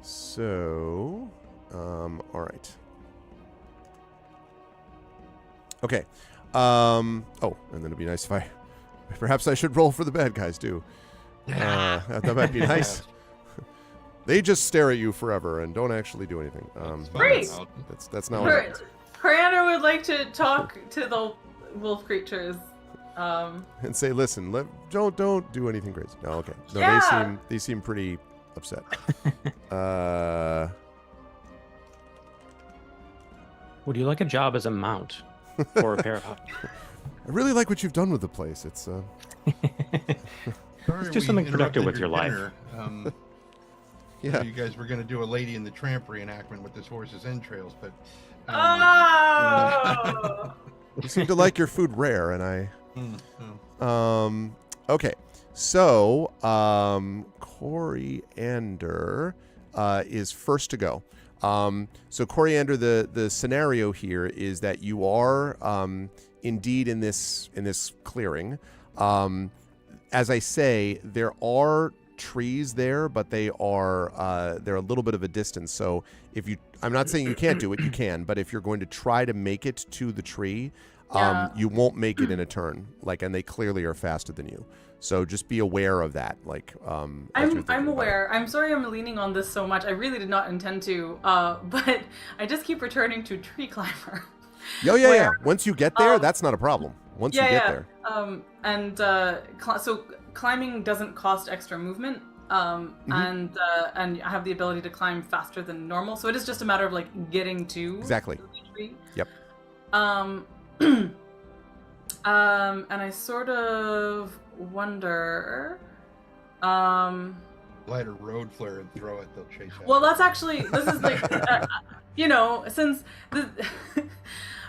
So, all right. Okay. Oh, and then it'd be nice if perhaps I should roll for the bad guys too. That might be nice. They just stare at you forever and don't actually do anything. Great. That's not what happens. Coriander would like to talk to the wolf creatures. And say, listen, don't do anything crazy. No, okay. No, Yeah. they seem pretty upset. Would you like a job as a mount or a pair of I really like what you've done with the place. It's Sorry Let's do we something productive with interrupted your life. dinner. Yeah. You guys were going to do a Lady in the Tramp reenactment with this horse's entrails, but Oh. You seem to like your food rare, and I. mm. Okay, so Coriander is first to go. So Coriander, the scenario here is that you are indeed in this clearing. As I say, there are trees there, but they're a little bit of a distance. So if you, I'm not saying you can't do it, you can, but if you're going to try to make it to the tree, you won't make it in a turn. And they clearly are faster than you. So just be aware of that. I'm aware. I'm sorry I'm leaning on this so much. I really did not intend to, but I just keep returning to tree climber. Yeah. Once you get there, that's not a problem. Once you get there. So climbing doesn't cost extra movement, and I have the ability to climb faster than normal. So it is just a matter of getting to exactly the tree. Yep. And I sort of wonder. Light a road flare and throw it. They'll chase out. Well, this is since the.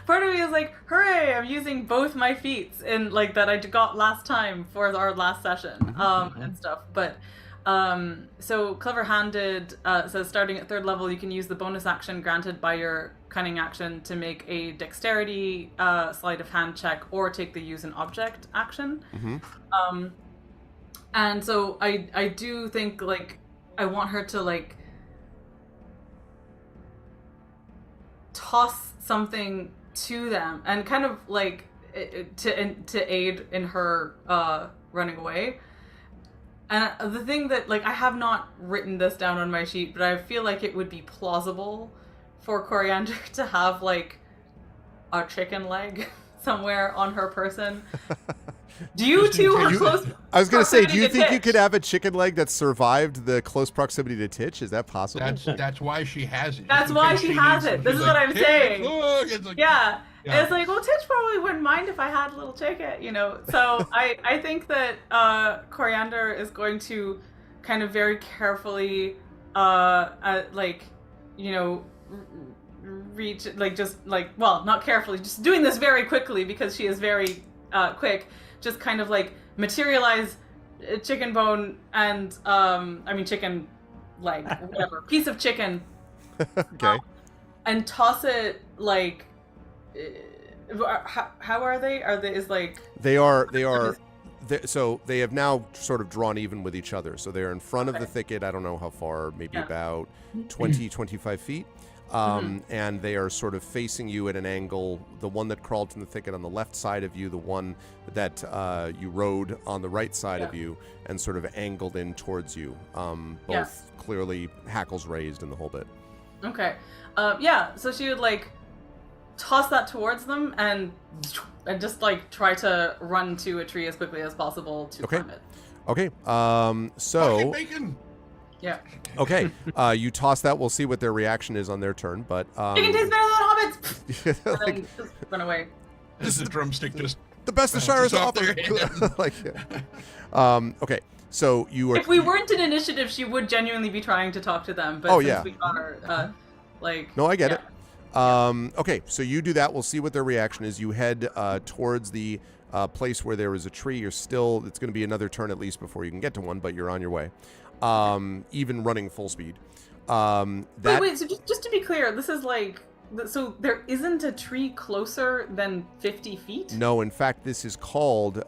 Part of me is hooray! I'm using both my feats in that I got last time for our last session, and stuff. But so clever-handed says starting at 3rd level, you can use the bonus action granted by your cunning action to make a dexterity sleight of hand check or take the use an object action. And so I do think I want her to toss something to them and kind of to aid in her running away. And the thing that I have not written this down on my sheet, but I feel like it would be plausible for Coriander to have a chicken leg somewhere on her person. Do you two have close? I was going to say, do you think Titch? you could have a chicken leg that survived the close proximity to Titch? Is that possible? That's why she has it. That's why she has it. This is what I'm saying. Look, Yeah. It's well, Titch probably wouldn't mind if I had a little ticket, So I think that Coriander is going to kind of very carefully, reach, well, not carefully, just doing this very quickly because she is very quick. Just kind of materialize chicken bone and chicken leg, whatever, piece of chicken. Okay. And toss it how are they? So they have now sort of drawn even with each other. So they're in front of the thicket. I don't know how far, maybe about 20, 25 feet. And they are sort of facing you at an angle. The one that crawled from the thicket on the left side of you, the one that you rode on the right side of you, and sort of angled in towards you. Both clearly hackles raised and the whole bit. Okay. So she would toss that towards them and just try to run to a tree as quickly as possible to climb it. Okay. So. Bacon. Yeah. Okay. You toss that. We'll see what their reaction is on their turn. But chicken tastes better than hobbits. And then just run away. This is a drumstick. Just the best the Shire is offer. Okay. So you are. If we weren't in initiative, she would genuinely be trying to talk to them. But since we got her, No, I get it. Okay, so you do that. We'll see what their reaction is. You head towards the place where there is a tree. It's going to be another turn at least before you can get to one, but you're on your way. Even running full speed. Wait, so just to be clear, this is so there isn't a tree closer than 50 feet? No, in fact, this is called,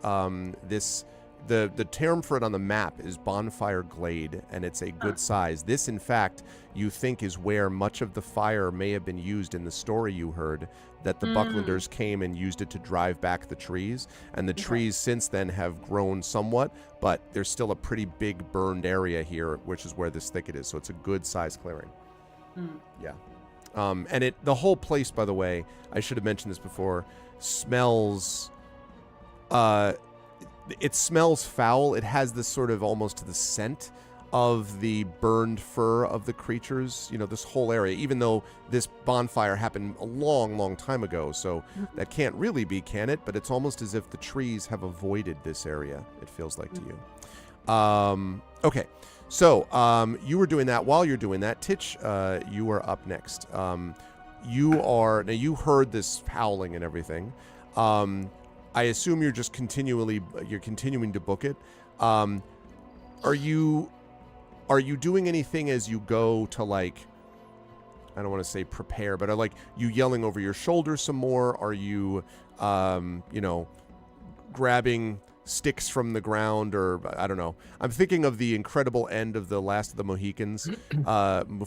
the term for it on the map is Bonfire Glade, and it's a good size. This, in fact, you think is where much of the fire may have been used in the story you heard, that the Bucklanders came and used it to drive back the trees, and the trees since then have grown somewhat, but there's still a pretty big burned area here, which is where this thicket is, so it's a good size clearing. Yeah. And the whole place, by the way, I should have mentioned this before, smells... it smells foul. It has this sort of almost the scent of the burned fur of the creatures, this whole area, even though this bonfire happened a long, long time ago. So that can't really be, can it? But it's almost as if the trees have avoided this area, it feels like to you. Okay. So you were doing that. While you're doing that, Titch, you are up next. You heard this howling and everything. I assume you're just continuing to book it. Are you doing anything as you go to, like, I don't want to say prepare, but are, like, you yelling over your shoulder some more? Are you, grabbing sticks from the ground, or I don't know. I'm thinking of the incredible end of The Last of the Mohicans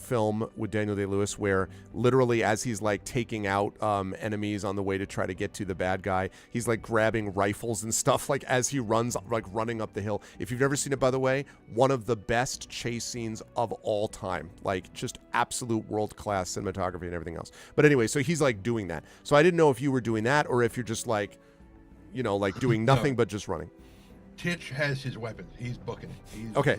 film with Daniel Day-Lewis, where literally as he's like taking out enemies on the way to try to get to the bad guy, he's like grabbing rifles and stuff like as he runs, like running up the hill. If you've never seen it, by the way, one of the best chase scenes of all time, like just absolute world-class cinematography and everything else. But anyway, so he's like doing that. So I didn't know if you were doing that or if you're just like, like doing nothing but just running. Titch has his weapons. He's booking it. Okay.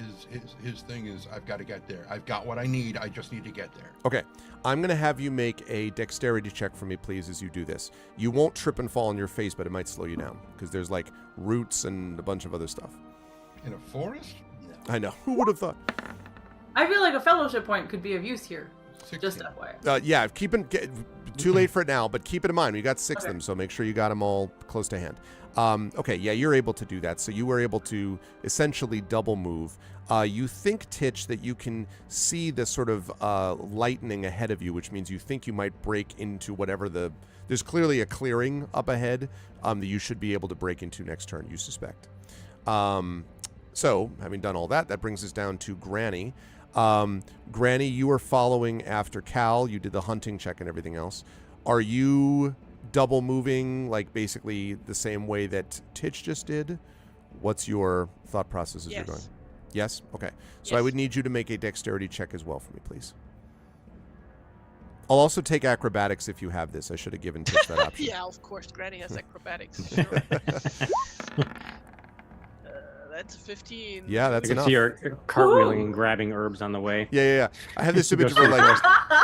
His thing is, I've got to get there. I've got what I need. I just need to get there. Okay. I'm going to have you make a dexterity check for me, please, as you do this. You won't trip and fall on your face, but it might slow you down because there's like roots and a bunch of other stuff. In a forest? No. I know. Who would have thought? I feel like a fellowship point could be of use here. 16. Just FYI. Yeah, too late for it now, but keep it in mind. We got 6 of them, so make sure you got them all close to hand. Okay, yeah, you're able to do that. So you were able to essentially double move. You think, Titch, that you can see the sort of lightning ahead of you, which means you think you might break into whatever there's clearly a clearing up ahead that you should be able to break into next turn, you suspect. So, having done all that, that brings us down to Granny. Granny, you are following after Cal. You did the hunting check and everything else. Are you double moving, like basically the same way that Titch just did? What's your thought process as you're going? Yes? Okay. So Yes. I would need you to make a dexterity check as well for me, please. I'll also take acrobatics if you have this. I should have given Titch that option. Yeah, of course. Granny has acrobatics. Sure. That's a 15. Yeah, that's I can enough. see her cartwheeling and grabbing herbs on the way. Yeah. I have this She image goes of her, through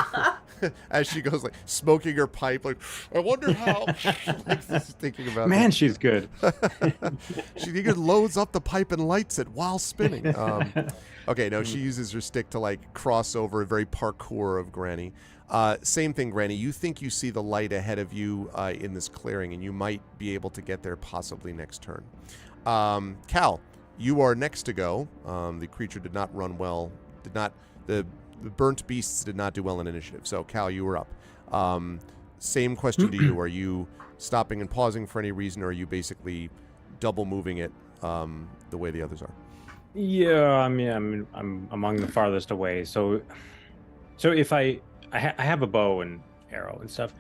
like, as she goes, like, smoking her pipe, like, I wonder how. Like, just thinking about Man, that. she's good. She even loads up the pipe and lights it while spinning. Okay, no, she uses her stick to, like, cross over a very parkour of Granny. Same thing, Granny. You think you see the light ahead of you in this clearing, and you might be able to get there possibly next turn. Cal, you are next to go. The creature did not run well. The burnt beasts did not do well in initiative. So, Cal, you were up. Same question to you. Are you stopping and pausing for any reason, or are you basically double moving it the way the others are? Yeah, I mean, I'm among the farthest away. So if I have a bow and arrow and stuff,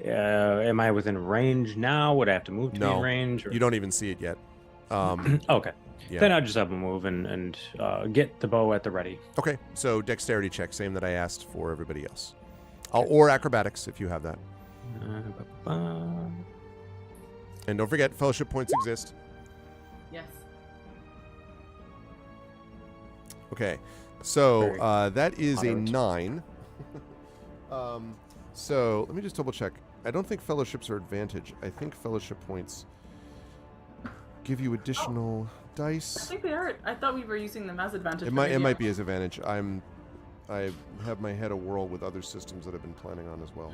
am I within range now? Would I have to move to be in range? Or? You don't even see it yet. Okay. Yeah. Then I'll just have a move and get the bow at the ready. Okay, so dexterity check, same that I asked for everybody else. Or acrobatics, if you have that. And don't forget, fellowship points exist. Yes. Okay, so Very that is a moderate. 9. So let me just double check. I don't think fellowships are advantage. I think fellowship points give you additional I dice. think they are. I thought we were using them as advantage. It might be as advantage. I have my head a whirl with other systems that I've been planning on as well.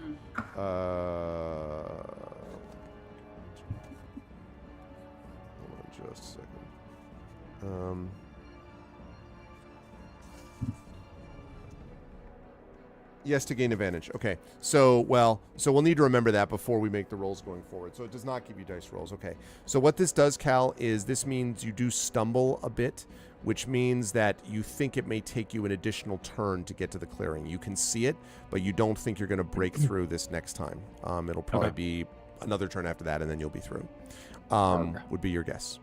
Hold on just a second. Yes, to gain advantage. Okay. So we'll need to remember that before we make the rolls going forward. So it does not give you dice rolls. Okay. So what this does, Cal, is this means you do stumble a bit, which means that you think it may take you an additional turn to get to the clearing. You can see it, but you don't think you're going to break through this next time. It'll probably be another turn after that, and then you'll be through. Would be your guess.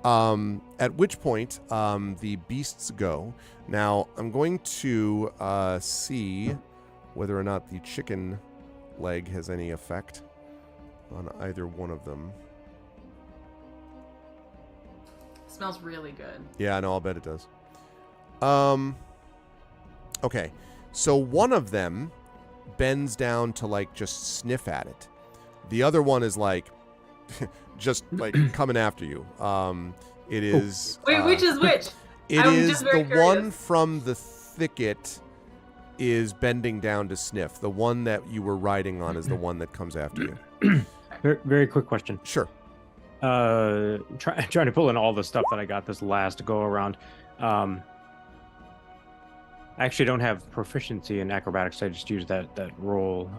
At which point, the beasts go. Now, I'm going to see whether or not the chicken leg has any effect on either one of them. Smells really good. Yeah, no, I'll bet it does. Okay, so one of them bends down to, like, just sniff at it. The other one is, like, just, like, coming after you. It is. Wait, which is which? It I'm is just very the curious. one from the thicket is bending down to sniff. The one that you were riding on is the one that comes after you. Very, very quick question. Sure. Trying to pull in all the stuff that I got this last go around. I actually don't have proficiency in acrobatics. I just use that roll.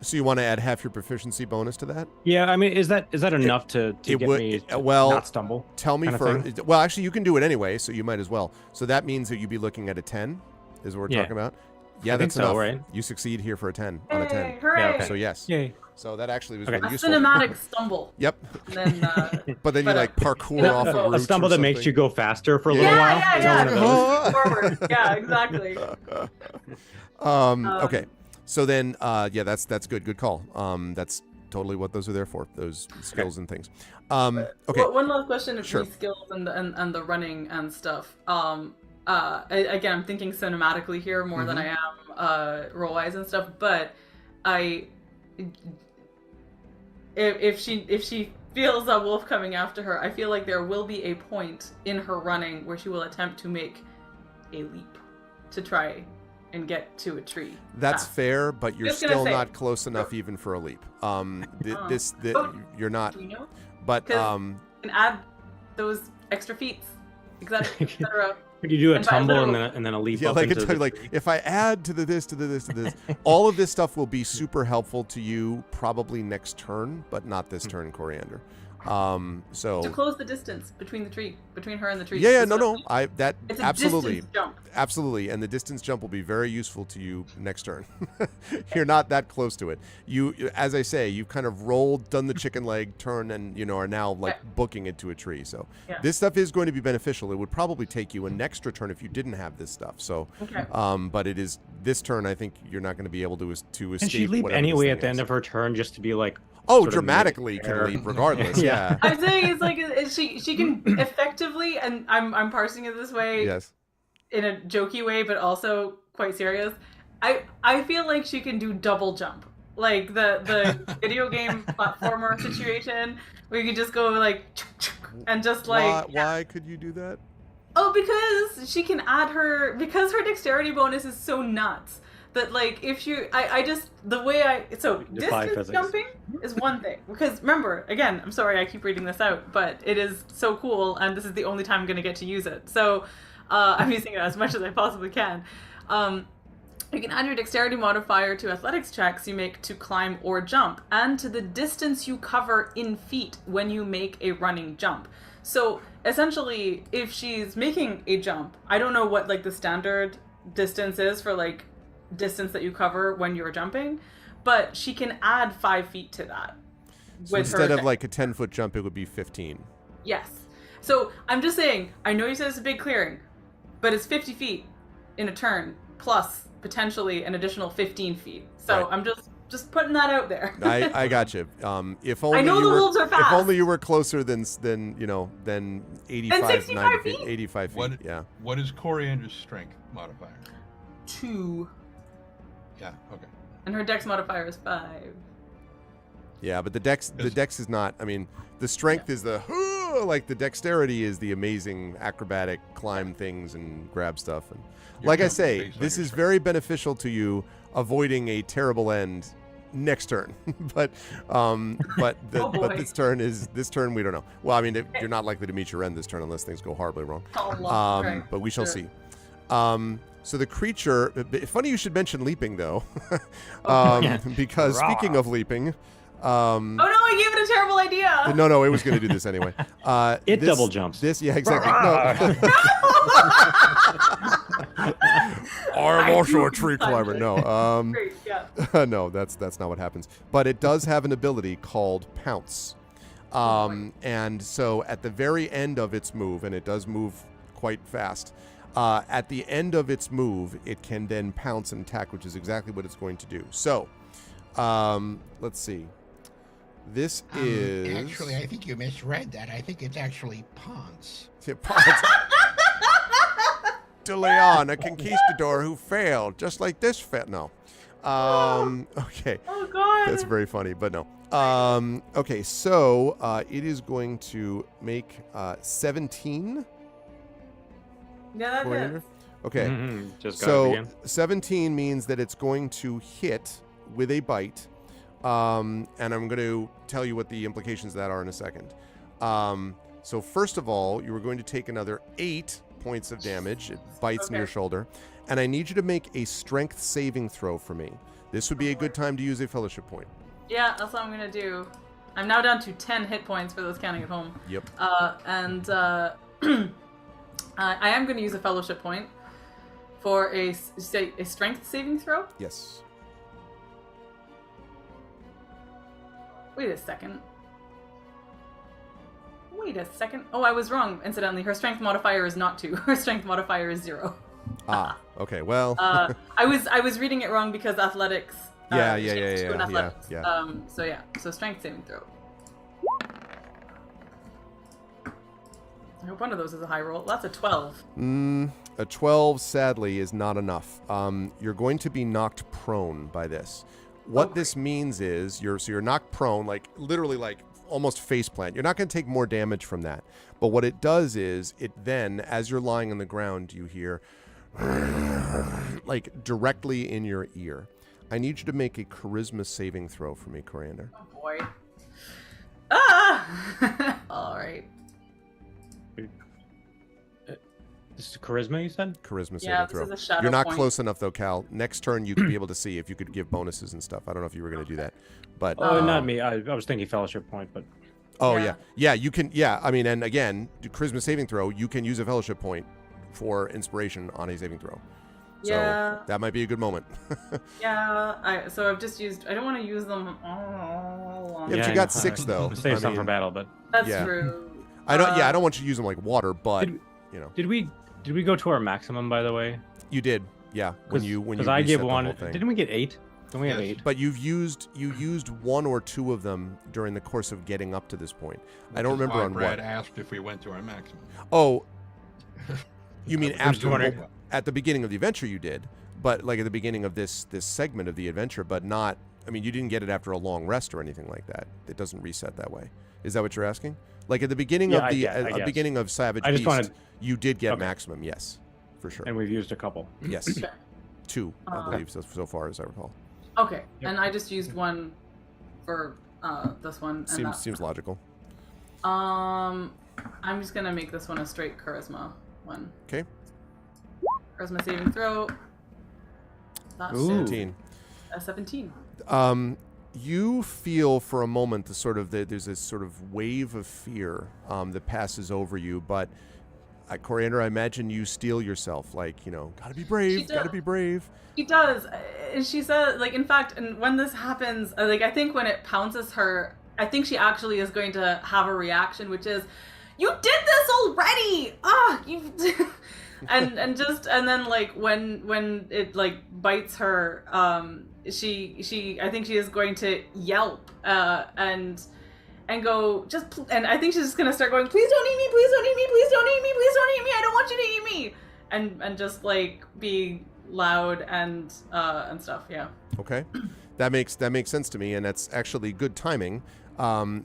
So you want to add half your proficiency bonus to that? Yeah, I mean, is that enough to get me to not stumble? Tell me kind of first. Well, actually, you can do it anyway, so you might as well. So that means that you'd be looking at a 10, is what we're talking about? Yeah, I think that's so, enough. right? You succeed here for a 10, on a 10. Hey, hooray! Yeah, okay. So yes. Yay. So that actually was Okay. really A useful. cinematic stumble. Yep. And then, But then you like parkour off a A root stumble or that makes something. you go faster for a little while. yeah, You know, one of those. Forward. Yeah, exactly. Okay. So then, yeah, that's good. Good call. That's totally what those are there for. Those skills and things. Okay. One last question of Sure. these skills and the running and stuff. Again, I'm thinking cinematically here more than I am roll-wise and stuff. But if she feels a wolf coming after her, I feel like there will be a point in her running where she will attempt to make a leap to try and get to a tree. That's fair, but you're Just gonna still say- not close enough even for a leap. You're not. Do you know? But 'Cause you can add those extra feats, etc. Could you do a And by tumble literal- and then a leap yeah, up like into it's the like tree? if I add to the this to the this to this, all of this stuff will be super helpful to you probably next turn, but not this turn, Coriander. So To close the distance between her and the tree. yeah, It's no, just- that It's a absolutely. distance jump. Absolutely, and the distance jump will be very useful to you next turn. You're not that close to it. You, as I say, you've kind of rolled, done the chicken leg turn, and are now like booking it to a tree. So Yeah. this stuff is going to be beneficial. It would probably take you an extra turn if you didn't have this stuff. So, Okay. but it is this turn. I think you're not going to be able to escape. Can she leap whatever this anyway thing at the end is. of her turn just to be like, Oh, sort of dramatically can mid-air? leap regardless. Yeah. Yeah. I'm saying it's like she can effectively, and I'm parsing it this way Yes. in a jokey way, but also quite serious. I feel like she can do double jump, like the video game platformer situation where you can just go like and just like Why could you do that? oh, because she can add because her dexterity bonus is so nuts that like if you I just the way Defy distance physics. jumping is one thing, because remember, again, I'm sorry I keep reading this out, but it is so cool and this is the only time I'm going to get to use it, so I'm using it as much as I possibly can. You can add your dexterity modifier to athletics checks you make to climb or jump, and to the distance you cover in feet when you make a running jump. So essentially, if she's making a jump, I don't know what like the standard distance is for like distance that you cover when you're jumping, but she can add 5 feet to that. So instead of like a 10-foot jump, it would be 15. Yes. So I'm just saying, I know you said it's a big clearing, but it's 50 feet in a turn, plus potentially an additional 15 feet. So Right. I'm just putting that out there. I got you. If only I know you the were, wolves are If fast. only you were closer than 85, 65 90 feet, feet? 85 feet. Yeah. What is Coriander's strength modifier? 2. Yeah, okay. And her dex modifier is 5. Yeah, but the dex is not. I mean, the strength is the like the dexterity is the amazing acrobatic climb things and grab stuff. And You're like I jumping say, based on this your is strength. very beneficial to you avoiding a terrible end next turn. but but boy. this turn we don't know. Well, I mean, you're not likely to meet your end this turn unless things go horribly wrong. Right. But we shall Sure. see. So the creature. Funny you should mention leaping though, because Rah. speaking of leaping. Oh no, I gave it a terrible idea. No, it was going to do this anyway. It double jumps. Yeah, exactly. No. I'm also a tree climber. No, Great, yeah. no, that's not what happens. But it does have an ability called Pounce, and so at the very end of its move, and it does move quite fast. At the end of its move, it can then pounce and attack, which is exactly what it's going to do. So, let's see. This is Actually, I think you misread that. I think it's actually Ponce. De Leon, a conquistador who failed, just like this No. Okay. Oh god. That's very funny, but no. Okay, so it is going to make 17. Yeah, that Coriander? hits. Okay. Just got it So again. 17 means that it's going to hit with a bite. And I'm going to tell you what the implications of that are in a second. So first of all, you are going to take another 8 points of damage. It bites in your shoulder. And I need you to make a strength saving throw for me. This would be a good time to use a fellowship point. Yeah, that's what I'm gonna do. I'm now down to 10 hit points for those counting at home. Yep. I am gonna use a fellowship point for a strength saving throw. Yes. Wait a second. Oh, I was wrong. Incidentally, her strength modifier is not 2. Her strength modifier is 0. Okay. Well. I was reading it wrong because athletics. Yeah. So strength saving throw. I hope one of those is a high roll. That's a 12. A 12, sadly, is not enough. You're going to be knocked prone by this. What this means is you're knocked prone, like literally like almost face plant. You're not going to take more damage from that. But what it does is it then, as you're lying on the ground, you hear like directly in your ear. I need you to make a charisma saving throw for me, Coriander. Oh boy. Ah! All right. This is charisma, you said? Charisma saving Yeah, throw. this is a shadow You're not point. close enough though, Cal. Next turn you could be able to see if you could give bonuses and stuff. I don't know if you were going to do that, but Not me. I was thinking fellowship point, but yeah, you can. Yeah, I mean, and again, charisma saving throw. You can use a fellowship point for inspiration on a saving throw. So Yeah. that might be a good moment. Yeah. So I've just used. I don't want to use them all along. Yeah, but you got 6 though. Save I some for mean, battle, but That's yeah. true. I don't want you to use them like water, but you know. did we go to our maximum, by the way? You did. Yeah. When you Because I gave reset the one. whole thing. Didn't we get 8? Don't we have Yes. 8? But you used 1 or 2 of them during the course of getting up to this point. I don't remember on Brad what. asked if we went to our maximum. Oh, you mean I'm just wondering- after at the beginning of the adventure you did, but like at the beginning of this segment of the adventure, but not. I mean, you didn't get it after a long rest or anything like that. It doesn't reset that way. Is that what you're asking? Like at the beginning Yeah, of I the guess. beginning of Savage I just Beast, wanted- you did get Okay. maximum. Yes, for sure. And we've used a couple. Yes, 2, I believe so far as I recall. Okay, Yep. and I just used one for this one. And Seems logical. I'm just gonna make this one a straight charisma one. Okay. Charisma saving throw. That's Ooh. 17. a 17. You feel for a moment there's this sort of wave of fear that passes over you, but Coriander, I imagine you steel yourself, like, gotta be brave, gotta be brave. She does. And she says, like, in fact, and when this happens, like, I think when it pounces her, I think she actually is going to have a reaction, which is, you did this already! You... and then, like, when it, like, bites her, she I think she is going to yelp, and go, and I think she's just gonna start going, please don't eat me, please don't eat me, please don't eat me, please don't eat me, I don't want you to eat me, and just like be loud and stuff. Yeah. Okay, that makes sense to me, and that's actually good timing,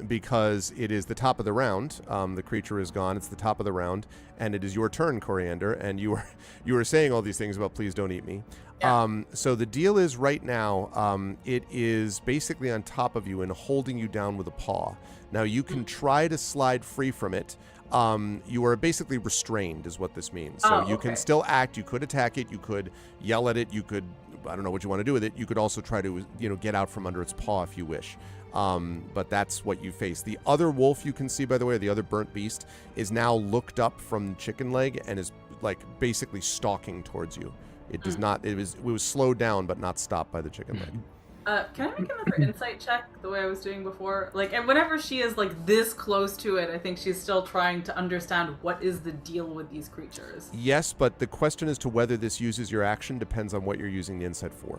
because it is the top of the round. The creature is gone. It's the top of the round, and it is your turn, Coriander. And you were saying all these things about please don't eat me. Yeah. So the deal is right now, it is basically on top of you and holding you down with a paw. Now you can try to slide free from it. You are basically restrained is what this means. So you can still act. You could attack it. You could yell at it. You could, I don't know what you want to do with it. You could also try to, get out from under its paw if you wish. But that's what you face. The other wolf you can see, by the way, the other burnt beast, is now looked up from chicken leg and is like basically stalking towards you. It does not. It was slowed down, but not stopped by the chicken leg. Can I make another insight check the way I was doing before? Like, and whenever she is like this close to it, I think she's still trying to understand what is the deal with these creatures. Yes, but the question as to whether this uses your action depends on what you're using the insight for.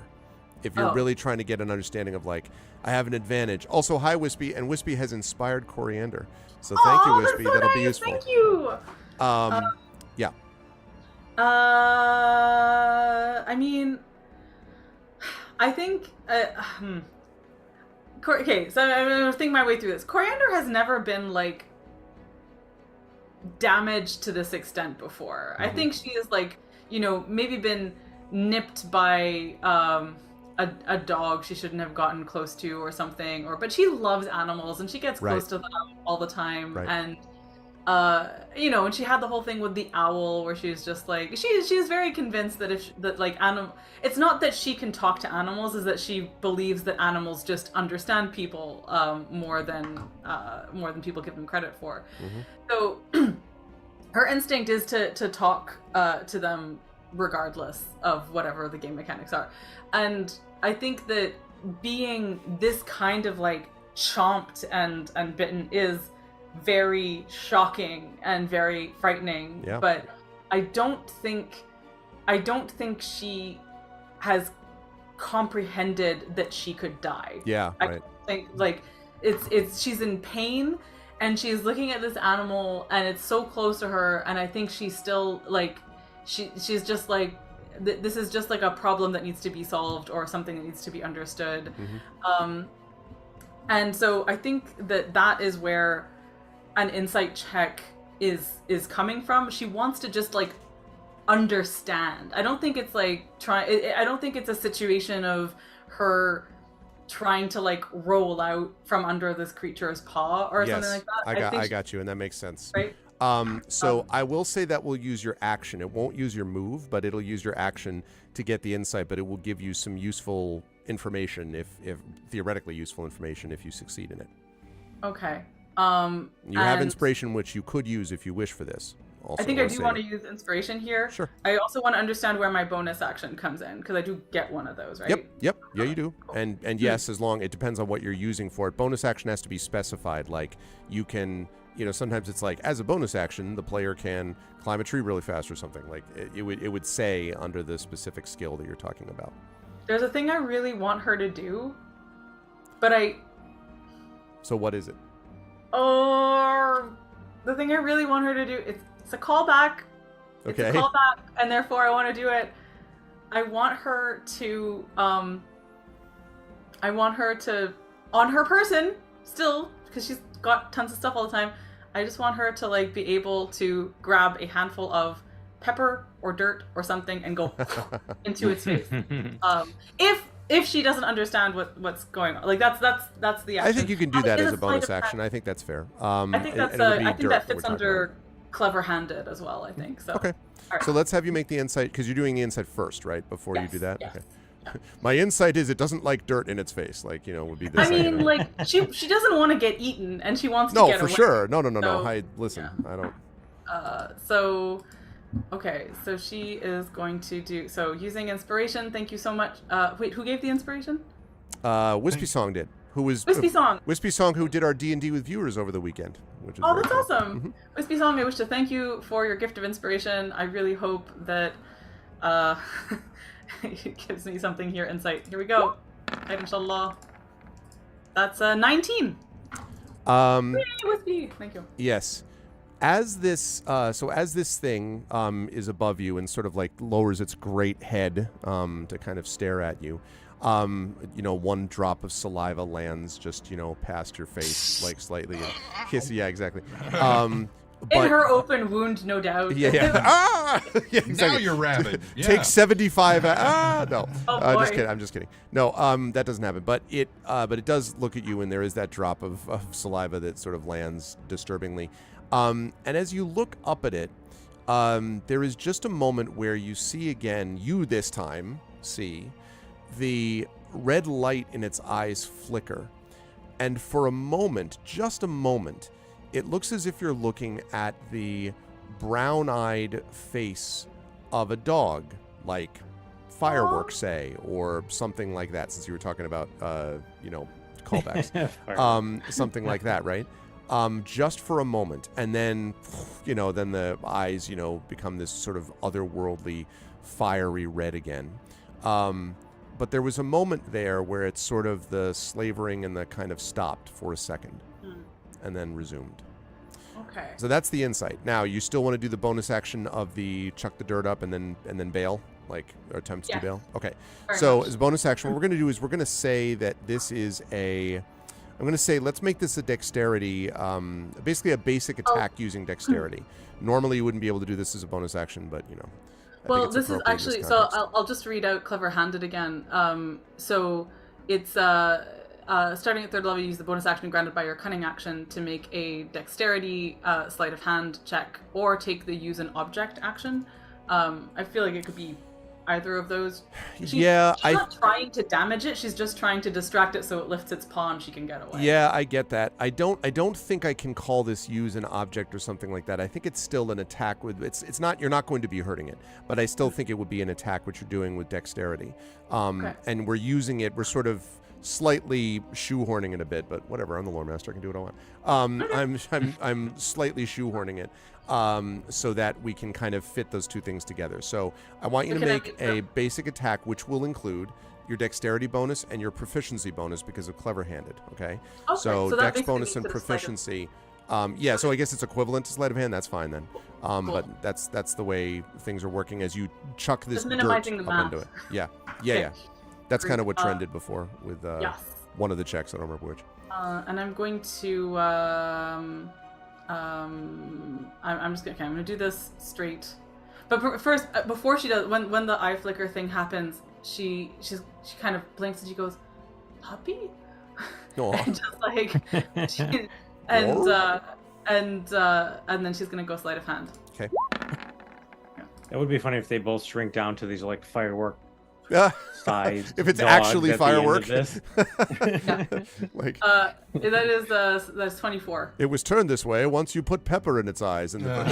If you're really trying to get an understanding of, like, I have an advantage. Also, hi, Wispy, and Wispy has inspired Coriander. So thank you, Wispy. That's so That'll nice. be useful. Thank you. Yeah. I mean, I think okay, so I'm gonna think my way through this. Coriander has never been like damaged to this extent before. I think she is like, maybe been nipped by a dog she shouldn't have gotten close to or something, but she loves animals and she gets close to them all the time. And and she had the whole thing with the owl where she's just like, she's very convinced that it's not that she can talk to animals, is that she believes that animals just understand people more than people give them credit for. So her instinct is to talk to them regardless of whatever the game mechanics are. And I think that being this kind of like chomped and bitten is very shocking and very frightening. But I don't think she has comprehended that she could die. I think like she's in pain and she's looking at this animal and it's so close to her, and I think she's still like she's just like, this is just like a problem that needs to be solved or something that needs to be understood. And so I think that is where an insight check is coming from. She wants to just like understand. I don't think it's like I don't think it's a situation of her trying to like roll out from under this creature's paw or something like that. I got you, and that makes sense. Right. So I will say that we'll use your action. It won't use your move, but it'll use your action to get the insight, but it will give you some useful information, if theoretically useful information, if you succeed in it. Okay. You have inspiration, which you could use if you wish for this. Also, I think I do want to use inspiration here. Sure. I also want to understand where my bonus action comes in, because I do get one of those, right? Yep. Yeah, you do. Cool. And yes, as long, it depends on what you're using for it. Bonus action has to be specified. Like you can, sometimes it's like, as a bonus action, the player can climb a tree really fast or something. Like it would say under the specific skill that you're talking about. There's a thing I really want her to do, but So what is it? Or the thing I really want her to do, it's a callback. It's a callback, and therefore I want to do it. I want her to on her person still, because she's got tons of stuff all the time. I just want her to like be able to grab a handful of pepper or dirt or something and go into its face. If she doesn't understand what's going on, like that's the action. I think you can do that as a bonus action. I think that's fair. I think that fits under clever-handed as well. I think so. Okay. Right. So let's have you make the insight, because you're doing the insight first, right? Before you do that. Yes. Okay. Yeah. My insight is it doesn't like dirt in its face. Like would be this. I mean, like she doesn't want to get eaten, and she wants to get away. No, for sure. No. So, Listen, I don't. So. Okay, so she is going to do using inspiration. Thank you so much. Wait, who gave the inspiration? Wispy Song did. Who was Wispy Song? Wispy Song, who did our D&D with viewers over the weekend. Which is that's awesome. Wispy Song, I wish to thank you for your gift of inspiration. I really hope that it gives me something here. Insight. Here we go. Inshallah. That's 19. Yay, Wispy. Thank you. Yes. As this thing is above you and sort of like lowers its great head to kind of stare at you, one drop of saliva lands just past your face, like slightly, and kiss. Yeah, exactly. In her open wound, no doubt. Yeah. Yeah, exactly. Now you're rabid. Yeah. Take 75. No. Oh, boy. Just kidding. I'm just kidding. No. That doesn't happen. But it does look at you, and there is that drop of saliva that sort of lands disturbingly. And as you look up at it, there is just a moment where you see again, this time see the red light in its eyes flicker. And for a moment, just a moment, it looks as if you're looking at the brown-eyed face of a dog, like Fireworks, say, or something like that, since you were talking about, callbacks. Something like that, right? Just for a moment, and then, then the eyes, become this sort of otherworldly, fiery red again. But there was a moment there where it's sort of the slavering and the kind of stopped for a second, and then resumed. Okay. So that's the insight. Now, you still want to do the bonus action of the chuck the dirt up and then bail, like attempt to Yes. bail? Okay. Very So much. as a bonus action, what we're going to do is we're going to say that this is I'm going to say let's make this a dexterity, basically a basic attack using dexterity. Normally you wouldn't be able to do this as a bonus action, but I Well, think it's this is appropriate in actually this so. context. I'll just read out clever-handed again. So it's starting at 3rd level. You use the bonus action granted by your cunning action to make a dexterity sleight of hand check, or take the use an object action. I feel like it could be either of those. She's not trying to damage it. She's just trying to distract it so it lifts its paw and she can get away. Yeah, I get that. I don't think I can call this use an object or something like that. I think it's still an attack with it's not, you're not going to be hurting it, but I still think it would be an attack what you're doing with dexterity. Okay. And we're using it, we're sort of slightly shoehorning it a bit, but whatever, I'm the lore master, I can do what I want. I'm slightly shoehorning it. So that we can kind of fit those two things together. So I want you to make a basic attack, which will include your dexterity bonus and your proficiency bonus because of clever-handed. Okay. So dex bonus and proficiency. Yeah. So I guess it's equivalent to sleight of hand. That's fine then. But that's the way things are working as you chuck this dirt up into it. Yeah. Yeah. That's kind of what Trent did before with one of the checks. I don't remember which. And I'm going to. I'm just gonna. Okay, I'm gonna do this straight. But first, before she does, when the eye flicker thing happens, she kind of blinks and she goes, "Puppy," and just like, and then she's gonna go sleight of hand. Okay. That would be funny if they both shrink down to these like firework size. If it's actually firework. Like that's 24. It was turned this way once you put pepper in its eyes. And no, oh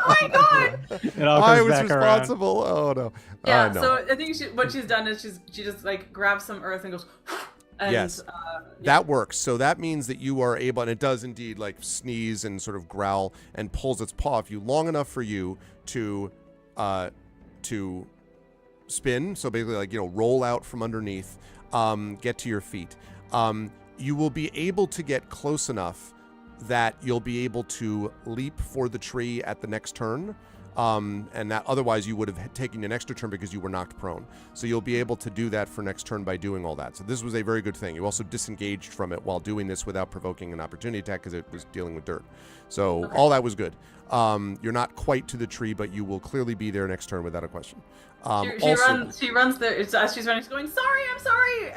my god! I was responsible. Around. Oh no. Yeah. No. So I think what she's done is she just like grabs some earth and goes. And, yes, that works. So that means that you are able, and it does indeed like sneeze and sort of growl and pulls its paw if you long enough for you to spin. So basically like, roll out from underneath, get to your feet. You will be able to get close enough that you'll be able to leap for the tree at the next turn. And that otherwise you would have taken an extra turn because you were knocked prone. So you'll be able to do that for next turn by doing all that. So this was a very good thing. You also disengaged from it while doing this without provoking an opportunity attack because it was dealing with dirt. So all that was good. You're not quite to the tree, but you will clearly be there next turn without a question. She runs there. As she's running, she's going, "Sorry, I'm sorry."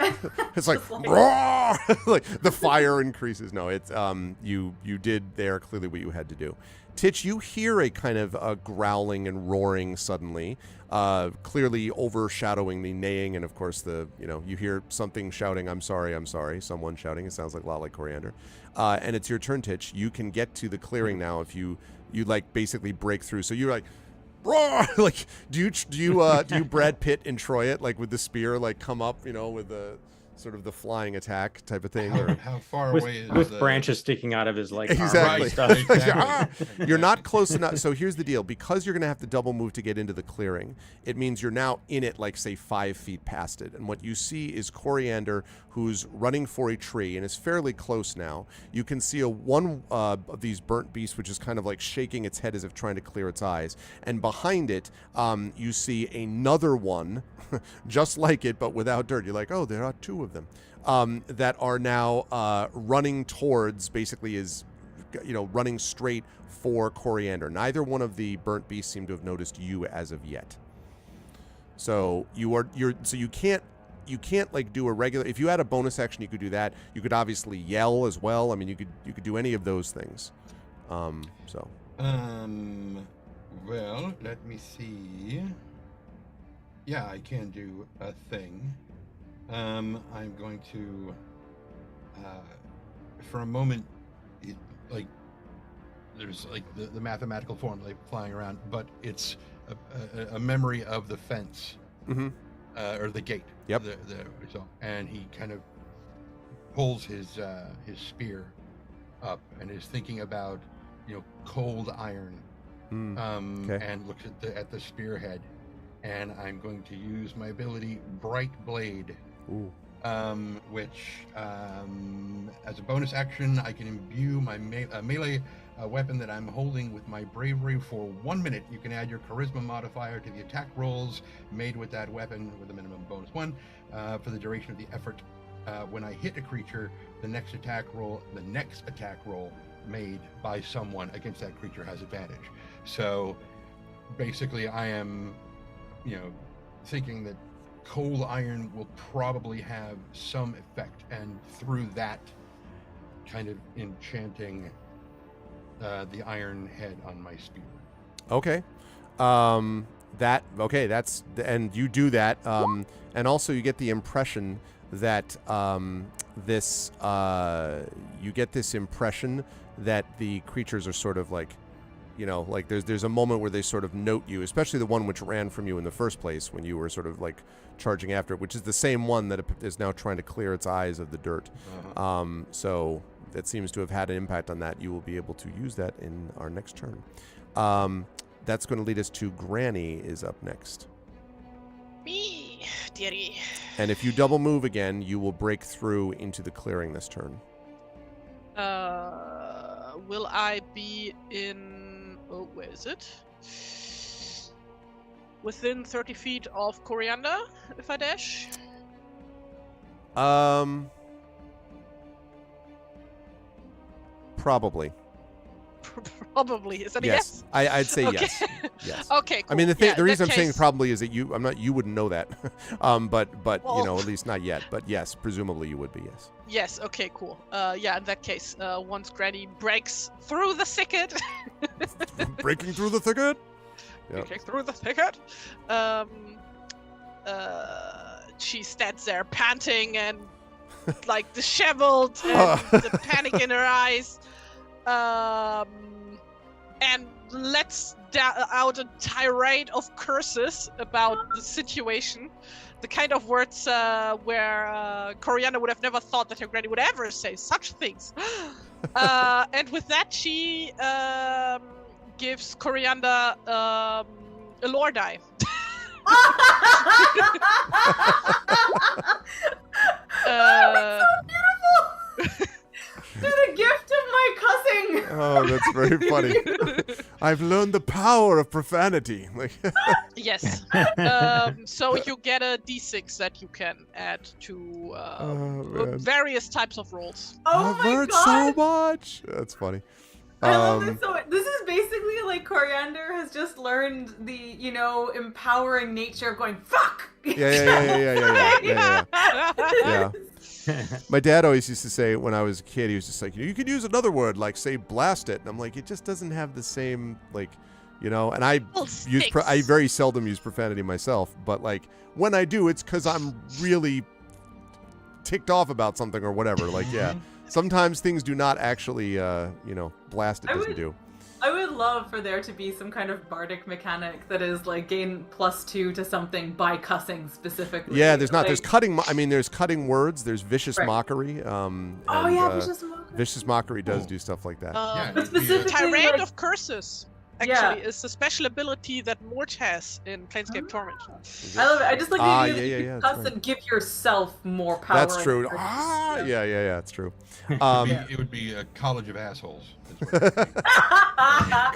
It's like, roar! Like the fire increases. No, it's you did there clearly what you had to do. Titch, you hear a kind of a growling and roaring suddenly, clearly overshadowing the neighing, and of course you hear something shouting, I'm sorry, someone shouting. It sounds like a lot like Coriander. And it's your turn, Titch. You can get to the clearing now if you like basically break through. So you're like, roar! Like, do you Brad Pitt in Troy it, like with the spear, like come up, with the sort of the flying attack type of thing? Or how far away is with branches sticking out of his like exactly. Stuff. You're not close enough. So here's the deal: because you're going to have to double move to get into the clearing, it means you're now in it, like say 5 feet past it. And what you see is Coriander, who's running for a tree and is fairly close now. You can see one of these burnt beasts, which is kind of like shaking its head as if trying to clear its eyes. And behind it, you see another one, just like it, but without dirt. You're like, oh, there are 2 of them that are now running towards, basically is, running straight for Coriander. Neither one of the burnt beasts seem to have noticed you as of yet. So you can't like do a regular. If you had a bonus action, you could do that. You could obviously yell as well. I mean, you could do any of those things. Well, let me see. Yeah, I can do a thing. I'm going to, for a moment, there's like the mathematical formula flying around, but it's a memory of the fence, or the gate. Yep. And he kind of pulls his spear up and is thinking about, cold iron, and looks at the spearhead. And I'm going to use my ability Bright Blade. Ooh. which, as a bonus action, I can imbue my melee weapon that I'm holding with my bravery for 1 minute. You can add your charisma modifier to the attack rolls made with that weapon with a minimum bonus 1 for the duration of the effort. When I hit a creature, the next attack roll made by someone against that creature has advantage. So basically I am, thinking that cold iron will probably have some effect, and through that kind of enchanting the iron head on my spear. Okay. That's and you do that, and also you get the impression that you get this impression that the creatures are sort of like, like there's a moment where they sort of note you, especially the one which ran from you in the first place when you were sort of like charging after it, which is the same one that is now trying to clear its eyes of the dirt. So that seems to have had an impact on that. You will be able to use that in our next turn. That's going to lead us to Granny is up next. Me, dearie. And if you double move again, you will break through into the clearing this turn. Will I be in... Oh, where is it? Within 30 feet of Coriander, if I dash? Probably. Probably. Is that a yes? yes? I'd say Okay. yes. Yes. Okay, cool. I mean, the reason I'm saying case... probably is that you wouldn't know that, but Well... at least not yet. But yes, presumably you would be, yes. Yes. Okay. Cool. Yeah. In that case, once Granny breaks through the thicket, Breaking through the thicket. Yep. breaking through the thicket, she stands there panting and like disheveled and the panic in her eyes, and lets out a tirade of curses about the situation. The kind of words where Coriander would have never thought that her granny would ever say such things. And with that, she gives Coriander a lore die. That's so beautiful! You're the gift of my cussing! Oh, that's very funny. I've learned the power of profanity. Yes. So you get a d6 that you can add to various types of rolls. Oh I've my learned god! so much. That's funny. I love this so much. This is basically like Coriander has just learned the, empowering nature of going, fuck! Yeah. My dad always used to say when I was a kid, he was just like, you could use another word, like say blast it. And I'm like, it just doesn't have the same, and I I very seldom use profanity myself, but like when I do, it's because I'm really ticked off about something or whatever. Sometimes things do not actually, blast it doesn't do. I would love for there to be some kind of bardic mechanic that is like gain +2 to something by cussing specifically. Yeah, there's not. There's cutting. There's cutting words. There's vicious mockery. Vicious mockery. Vicious mockery does do stuff like that. But specifically, Tirade of curses. Actually, is a special ability that Mort has in Planescape Torment. I love it. I just like the idea that you can cuss right. and give yourself more power. That's true. It's true. It would be a college of assholes.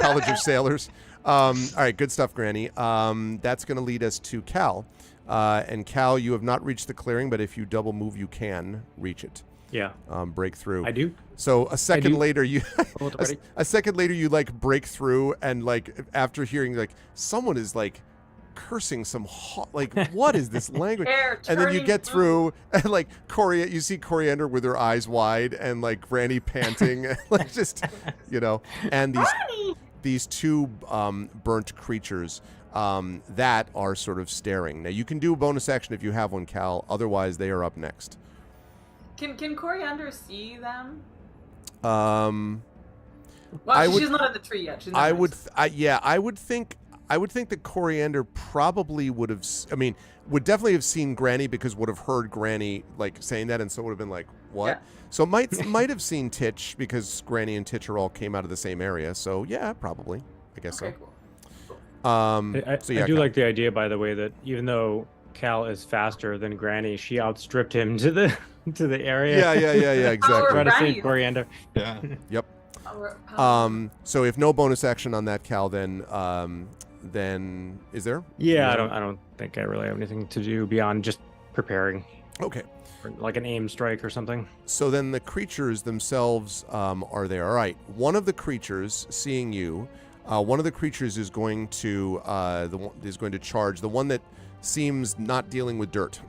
College of sailors. All right, good stuff, Granny. That's going to lead us to Cal. And Cal, you have not reached the clearing, but if you double move, you can reach it. Yeah. Break through. I do. So a second later, you break through, and after hearing someone is cursing some what is this language? And then you get through, and you see Coriander with her eyes wide, and Granny panting, and these two burnt creatures that are sort of staring. Now you can do a bonus action if you have one, Cal. Otherwise, they are up next. Can Coriander see them? She's not in the tree yet. I would think that Coriander probably would have. Would definitely have seen Granny because would have heard Granny saying that, and so would have been like, "What?" Yeah. So might have seen Titch because Granny and Titch came out of the same area. So yeah, probably. I guess so. Cool. I do like the idea, by the way, that even though Cal is faster than Granny. She outstripped him to the area. Yeah, exactly. Try to Right. save Coriander. Yeah. Yep. Power. So if no bonus action on that, Cal, then is there? Yeah, I don't think I really have anything to do beyond just preparing Okay. for like an aim strike or something. So then the creatures themselves are there. All right. One of the creatures, seeing you, one of the creatures is going to charge. The one that seems not dealing with dirt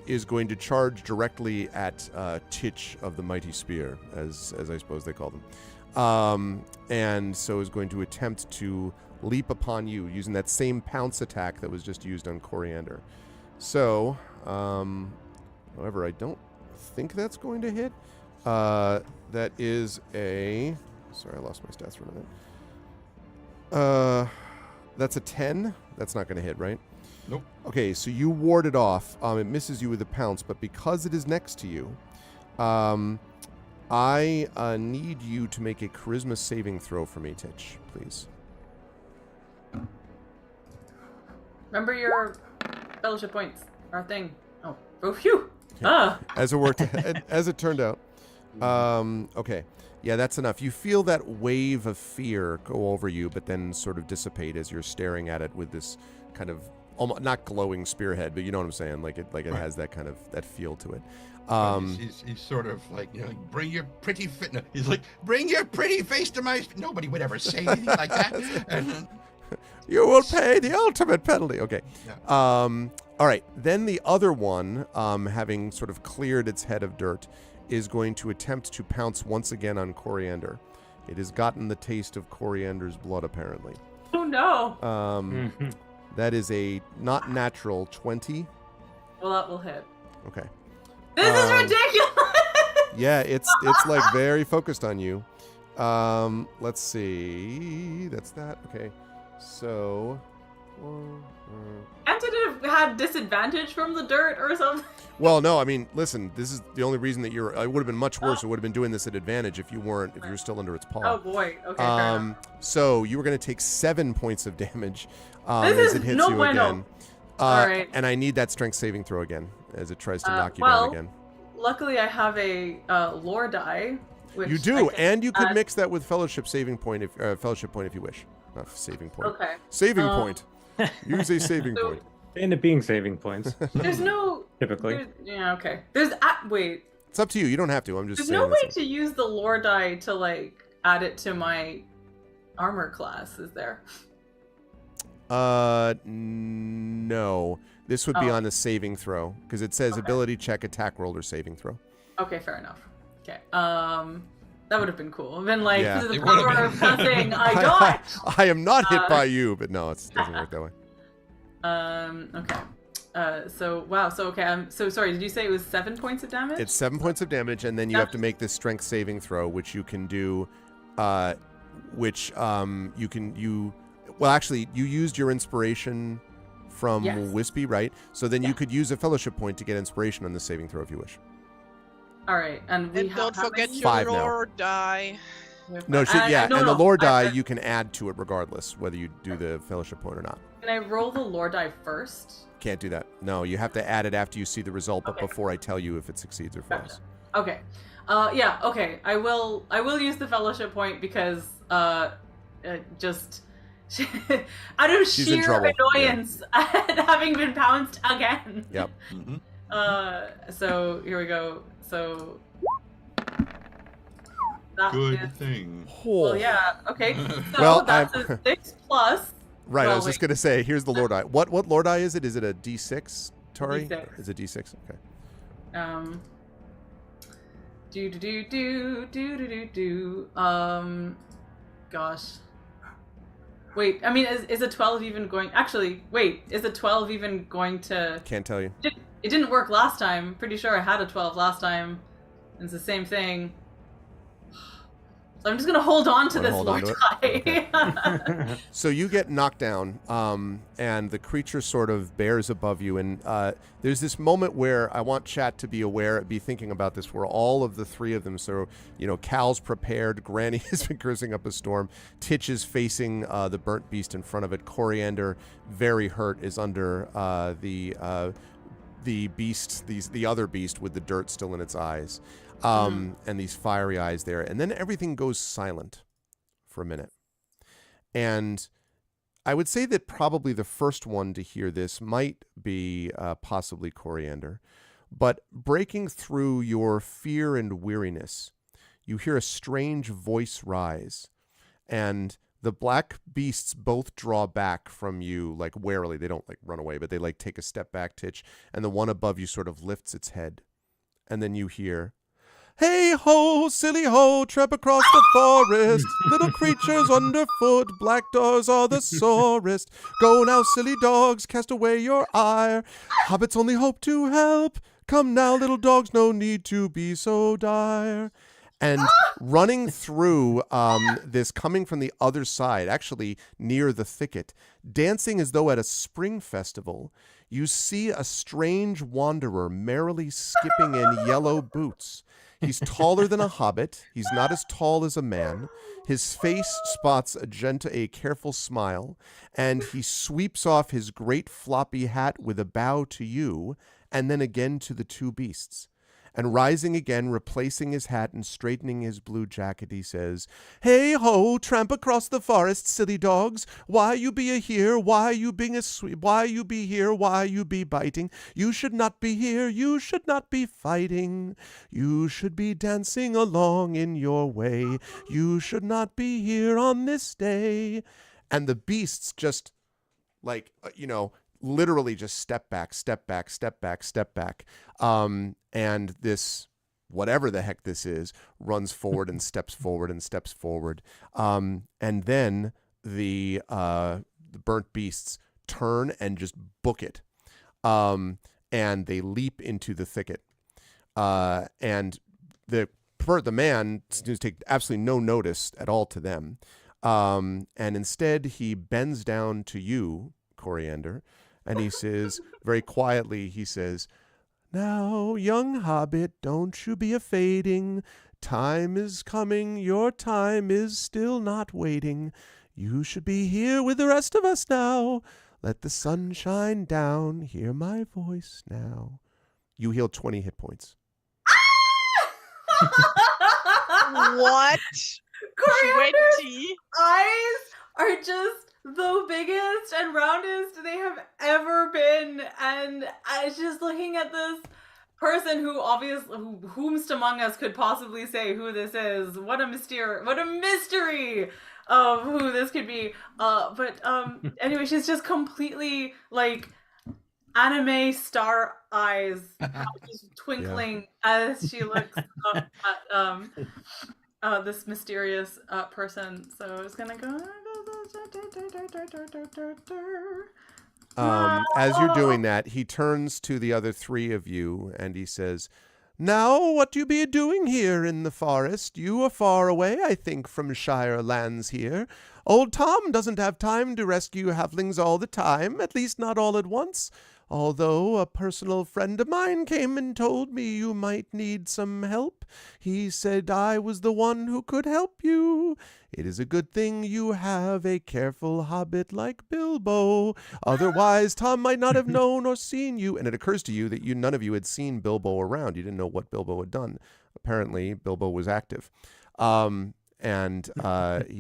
is going to charge directly at Titch of the Mighty Spear, as I suppose they call them, and so is going to attempt to leap upon you using that same pounce attack that was just used on Coriander. So, however, I don't think that's going to hit. That is a... Sorry, I lost my stats for a minute. That's a 10. That's not going to hit, right? Nope. Okay, so you ward it off. It misses you with a pounce, but because it is next to you, I need you to make a charisma saving throw for me, Titch, please. Remember your fellowship points. Our thing. Oh, phew. As it turned out. Okay. Yeah, that's enough. You feel that wave of fear go over you, but then sort of dissipate as you're staring at it with this kind of almost not glowing spearhead, but you know what I'm saying. Like it Right. has that kind of that feel to it. He's sort of like, bring your pretty fit. No, he's like, bring your pretty face to my. Nobody would ever say anything like that. And You will pay the ultimate penalty. Okay. Yeah. All right. Then the other one, having sort of cleared its head of dirt, is going to attempt to pounce once again on Coriander. It has gotten the taste of Coriander's blood, apparently. Oh no. That is a not natural 20. Well, that will hit. Okay. This is ridiculous. Yeah, it's like very focused on you. Let's see. That's that. Okay. So. And did it have disadvantage from the dirt or something? Well, no. I mean, listen. This is the only reason that you're. It would have been much worse. It would have been doing this at advantage if you weren't. If you were still under its paw. Oh boy. Okay. Fair enough. So you were going to take 7 points of damage This as is it hits no you bueno. again. All right. And I need that strength saving throw again as it tries to knock you down again. Luckily, I have a lore die. Which You do, I can and you could add- mix that with fellowship saving point if you wish. Not saving point. Okay. Saving point. Use a saving So- point. They end up being saving points, There's no. typically. Yeah. Okay. Wait. It's up to you. You don't have to. I'm just There's saying. no way that's- to use the lore die to like add it to my armor class, is there? No. This would be on a saving throw because it says Okay. ability check, attack roll, or saving throw. Okay, fair enough. Okay. That would have been cool. Been like, Yeah. this is the It would have power been. of nothing I got. I am not hit by you, but no, it doesn't work that way. Okay. So wow. So okay. I'm so sorry. Did you say it was 7 points of damage? It's 7 points of damage, and then you have to make this strength saving throw, which you can do. Well, actually, you used your inspiration from Yes. Wispy, right? So then Yeah. you could use a fellowship point to get inspiration on the saving throw if you wish. All right, and we And don't how forget many? your 5 now. lore die. No, I- yeah, no, and no, the lore die I- you can add to it regardless whether you do the fellowship point or not. Can I roll the lore die first? Can't do that. No, you have to add it after you see the result, but Okay. before I tell you if it succeeds or fails. Okay. Yeah. Okay. I will use the fellowship point because just out of She's in sheer trouble. annoyance at having been pounced again. Yep. Mhm. So here we go. So that Good is- thing. well, yeah. Okay. So Well, that's I'm- a 6 plus. Right, I Well, was just wait. gonna say, here's the lore die. What lore die is it? Is it a D6, Tori? D6. Is it D6? Okay. Gosh. Wait, I mean, is a 12 even going? Actually, wait, is a 12 even going to? Can't tell you. It didn't work last time. Pretty sure I had a 12 last time. It's the same thing. So I'm just gonna hold on to this Hold on to it? vortex. So you get knocked down, and the creature sort of bears above you. And there's this moment where I want chat to be aware, be thinking about this, where all of the three of them, so, Cal's prepared, Granny has been cursing up a storm, Titch is facing the burnt beast in front of it, Coriander, very hurt, is under the beast, the other beast with the dirt still in its eyes, and these fiery eyes there. And then everything goes silent for a minute. And I would say that probably the first one to hear this might be possibly Coriander. But breaking through your fear and weariness, you hear a strange voice rise. And the black beasts both draw back from you, like warily. They don't like run away, but they like take a step back, Titch. And the one above you sort of lifts its head. And then you hear, "Hey ho, silly ho, tramp across the forest. Little creatures underfoot, black dogs are the sorest. Go now, silly dogs, cast away your ire. Hobbits only hope to help. Come now, little dogs, no need to be so dire." And running through this, coming from the other side, actually near the thicket, dancing as though at a spring festival, you see a strange wanderer merrily skipping in yellow boots. He's taller than a hobbit. He's not as tall as a man. His face spots a careful smile, and he sweeps off his great floppy hat with a bow to you, and then again to the two beasts. And rising again, replacing his hat and straightening his blue jacket, he says, "Hey ho, tramp across the forest, silly dogs. Why you be here? Why you being a sweet? Why you be here? Why you be biting? You should not be here. You should not be fighting. You should be dancing along in your way. You should not be here on this day." And the beasts just, like, literally just step back, step back, step back, step back. And this, whatever the heck this is, runs forward and steps forward and steps forward. And then the burnt beasts turn and just book it. And they leap into the thicket. And the man seems to take absolutely no notice at all to them. And instead he bends down to you, Coriander, and he says, very quietly, he says, "Now, young hobbit, don't you be a-fading. Time is coming, your time is still not waiting. You should be here with the rest of us now. Let the sun shine down, hear my voice now." You heal 20 hit points. What? Coriander's 20? eyes are just the biggest and roundest they have ever been, and I was just looking at this person who obviously, whomst among us could possibly say who this is. What a mystery of who this could be. But anyway, she's just completely like anime star eyes, just twinkling as she looks up at this mysterious person. So I was gonna go. As you're doing that, he turns to the other three of you and he says, "Now, what you be doing here in the forest? You are far away, I think, from Shire lands here. Old Tom doesn't have time to rescue halflings all the time, at least not all at once. Although a personal friend of mine came and told me you might need some help. He said I was the one who could help you. It is a good thing you have a careful hobbit like Bilbo. Otherwise, Tom might not have known or seen you." And it occurs to you that none of you had seen Bilbo around. You didn't know what Bilbo had done. Apparently, Bilbo was active. He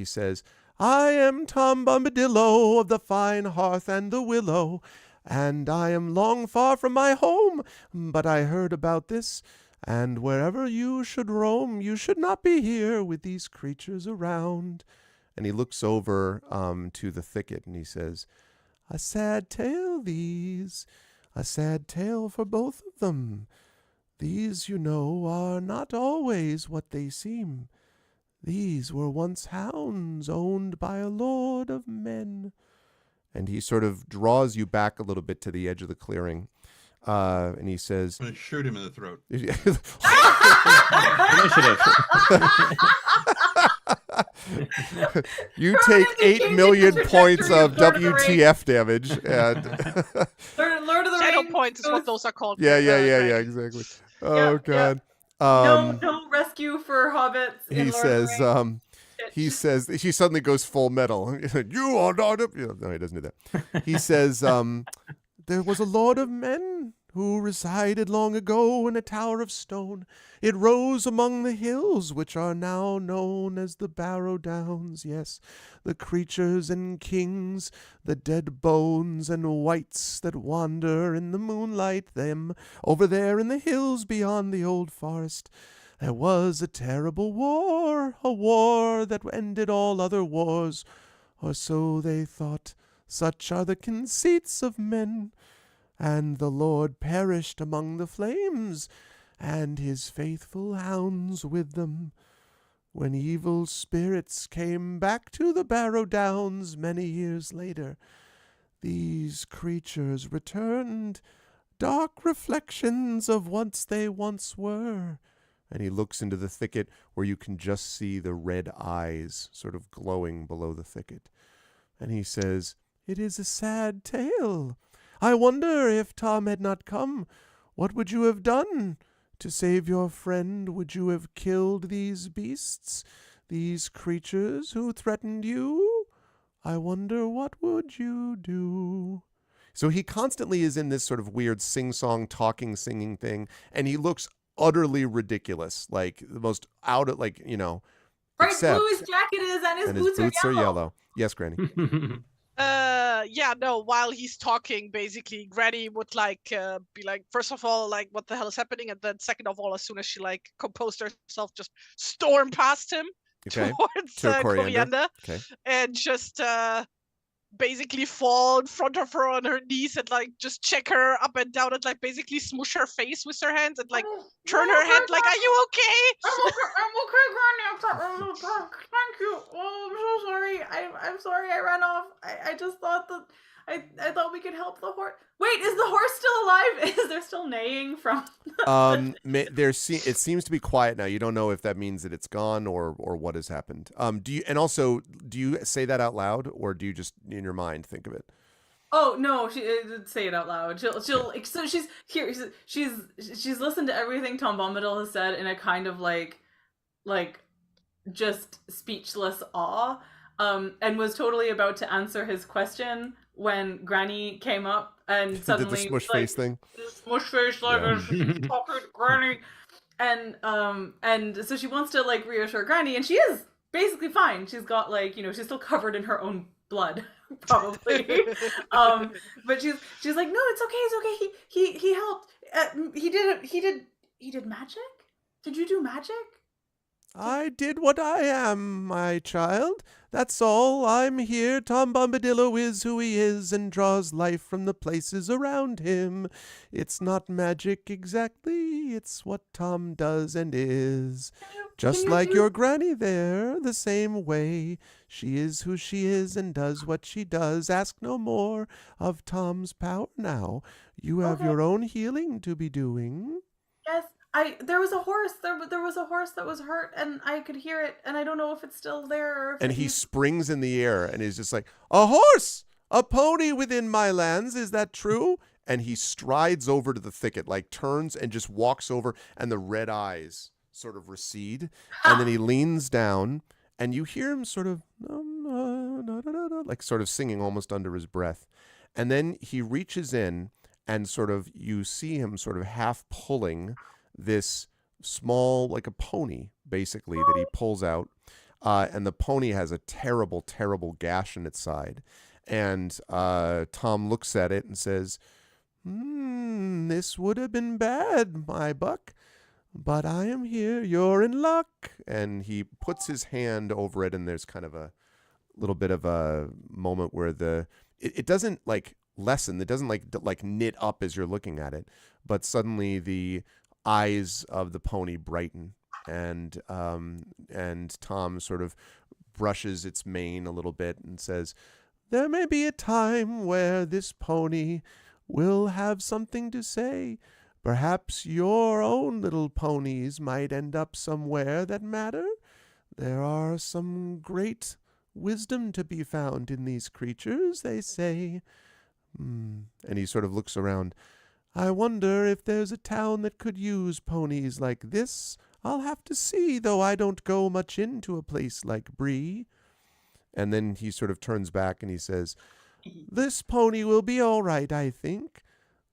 says, "I am Tom Bombadillo of the fine hearth and the willow. And I am long far from my home, but I heard about this, and wherever you should roam, you should not be here with these creatures around." And he looks over to the thicket, and he says, "A sad tale these, a sad tale for both of them. These, are not always what they seem. These were once hounds owned by a lord of men." And he sort of draws you back a little bit to the edge of the clearing. And he says, I'm going to shoot him in the throat. Initiative. You take 8 million points of WTF damage, and Lord of the Shadow Rings points is what those are called. yeah, exactly. Oh God. No rescue for hobbits in He Lord of the says, Rings. he says, he suddenly goes full metal. You are not a... No, he doesn't do that. He says, there was a lord of men who resided long ago in a tower of stone. It rose among the hills which are now known as the Barrow Downs. Yes, the creatures and kings, the dead bones and wights that wander in the moonlight, them over there in the hills beyond the old forest. There was a terrible war, a war that ended all other wars, or so they thought. Such are the conceits of men. And the Lord perished among the flames, and his faithful hounds with them. When evil spirits came back to the Barrow Downs many years later, these creatures returned, dark reflections of what they once were. And he looks into the thicket where you can just see the red eyes sort of glowing below the thicket. And he says, "It is a sad tale. I wonder if Tom had not come, what would you have done? To save your friend, would you have killed these beasts, these creatures who threatened you? I wonder what would you do?" So he constantly is in this sort of weird sing-song, talking, singing thing, and he looks utterly ridiculous, like the most out of, like, you know, Bright except, blue his jacket is, and his boots are yellow. Yes, Granny. While he's talking, basically Granny would be like, first of all, like, what the hell is happening? And then second of all, as soon as she like composed herself, just storm past him towards Coriander. Okay. And just basically fall in front of her on her knees and like just check her up and down and like basically smush her face with her hands and like turn her head like, "Are you okay?" I'm okay, Granny. Thank you. Oh, I'm so sorry. I'm sorry I ran off. I just thought that I thought we could help the horse. Wait, is the horse still alive? Is there still neighing from? It seems to be quiet now. You don't know if that means that it's gone or what has happened. Do you say that out loud, or do you just in your mind think of it? Oh no, she say it out loud. She'll so she's here. She's listened to everything Tom Bombadil has said in a kind of like just speechless awe. And was totally about to answer his question when Granny came up and suddenly did the smush face thing. Smush face like a fucking Granny, and so she wants to like reassure Granny, and she is basically fine. She's got like, you know, she's still covered in her own blood, probably. But she's like, no, it's okay. He helped. He did magic. Did you do magic? I did what I am, my child. That's all. I'm here. Tom Bombadillo is who he is and draws life from the places around him. It's not magic exactly. It's what Tom does and is. Just like your granny there, the same way. She is who she is and does what she does. Ask no more of Tom's power now. You have your own healing to be doing. Yes. There was a horse. There was a horse that was hurt, and I could hear it, and I don't know if it's still there. Or if he springs in the air and is just like, "A horse, a pony within my lands. Is that true?" And he strides over to the thicket, like turns and just walks over, and the red eyes sort of recede, and then he leans down, and you hear him sort of like sort of singing almost under his breath, and then he reaches in and sort of you see him sort of half pulling this small, like a pony, basically, that he pulls out. And the pony has a terrible, terrible gash in its side. And Tom looks at it and says, "This would have been bad, my buck. But I am here. You're in luck." And he puts his hand over it, and there's kind of a little bit of a moment where it doesn't like lessen. It doesn't like knit up as you're looking at it. But suddenly the eyes of the pony brighten, and Tom sort of brushes its mane a little bit and says, "There may be a time where this pony will have something to say. Perhaps your own little ponies might end up somewhere that matter. There are some great wisdom to be found in these creatures, they say. And he sort of looks around. I wonder if there's a town that could use ponies like this. I'll have to see, though I don't go much into a place like Bree. And then he sort of turns back and he says, this pony will be all right, I think.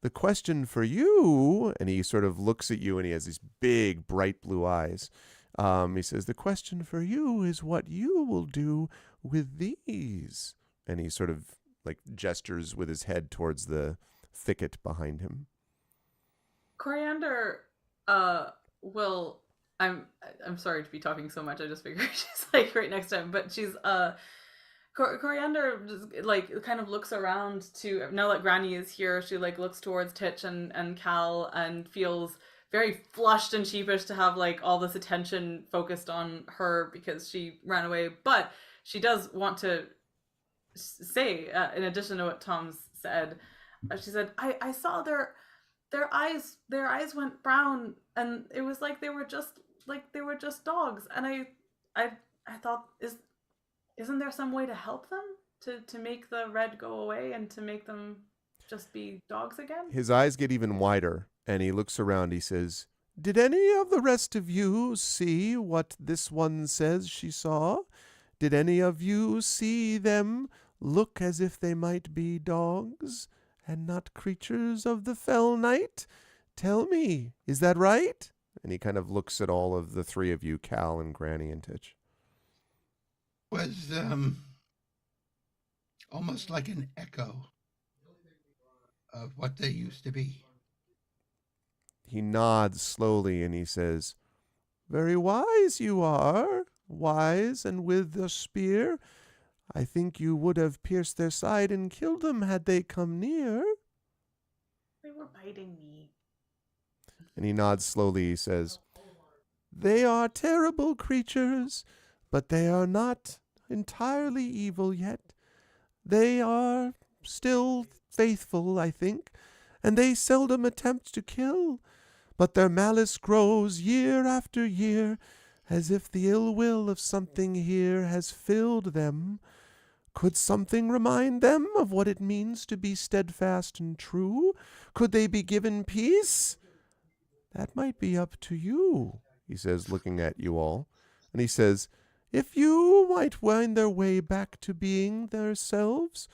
The question for you, and he sort of looks at you and he has these big, bright blue eyes. He says, the question for you is what you will do with these. And he sort of like gestures with his head towards the thicket behind him. Coriander will I'm sorry to be talking so much. I just figured she's like right next to him, but she's Coriander just, like kind of looks around to, now that Granny is here, she like looks towards Titch and Cal and feels very flushed and sheepish to have like all this attention focused on her because she ran away. But she does want to say, in addition to what Tom's said, she said, I saw their eyes went brown and it was like they were just dogs, and I thought, isn't there some way to help them to make the red go away and to make them just be dogs again? His eyes get even wider and he looks around. He says, did any of the rest of you see what this one says she saw? Did any of you see them look as if they might be dogs and not creatures of the fell night? Tell me, is that right? And he kind of looks at all of the three of you, Cal and Granny and Titch. Was almost like an echo of what they used to be. He nods slowly and he says, very wise you are, wise and with the spear. I think you would have pierced their side and killed them had they come near. They were biting me. And he nods slowly. He says, they are terrible creatures, but they are not entirely evil yet. They are still faithful, I think, and they seldom attempt to kill, but their malice grows year after year, as if the ill will of something here has filled them. Could something remind them of what it means to be steadfast and true? Could they be given peace? That might be up to you, he says, looking at you all. And he says, if you might wind their way back to being themselves,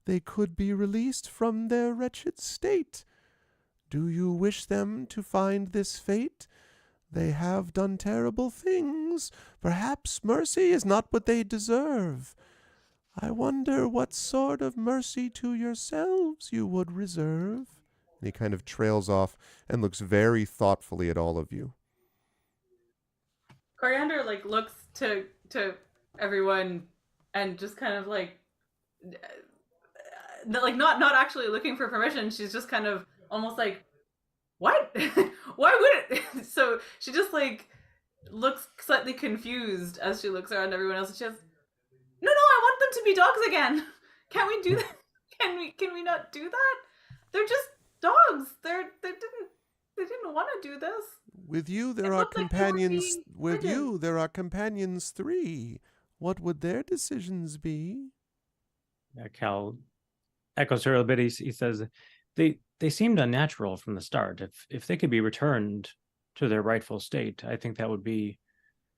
they could be released from their wretched state. Do you wish them to find this fate? They have done terrible things. Perhaps mercy is not what they deserve. I wonder what sort of mercy to yourselves you would reserve. And he kind of trails off and looks very thoughtfully at all of you. Coriander like looks to everyone and just kind of like not actually looking for permission. She's just kind of almost like, what? Why would it? So she just like looks slightly confused as she looks around everyone else, and she says, no, I want them to be dogs again. Can't we do that? Can we not do that? They're just dogs. They didn't want to do this. With you there are companions. With you there are companions 3. What would their decisions be? Cal echoes her a bit. He says, they seemed unnatural from the start. If they could be returned to their rightful state, I think that would be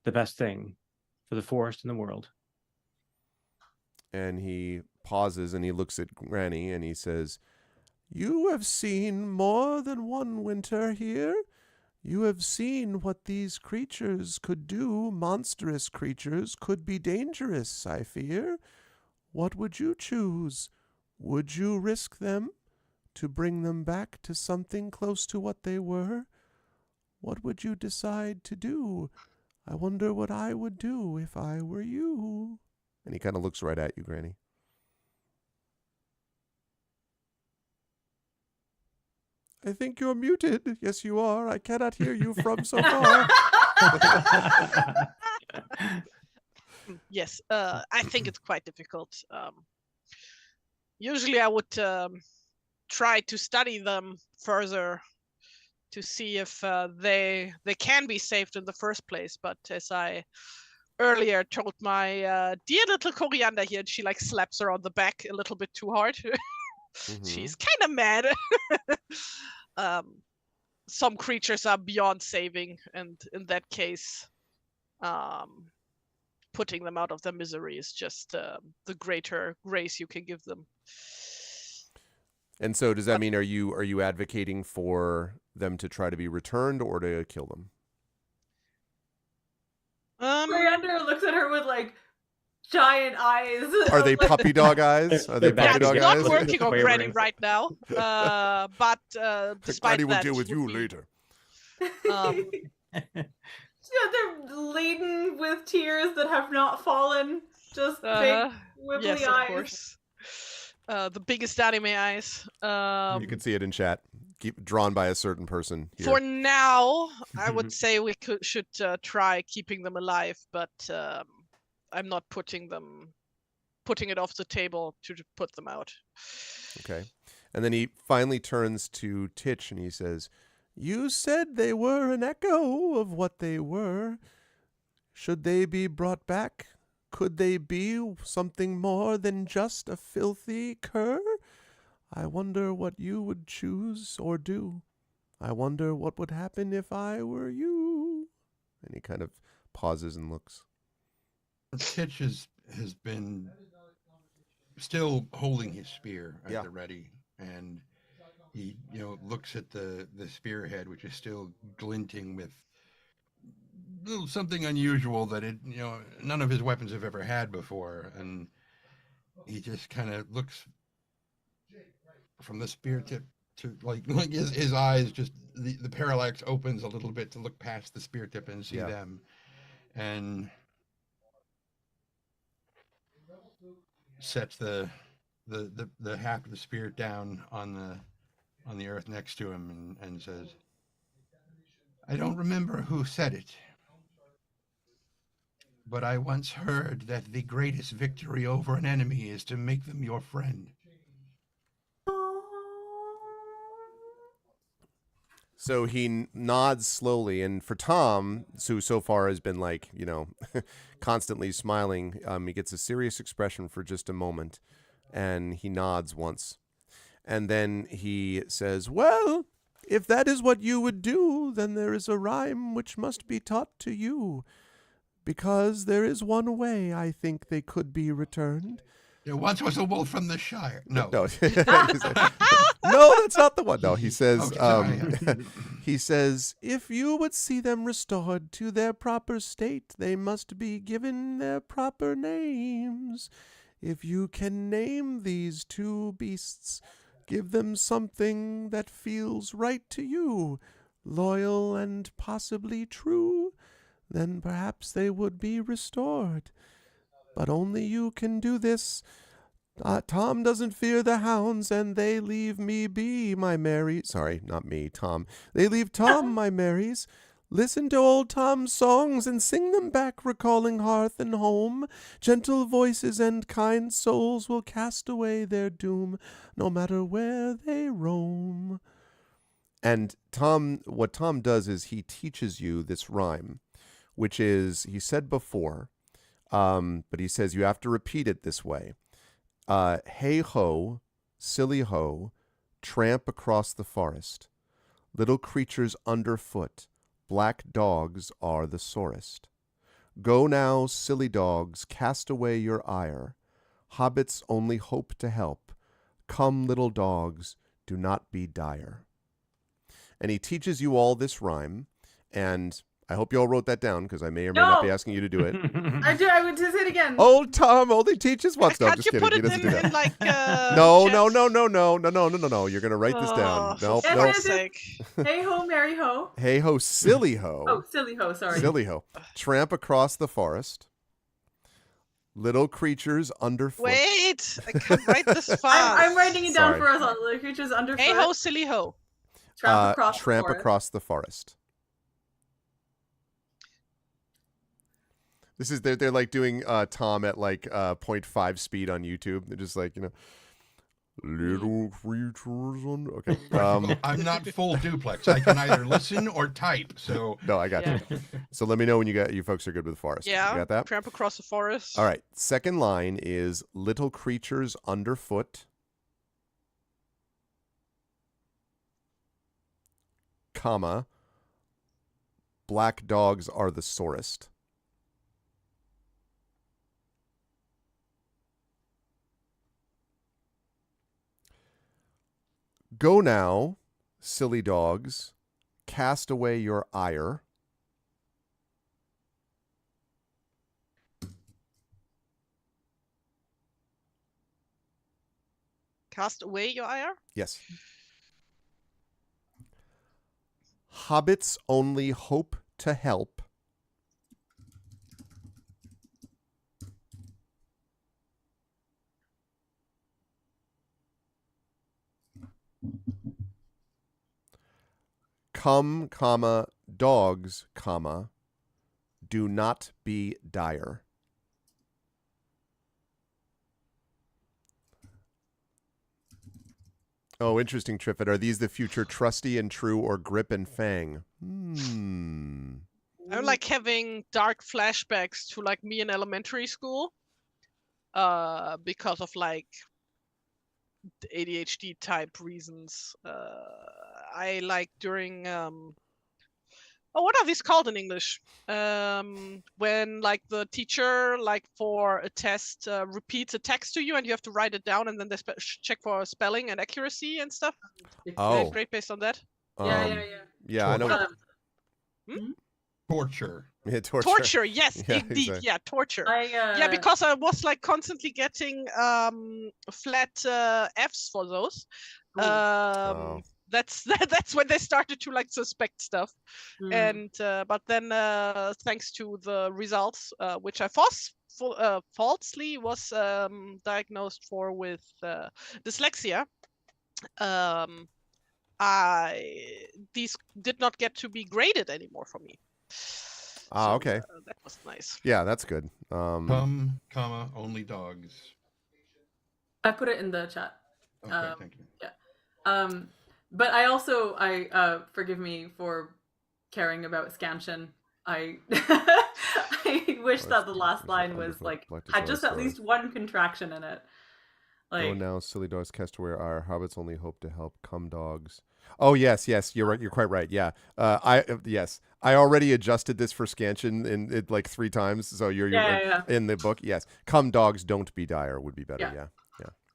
the best thing for the forest and the world. And he pauses and he looks at Granny and he says, you have seen more than one winter here. You have seen what these creatures could do. Monstrous creatures could be dangerous, I fear. What would you choose? Would you risk them to bring them back to something close to what they were? What would you decide to do? I wonder what I would do if I were you. And he kind of looks right at you, Granny. I think you're muted. Yes, you are. I cannot hear you from so far. Yes, I think it's quite difficult. Usually I would try to study them further to see if they can be saved in the first place. But as I earlier told my dear little Coriander here, and she like slaps her on the back a little bit too hard. She's kind of mad. Some creatures are beyond saving, and in that case, putting them out of their misery is just the greater grace you can give them. And so does that mean are you advocating for them to try to be returned or to kill them? Coriander looks at her with like giant eyes. Are they puppy dog eyes? Are they puppy dog it's eyes? not working on Granny right now. But despite Granny will that, deal with you later. They're laden with tears that have not fallen. Just big wibbly yes, eyes. Of course. The biggest anime eyes. You can see it in chat. Drawn by a certain person here. For now, I would say we should try keeping them alive, but I'm not putting it off the table to put them out. Okay. And then he finally turns to Titch and he says, "You said they were an echo of what they were. Should they be brought back? Could they be something more than just a filthy cur? I wonder what you would choose or do. I wonder what would happen if I were you." And he kind of pauses and looks. Titch has been still holding his spear at the ready, and he looks at the spearhead, which is still glinting with something unusual that none of his weapons have ever had before, and he just kind of looks from the spear tip to like his eyes just the parallax opens a little bit to look past the spear tip and see them, and sets the haft of the spear down on the earth next to him and says, "I don't remember who said it, but I once heard that the greatest victory over an enemy is to make them your friend." So he nods slowly, and for Tom, who so far has been like, constantly smiling, he gets a serious expression for just a moment, and he nods once. And then he says, "Well, if that is what you would do, then there is a rhyme which must be taught to you, because there is one way I think they could be returned." There once was a wolf from the Shire. No. No, no, that's not the one. No, he says, he says, "If you would see them restored to their proper state, they must be given their proper names. If you can name these two beasts, give them something that feels right to you, loyal and possibly true, then perhaps they would be restored. But only you can do this. Tom doesn't fear the hounds, and they leave me be, my Mary." Sorry, not me, Tom. "They leave Tom, my Marys. Listen to old Tom's songs and sing them back, recalling hearth and home. Gentle voices and kind souls will cast away their doom, no matter where they roam." And what Tom does is he teaches you this rhyme, which is, he said before, but he says you have to repeat it this way. "Hey ho, silly ho, tramp across the forest. Little creatures underfoot, black dogs are the sorest. Go now, silly dogs, cast away your ire. Hobbits only hope to help. Come, little dogs, do not be dire." And he teaches you all this rhyme, and I hope you all wrote that down, because I may or may not be asking you to do it. I would just say it again. Old Tom only teaches once. No, I'm Can't just you kidding. put He it doesn't do that. in like No. chat? You're gonna write this down. For Nope. fuck's sake. Hey ho, Mary ho. Hey ho, silly ho. Oh, silly ho. Sorry. Silly ho. Tramp across the forest. Little creatures underfoot. Wait, I can't write this fast. I'm writing it down Sorry. for us all. Little creatures underfoot. Hey ho, silly ho. Tramp Across the forest. This is they're like doing Tom at like 0.5 speed on YouTube. They're just like, Little creatures on. Okay. I'm not full duplex. I can either listen or type. So No, I got Yeah. you. So let me know when you folks are good with forest. Yeah. You got that? Tramp across the forest. All right. Second line is little creatures underfoot, comma, black dogs are the sorest. Go now, silly dogs, cast away your ire. Cast away your ire. Yes. Hobbits only hope to help. Come, comma, dogs, comma, do not be dire. Oh, interesting, Triffid. Are these the future Trusty and True or Grip and Fang? I'm like having dark flashbacks to like me in elementary school. Because of like ADHD type reasons. I like during what are these called in English? When like the teacher like for a test repeats a text to you and you have to write it down and then they check for spelling and accuracy and stuff. Oh. Grade based on that. Yeah, I know. torture. Yeah, torture. Torture, yes, Yeah, indeed. exactly. Yeah, torture. Yeah, Yeah, because I was like constantly getting flat Fs for those. Oh. That's when they started to like suspect stuff. Mm. And but then thanks to the results, which I falsely was diagnosed for with dyslexia, these did not get to be graded anymore for me. Ah, okay. That was nice. Yeah, that's good. Come, comma, only dogs. I put it in the chat. Okay, thank you. Yeah. But I also, forgive me for caring about scansion. I I wish that the last line was like had just at least one contraction in it. Like, oh, now silly dogs cast away our hobbits only hope to help. Come dogs. Oh yes, you're right. You're quite right. Yeah. I already adjusted this for scansion in it like 3 times. So you're in the book. Yes. Come dogs don't be dire would be better. Yeah.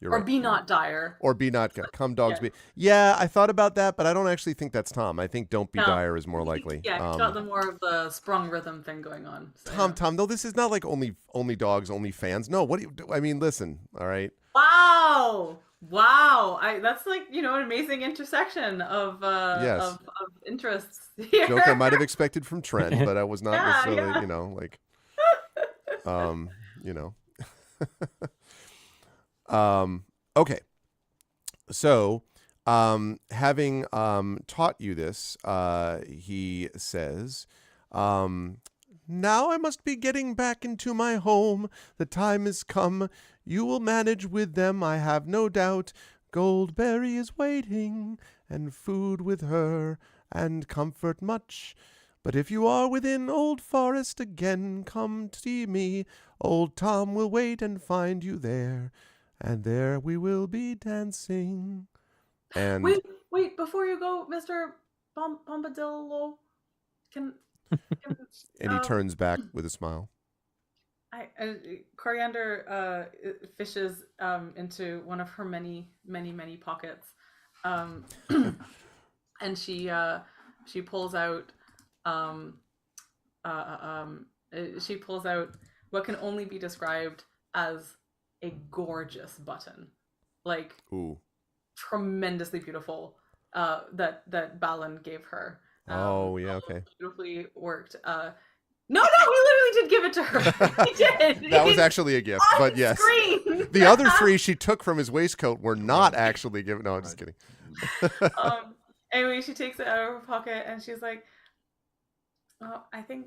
You're or right. be not dire. Or be not come dogs be. Yeah, I thought about that, but I don't actually think that's Tom. I think don't be dire is more likely. Yeah, it's got the more of the sprung rhythm thing going on. So, Tom, though this is not like only dogs, only fans. No, what do you I mean, listen, all right. Wow. That's like, an amazing intersection of interests here. Joke I might have expected from Trent, but I was not necessarily, like okay. So, having taught you this, he says, now I must be getting back into my home. The time is come. You will manage with them, I have no doubt. Goldberry is waiting, and food with her, and comfort much. But if you are within Old Forest again, come see me. Old Tom will wait and find you there, and there we will be dancing. And wait, before you go, Mr. Bombadillo, can and he turns back with a smile. Coriander fishes into one of her many pockets, and she pulls out what can only be described as a gorgeous button, like tremendously beautiful, that Balin gave her. Okay. Beautifully worked. No, he literally did give it to her. He did. That was actually a gift, but yes. Screen. The other 3 she took from his waistcoat were not actually given. No, I'm just kidding. Anyway, she takes it out of her pocket and she's like, "Oh, I think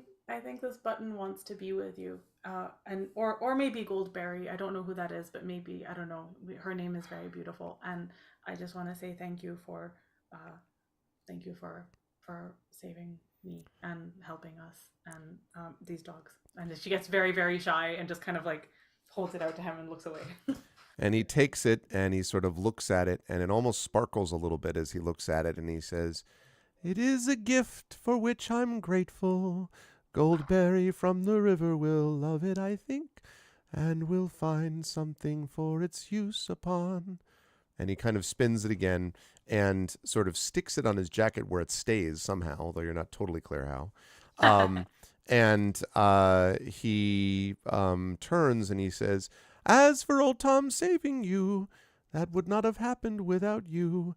this button wants to be with you. and or maybe Goldberry. I don't know who that is, but maybe, I don't know. Her name is very beautiful, and I just want to say thank you for saving me and helping us and these dogs. And she gets very, very shy and just kind of like holds it out to him and looks away. And he takes it and he sort of looks at it, and it almost sparkles a little bit as he looks at it, and he says, "It is a gift for which I'm grateful. Goldberry from the river will love it, I think, and will find something for its use upon." And he kind of spins it again and sort of sticks it on his jacket where it stays somehow, although you're not totally clear how. And he turns and he says, "As for old Tom saving you, that would not have happened without you.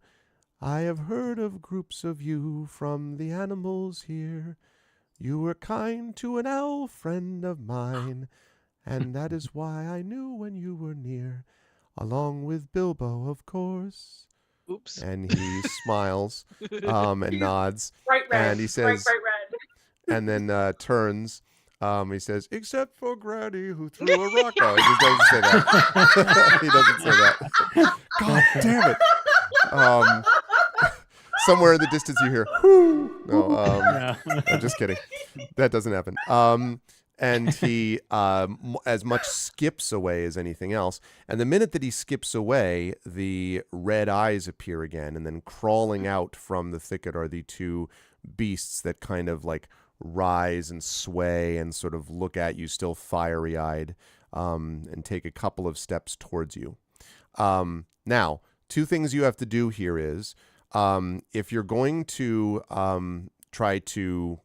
I have heard of groups of you from the animals here. You were kind to an owl friend of mine, and that is why I knew when you were near, along with Bilbo, of course." Oops. And he smiles and nods. Bright red. And he says, bright red. and then turns. He says, "Except for Granny who threw a rock." No, he just doesn't say that. He doesn't say that. God damn it. Somewhere in the distance you hear, "Whoo." No, I'm just kidding. That doesn't happen. And he as much skips away as anything else. And the minute that he skips away, the red eyes appear again. And then crawling out from the thicket are the two beasts that kind of like rise and sway and sort of look at you still fiery-eyed, and take a couple of steps towards you. Now, two things you have to do here is, if you're going to try to,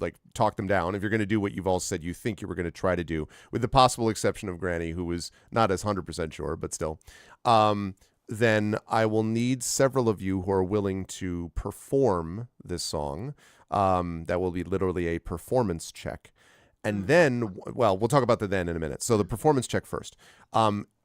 like talk them down, if you're going to do what you've all said you think you were going to try to do, with the possible exception of Granny, who was not as 100% sure, but still, then I will need several of you who are willing to perform this song. That will be literally a performance check. And then, well, we'll talk about the then in a minute. So the performance check first.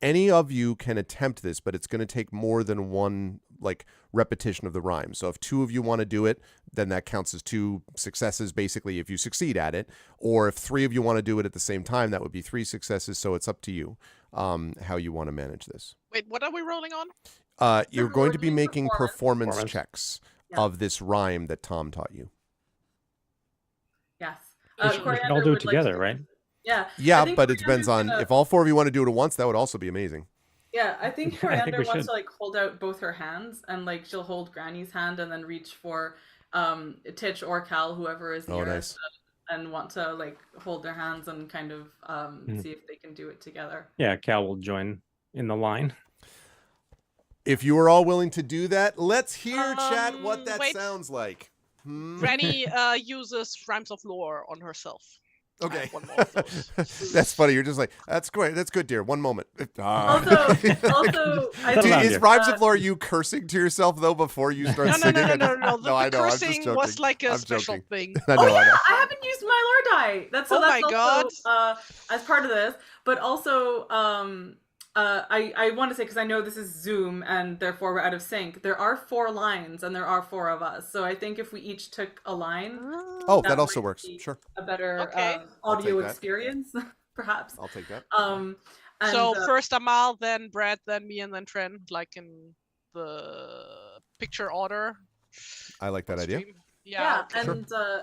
Any of you can attempt this, but it's going to take more than one like repetition of the rhyme. So if two of you want to do it, then that counts as two successes, basically, if you succeed at it. Or if three of you want to do it at the same time, that would be three successes. So it's up to you how you want to manage this. Wait, what are we rolling on? You're going to be making performance checks Yeah. of this rhyme that Tom taught you. Yes. We should all do it together, right? Yeah. Yeah, but it depends on if all four of you want to do it at once. That would also be amazing. Yeah, I think I think Coriander we wants should. to like hold out both her hands, and like she'll hold Granny's hand and then reach for Titch or Cal, whoever is nearest, and want to like hold their hands and kind of see if they can do it together. Yeah, Cal will join in the line. If you are all willing to do that, let's hear, chat, what that wait. sounds like. Granny uses Rhymes of Lore on herself. Okay. One more of those. That's funny. You're just like, that's great. That's good, dear. One moment. Also, I Settle Dude, down, is dear. Rhymes of Lore you cursing to yourself, though, before you start No. singing? The I know. I'm just cursing joking. was like a I'm special joking. thing. I know. Oh yeah, I know. I haven't used my lore die. That's Oh my also, as part of this, but also I want to say, because I know this is Zoom and therefore we're out of sync. There are 4 lines and there are 4 of us, so I think if we each took a line, Oh, that also might works. be Sure. a better Okay. audio I'll take that. experience, perhaps. I'll take that. And, So first Amal, then Brad, then me, and then Tren, like in the picture order. I like that on idea. stream. Yeah. okay.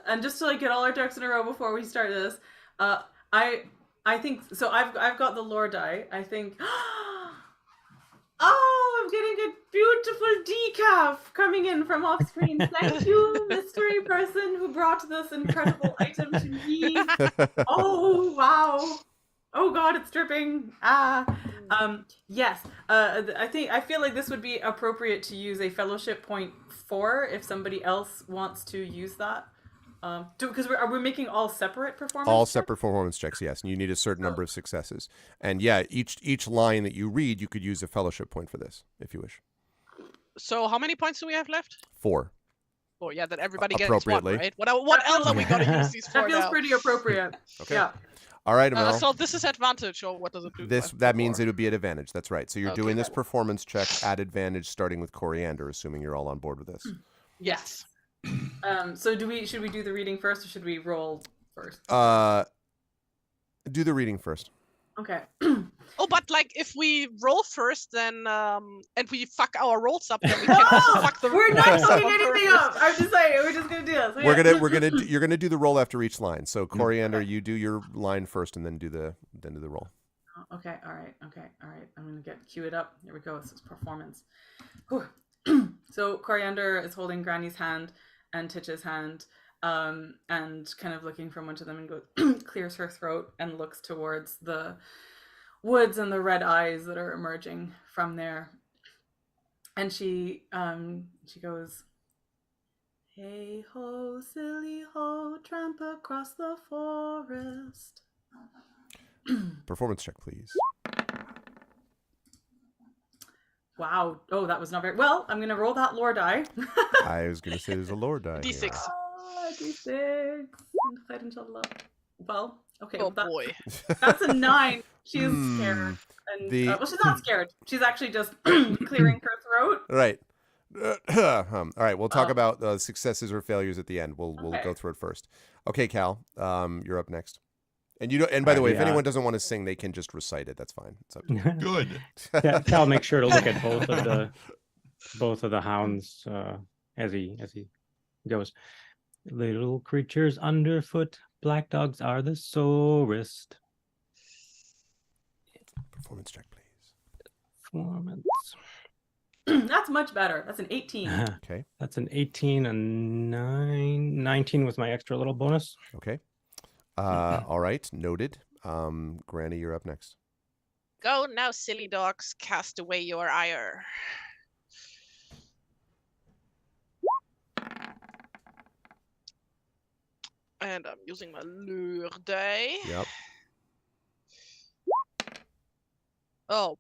and just to like get all our ducks in a row before we start this, I think so. I've got the lore die. I think. Oh, I'm getting a beautiful decaf coming in from off screen. Thank you, mystery person who brought this incredible item to me. Oh wow. Oh god, it's dripping. Yes. I feel like this would be appropriate to use a fellowship point for if somebody else wants to use that. Because are we making all separate performance? All checks? separate performance checks, yes. And you need a certain number of successes. And yeah, each line that you read, you could use a fellowship point for this, if you wish. So how many points do we have left? 4. Oh yeah, that everybody gets one, Appropriately. right? What else are we gonna use these for That feels now? pretty appropriate. Okay. Yeah. All right, Amel. So this is advantage, or what does it do? That means it would be at advantage. That's right. So you're Okay. doing this performance check at advantage, starting with Coriander, assuming you're all on board with this. Yes. So should we do the reading first, or should we roll first? Do the reading first. Okay. Oh, but like if we roll first, then and we fuck our rolls up, then we can also fuck the. We're not rolls fucking on anything purpose. up. I'm just saying, we're just gonna do this. You're gonna do the roll after each line. So Coriander, you do your line first, and then do the roll. Okay. All right. I'm gonna cue it up. Here we go. This is performance. So Coriander is holding Granny's hand and Titch's hand, and kind of looking from one to them, and goes, clears her throat and looks towards the woods and the red eyes that are emerging from there. And she goes, "Hey ho, silly ho, tramp across the forest." Performance check, please. Wow. Oh, that was not very well. I'm gonna roll that lore die. I was gonna say there's a lore die. D6. Here. D6. Well, okay. Oh well, boy. That's a 9. She's scared. And, well, she's not scared. She's actually just clearing her throat. Right. All right. We'll talk about successes or failures at the end. We'll go through it first. Okay, Cal. You're up next. And and by the way, if anyone doesn't want to sing, they can just recite it. That's fine. It's up to you. Good. Cal, make sure to look at both of the hounds as he goes. Little creatures underfoot, black dogs are the sorest. Performance check, please. Performance. That's much better. That's an 18. Okay. That's an 18, a 9, 19 with my extra little bonus. Okay. All right. Noted. Granny, you're up next. Go now, silly dogs, cast away your ire. And I'm using my lure die. Yep. Oh,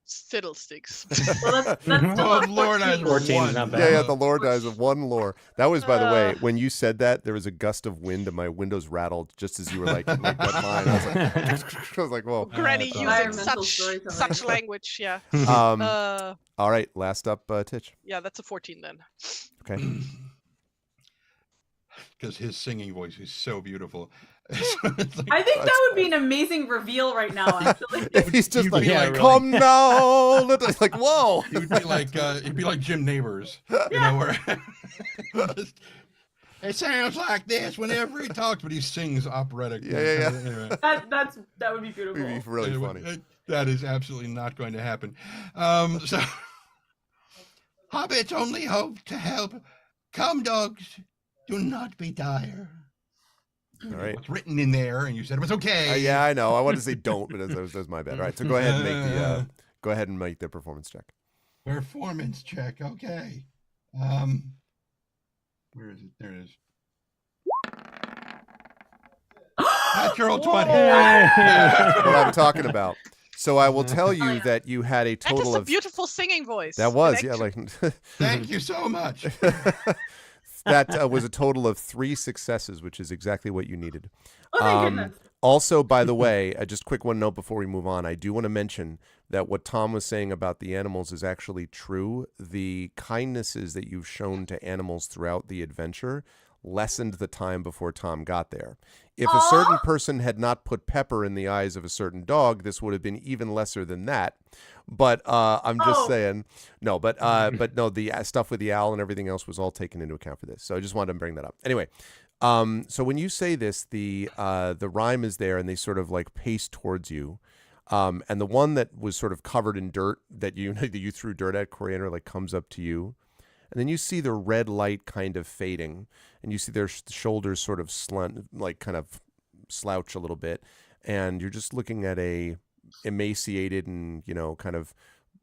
fiddlesticks. Well, that's still a Lord, I 14. 14 is not bad. Yeah, the lore dies of 1 lore. That was, by the way, when you said that, there was a gust of wind and my windows rattled just as you were like what line? I was like, whoa. Granny using Environmental such language, yeah. All right, last up, Titch. Yeah, that's a 14 then. Okay. Because his singing voice is so beautiful. I think that would be an amazing reveal right now, actually. If he's just like, really. come now, it's like, whoa. He'd be like Jim Neighbors, you know, where it sounds like this whenever he talks, but he sings operatic. Yeah. Anyway. That would be beautiful. It'd be really funny. That is absolutely not going to happen. So, hobbits only hope to help. Come, dogs, do not be dire. All right. What's written in there, and you said it was okay. Yeah, I know. I wanted to say don't, but that was my bad. All right, so go ahead and make the performance check. Performance check. Okay. Where is it? There it is. Natural 20. That's what I'm talking about. So I will tell you that you had a That total is a of beautiful singing voice. that was Connection. Thank you so much. that was a total of 3 successes, which is exactly what you needed. Oh, thank goodness. Also, by the way, just quick one note before we move on. I do want to mention that what Tom was saying about the animals is actually true. The kindnesses that you've shown to animals throughout the adventure lessened the time before Tom got there. If a certain person had not put pepper in the eyes of a certain dog, this would have been even lesser than that. But I'm just saying, no, but no, the stuff with the owl and everything else was all taken into account for this. So I just wanted to bring that up. Anyway, so when you say this, the rhyme is there, and they sort of like pace towards you. And the one that was sort of covered in dirt that you threw dirt at, Coriander, like comes up to you. And then you see the red light kind of fading, and you see their shoulders sort of like kind of slouch a little bit, and you're just looking at a emaciated and, you know, kind of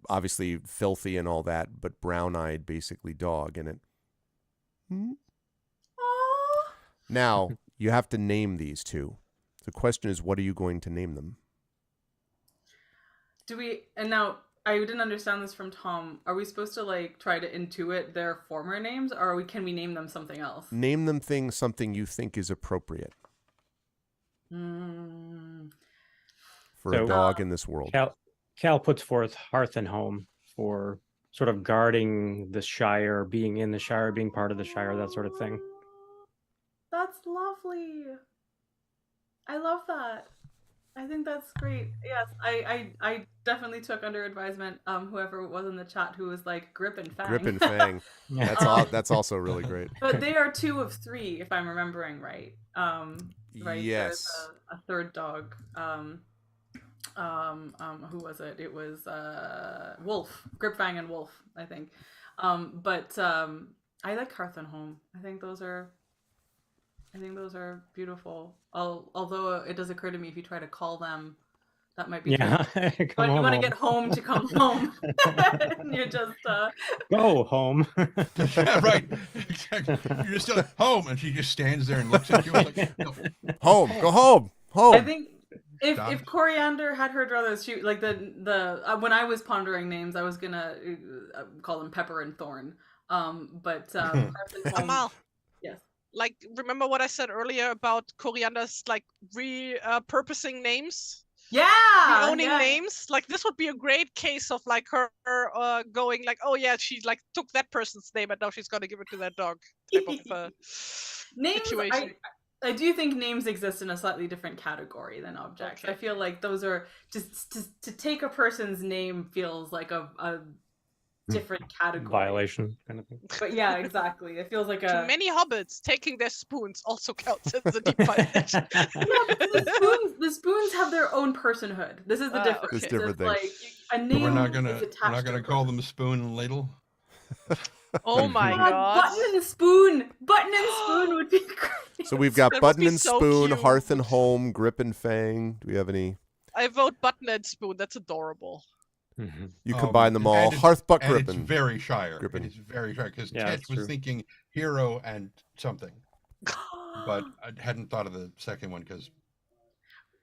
obviously filthy and all that, but brown-eyed basically dog. And it. Now you have to name these two. The question is, what are you going to name them? Now I didn't understand this from Tom. Are we supposed to like try to intuit their former names, or can we name them something else? Name them something you think is appropriate for a dog in this world. Cal puts forth Hearth and Home for sort of guarding the Shire, being in the Shire, being part of the Shire, that sort of thing. That's lovely. I love that. I think that's great. Yes, I definitely took under advisement whoever was in the chat who was like Grip and Fang. Grip and Fang. Yeah. That's also really great. But they are 2 of 3, if I'm remembering right. Right. Yes. There's a third dog. Who was it? It was Wolf, Grip, Fang, and Wolf, I think. But I like Hearth and Home. I think those are beautiful. Although it does occur to me if you try to call them, that might be Yeah. tricky. But you want to get home to come home. And you just go home. Yeah, right. Exactly. You're just like, home, and she just stands there and looks at you like, no. Home. Go home. Home. I think if Coriander had her druthers, she like the when I was pondering names, I was gonna call them Pepper and Thorn. But Amal. Yes. Like, remember what I said earlier about Coriander's like repurposing names? Yeah, Owning names. Like, this would be a great case of like her going like, oh yeah, she like took that person's name and now she's gonna give it to that dog type of names. situation. I do think names exist in a slightly different category than objects. Okay. I feel like those are just to take a person's name feels like a different category. Violation kind of thing. But yeah, exactly. It feels like To a many hobbits, taking their spoons also counts as a deep violation. yeah, but the spoons have their own personhood. This is the difference. It's different thing. Like a But name we're not is gonna attached to call them spoon and ladle. Oh my god. Button and spoon. Button and spoon would be great. So we've got That must Button be and so Spoon, cute. Hearth and Home, Grip and Fang. Do we have any? I vote Button and Spoon. That's adorable. Mhm. You combine them all. And it's- Hearth, Buck, And Grip, it's and very Shire. Grippin. It's very Shire because Yeah, Ted that's was true. thinking hero and something, but I hadn't thought of the second one because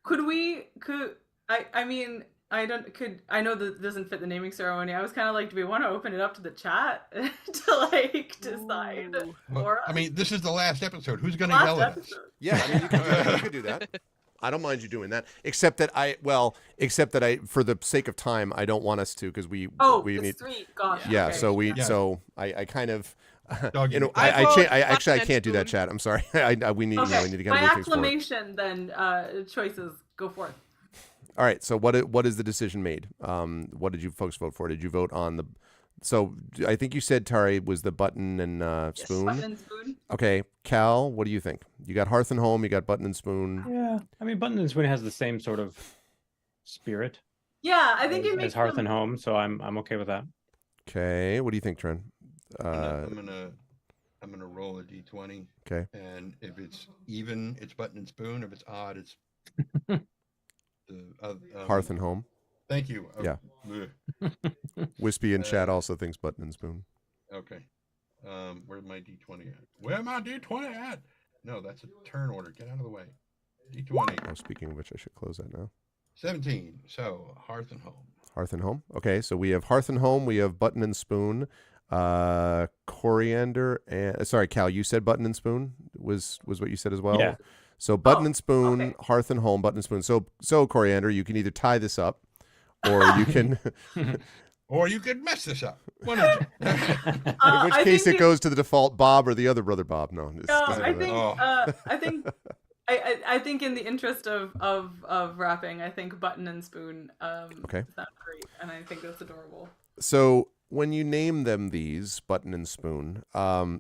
I mean I know that doesn't fit the naming ceremony. I was kind of like, do we want to open it up to the chat to like decide? Ooh. For I mean, this is the last episode. Who's going to last yell at us? episode. Yeah, I mean, you could do that. I don't mind you doing that. Except that I, for the sake of time, I don't want us to because we It's need. 3. Gosh. Yeah, okay. so Yeah. I kind of. Doggy. You know, I vote I actually I Button can't do that, and chat. I'm sorry. We need Okay. we need to kind By of move things forward. acclamation, then choices go forth. All right. So what is the decision made? What did you folks vote for? Did you vote on the? So I think you said Tari was the Button and Spoon. Button and spoon. Okay, Cal, what do you think? You got Hearth and Home. You got Button and Spoon. Yeah, I mean, Button and Spoon has the same sort of spirit Yeah, I think it as makes Hearth them- and Home, so I'm okay with that. Okay. What do you think, Trent? I'm gonna roll a d20. Okay. And if it's even, it's Button and Spoon. If it's odd, it's the Hearth and Home. Thank you. Yeah. Bleh. Wispy in chat also thinks Button and Spoon. Okay. Where's my d20 at? Where my d20 at? No, that's a turn order. Get out of the way. D20. Oh, speaking of which, I should close that now. 17. So Hearth and Home. Hearth and Home. Okay, so we have Hearth and Home. We have Button and Spoon. Coriander and sorry, Cal. You said Button and Spoon was what you said as well. Yeah. So Button and Spoon, okay. Hearth and Home, Button and Spoon. So Coriander, you can either tie this up, or you can. Or you could mess this up. One of them. In which I case think it goes to the default Bob or the other brother Bob. No, this No, doesn't I do that. think Oh. I think in the interest of wrapping, I think Button and Spoon Okay. sound great, and I think that's adorable. So when you name them these Button and Spoon,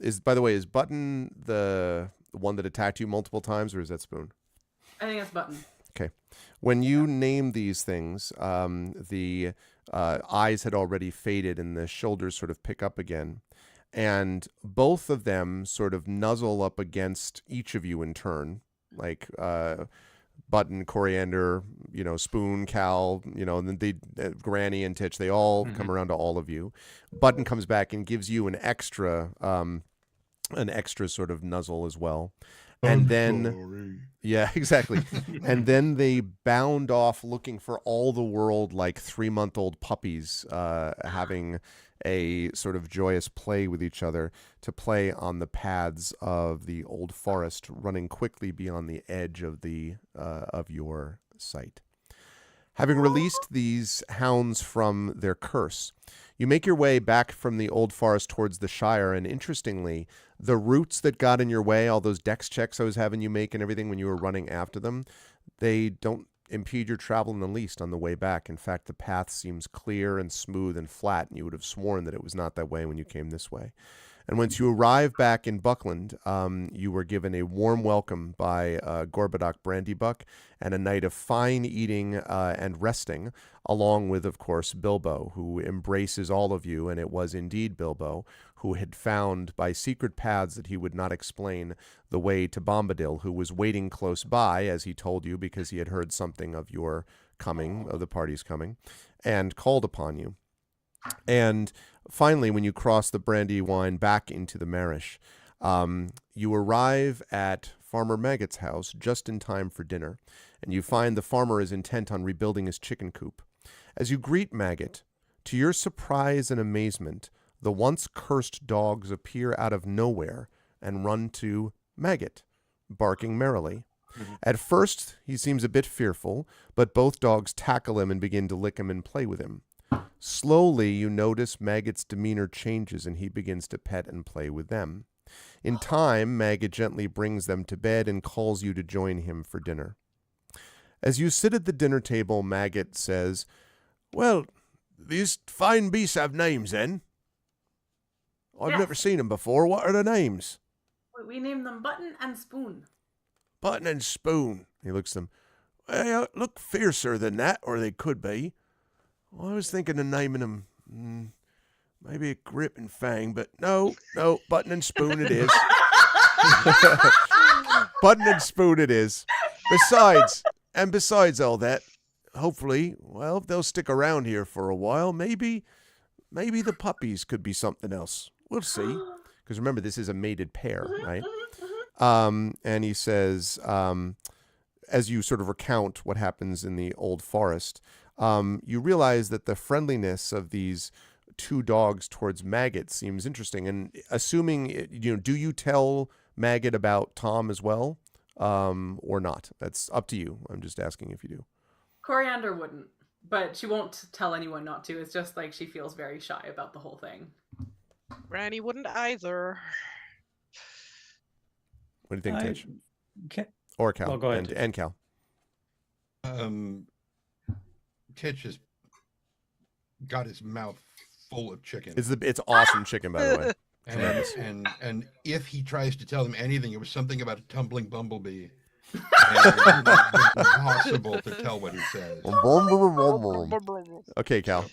is by the way, is Button the one that attacked you multiple times, or is that Spoon? I think it's Button. Okay. When you name these things, the eyes had already faded and the shoulders sort of pick up again. And both of them sort of nuzzle up against each of you in turn, like Button, Coriander, Spoon, Cal, and then Granny and Titch, they all come around to all of you. Button comes back and gives you an extra sort of nuzzle as well. And then, yeah, exactly. And then they bound off looking for all the world like 3-month-old puppies having a sort of joyous play with each other to play on the paths of the old forest, running quickly beyond the edge of of your sight. Having released these hounds from their curse, you make your way back from the old forest towards the Shire, and interestingly, the roots that got in your way, all those dex checks I was having you make and everything when you were running after them, they don't impede your travel in the least on the way back. In fact, the path seems clear and smooth and flat, and you would have sworn that it was not that way when you came this way. And once you arrive back in Buckland, you were given a warm welcome by Gorbadoc Brandybuck and a night of fine eating and resting, along with, of course, Bilbo, who embraces all of you. And it was indeed Bilbo who had found by secret paths that he would not explain the way to Bombadil, who was waiting close by, as he told you, because he had heard something of your coming, of the party's coming, and called upon you. And finally, when you cross the Brandywine back into the Marish, you arrive at Farmer Maggot's house just in time for dinner, and you find the farmer is intent on rebuilding his chicken coop. As you greet Maggot, to your surprise and amazement, the once cursed dogs appear out of nowhere and run to Maggot, barking merrily. At first, he seems a bit fearful, but both dogs tackle him and begin to lick him and play with him. Slowly, you notice Maggot's demeanor changes and he begins to pet and play with them. In time, Maggot gently brings them to bed and calls you to join him for dinner. As you sit at the dinner table, Maggot says, "Well, these fine beasts have names, then? I've Yes. never seen them before. What are the names?" We name them Button and Spoon. "Button and Spoon." He looks at them. "Well, look fiercer than that, or they could be. I was thinking of naming them maybe a Grip and Fang, but no, Button and Spoon it is." Button and Spoon it is. Besides all that, hopefully, well, if they'll stick around here for a while, maybe the puppies could be something else. We'll see. Because remember, this is a mated pair, right? And he says, as you sort of recount what happens in the old forest, you realize that the friendliness of these two dogs towards Maggot seems interesting. And assuming, do you tell Maggot about Tom as well, or not? That's up to you. I'm just asking if you do. Coriander wouldn't, but she won't tell anyone not to. It's just like she feels very shy about the whole thing. Granny wouldn't either. What do you think, Titch? Or Or Cal? Well, go ahead, and Cal. Titch has got his mouth full of chicken. It's awesome chicken, by the way. And if he tries to tell them anything, it was something about a tumbling bumblebee. And it's impossible to tell what he says. Okay, Cal.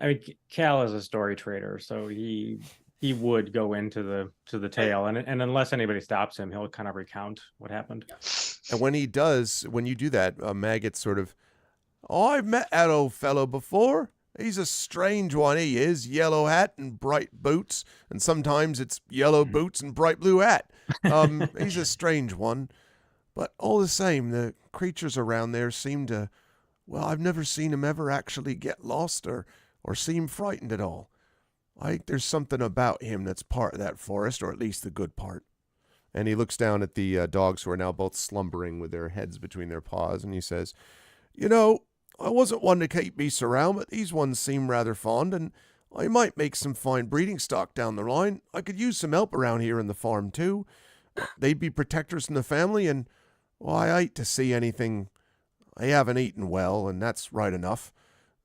I mean, Cal is a story trader, so he would go into the tale, and unless anybody stops him, he'll kind of recount what happened. And when you do that, Maggot sort of, "I've met that old fellow before. He's a strange one, he is. Yellow hat and bright boots, and sometimes it's yellow boots and bright blue hat. He's a strange one. But all the same, the creatures around there seem to, well, I've never seen him ever actually get lost or seem frightened at all. I think there's something about him that's part of that forest, or at least the good part." And he looks down at the dogs who are now both slumbering with their heads between their paws, and he says, "I wasn't one to keep beasts around, but these ones seem rather fond, and I might make some fine breeding stock down the line. I could use some help around here in the farm, too. They'd be protectors in the family, and, well, I hate to see anything. They haven't eaten well, and that's right enough.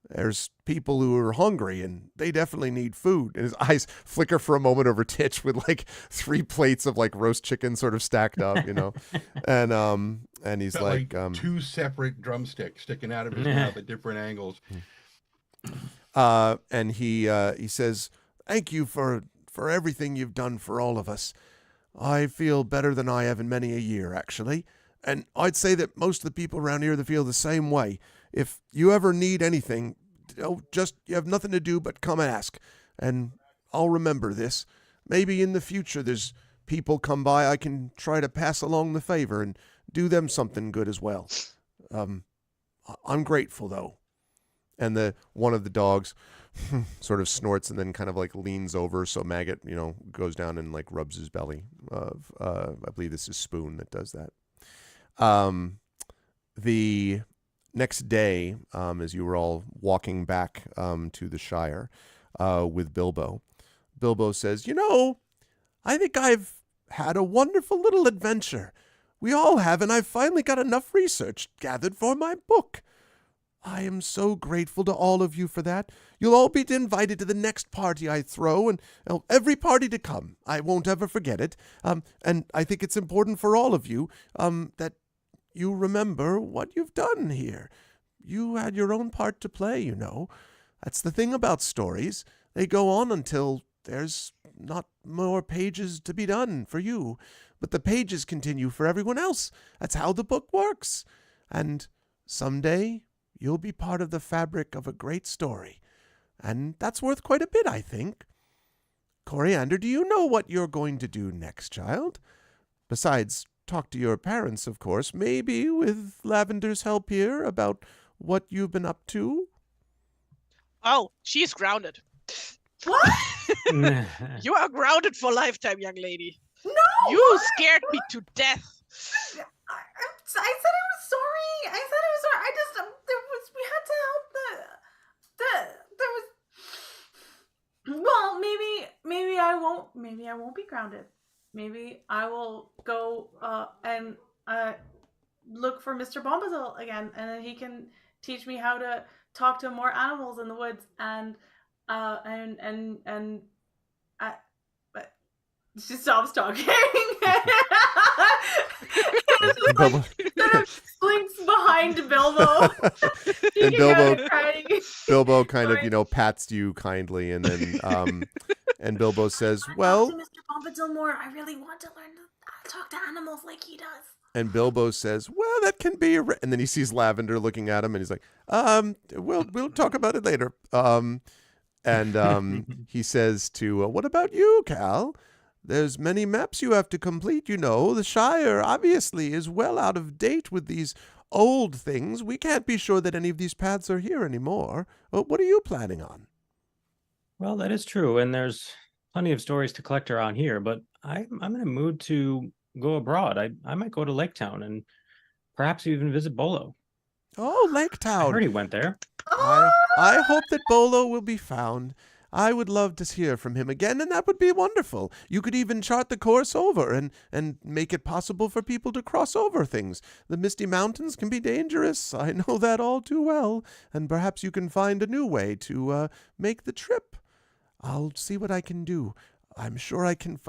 There's people who are hungry, and they definitely need food." And his eyes flicker for a moment over Titch with like 3 plates of like roast chicken sort of stacked up, and he's like 2 separate drumsticks sticking out of his mouth at different angles. And he says, "Thank you for everything you've done for all of us. I feel better than I have in many a year, actually. And I'd say that most of the people around here that feel the same way. If you ever need anything, you have nothing to do but come ask. And I'll remember this. Maybe in the future there's people come by I can try to pass along the favor and do them something good as well. I'm grateful, though." And one of the dogs sort of snorts and then kind of like leans over, so Maggot, goes down and like rubs his belly. I believe this is Spoon that does that. The next day, as you were all walking back to the Shire with Bilbo, Bilbo says, "I think I've had a wonderful little adventure. We all have, and I've finally got enough research gathered for my book. I am so grateful to all of you for that. You'll all be invited to the next party I throw, and every party to come. I won't ever forget it. And I think it's important for all of you that you remember what you've done here. You had your own part to play, you know. That's the thing about stories. They go on until there's not more pages to be done for you. But the pages continue for everyone else. That's how the book works. And someday you'll be part of the fabric of a great story. And that's worth quite a bit, I think. Coriander, do you know what you're going to do next, child? Besides, talk to your parents, of course, maybe with Lavender's help here about what you've been up to. Oh, she's grounded. What? You are grounded for lifetime, young lady. No! You scared me to death. I said I was sorry. I said I was sorry. I just we had to help there was well, maybe I won't be grounded. Maybe I will go and look for Mr. Bombazil again, and then he can teach me how to talk to more animals in the woods but she stops talking. Sort of blinks behind Bilbo. And Bilbo kind of, pats you kindly, and then and Bilbo says, "Well, Mr. Bombadil more. I really want to learn to talk to animals like he does." And Bilbo says, "Well, that can be." And then he sees Lavender looking at him, and he's like, "We'll talk about it later." He says to, "What about you, Cal? There's many maps you have to complete, you know. The Shire, obviously, is well out of date with these old things. We can't be sure that any of these paths are here anymore. What are you planning on?" Well, that is true, and there's plenty of stories to collect around here, but I'm in a mood to go abroad. I might go to Lake Town and perhaps even visit Bolo. Oh, Lake I Town. already went there. I hope that Bolo will be found. I would love to hear from him again, and that would be wonderful. You could even chart the course over and make it possible for people to cross over things. The Misty Mountains can be dangerous. I know that all too well, and perhaps you can find a new way to make the trip. I'll see what I can do. I'm sure I can...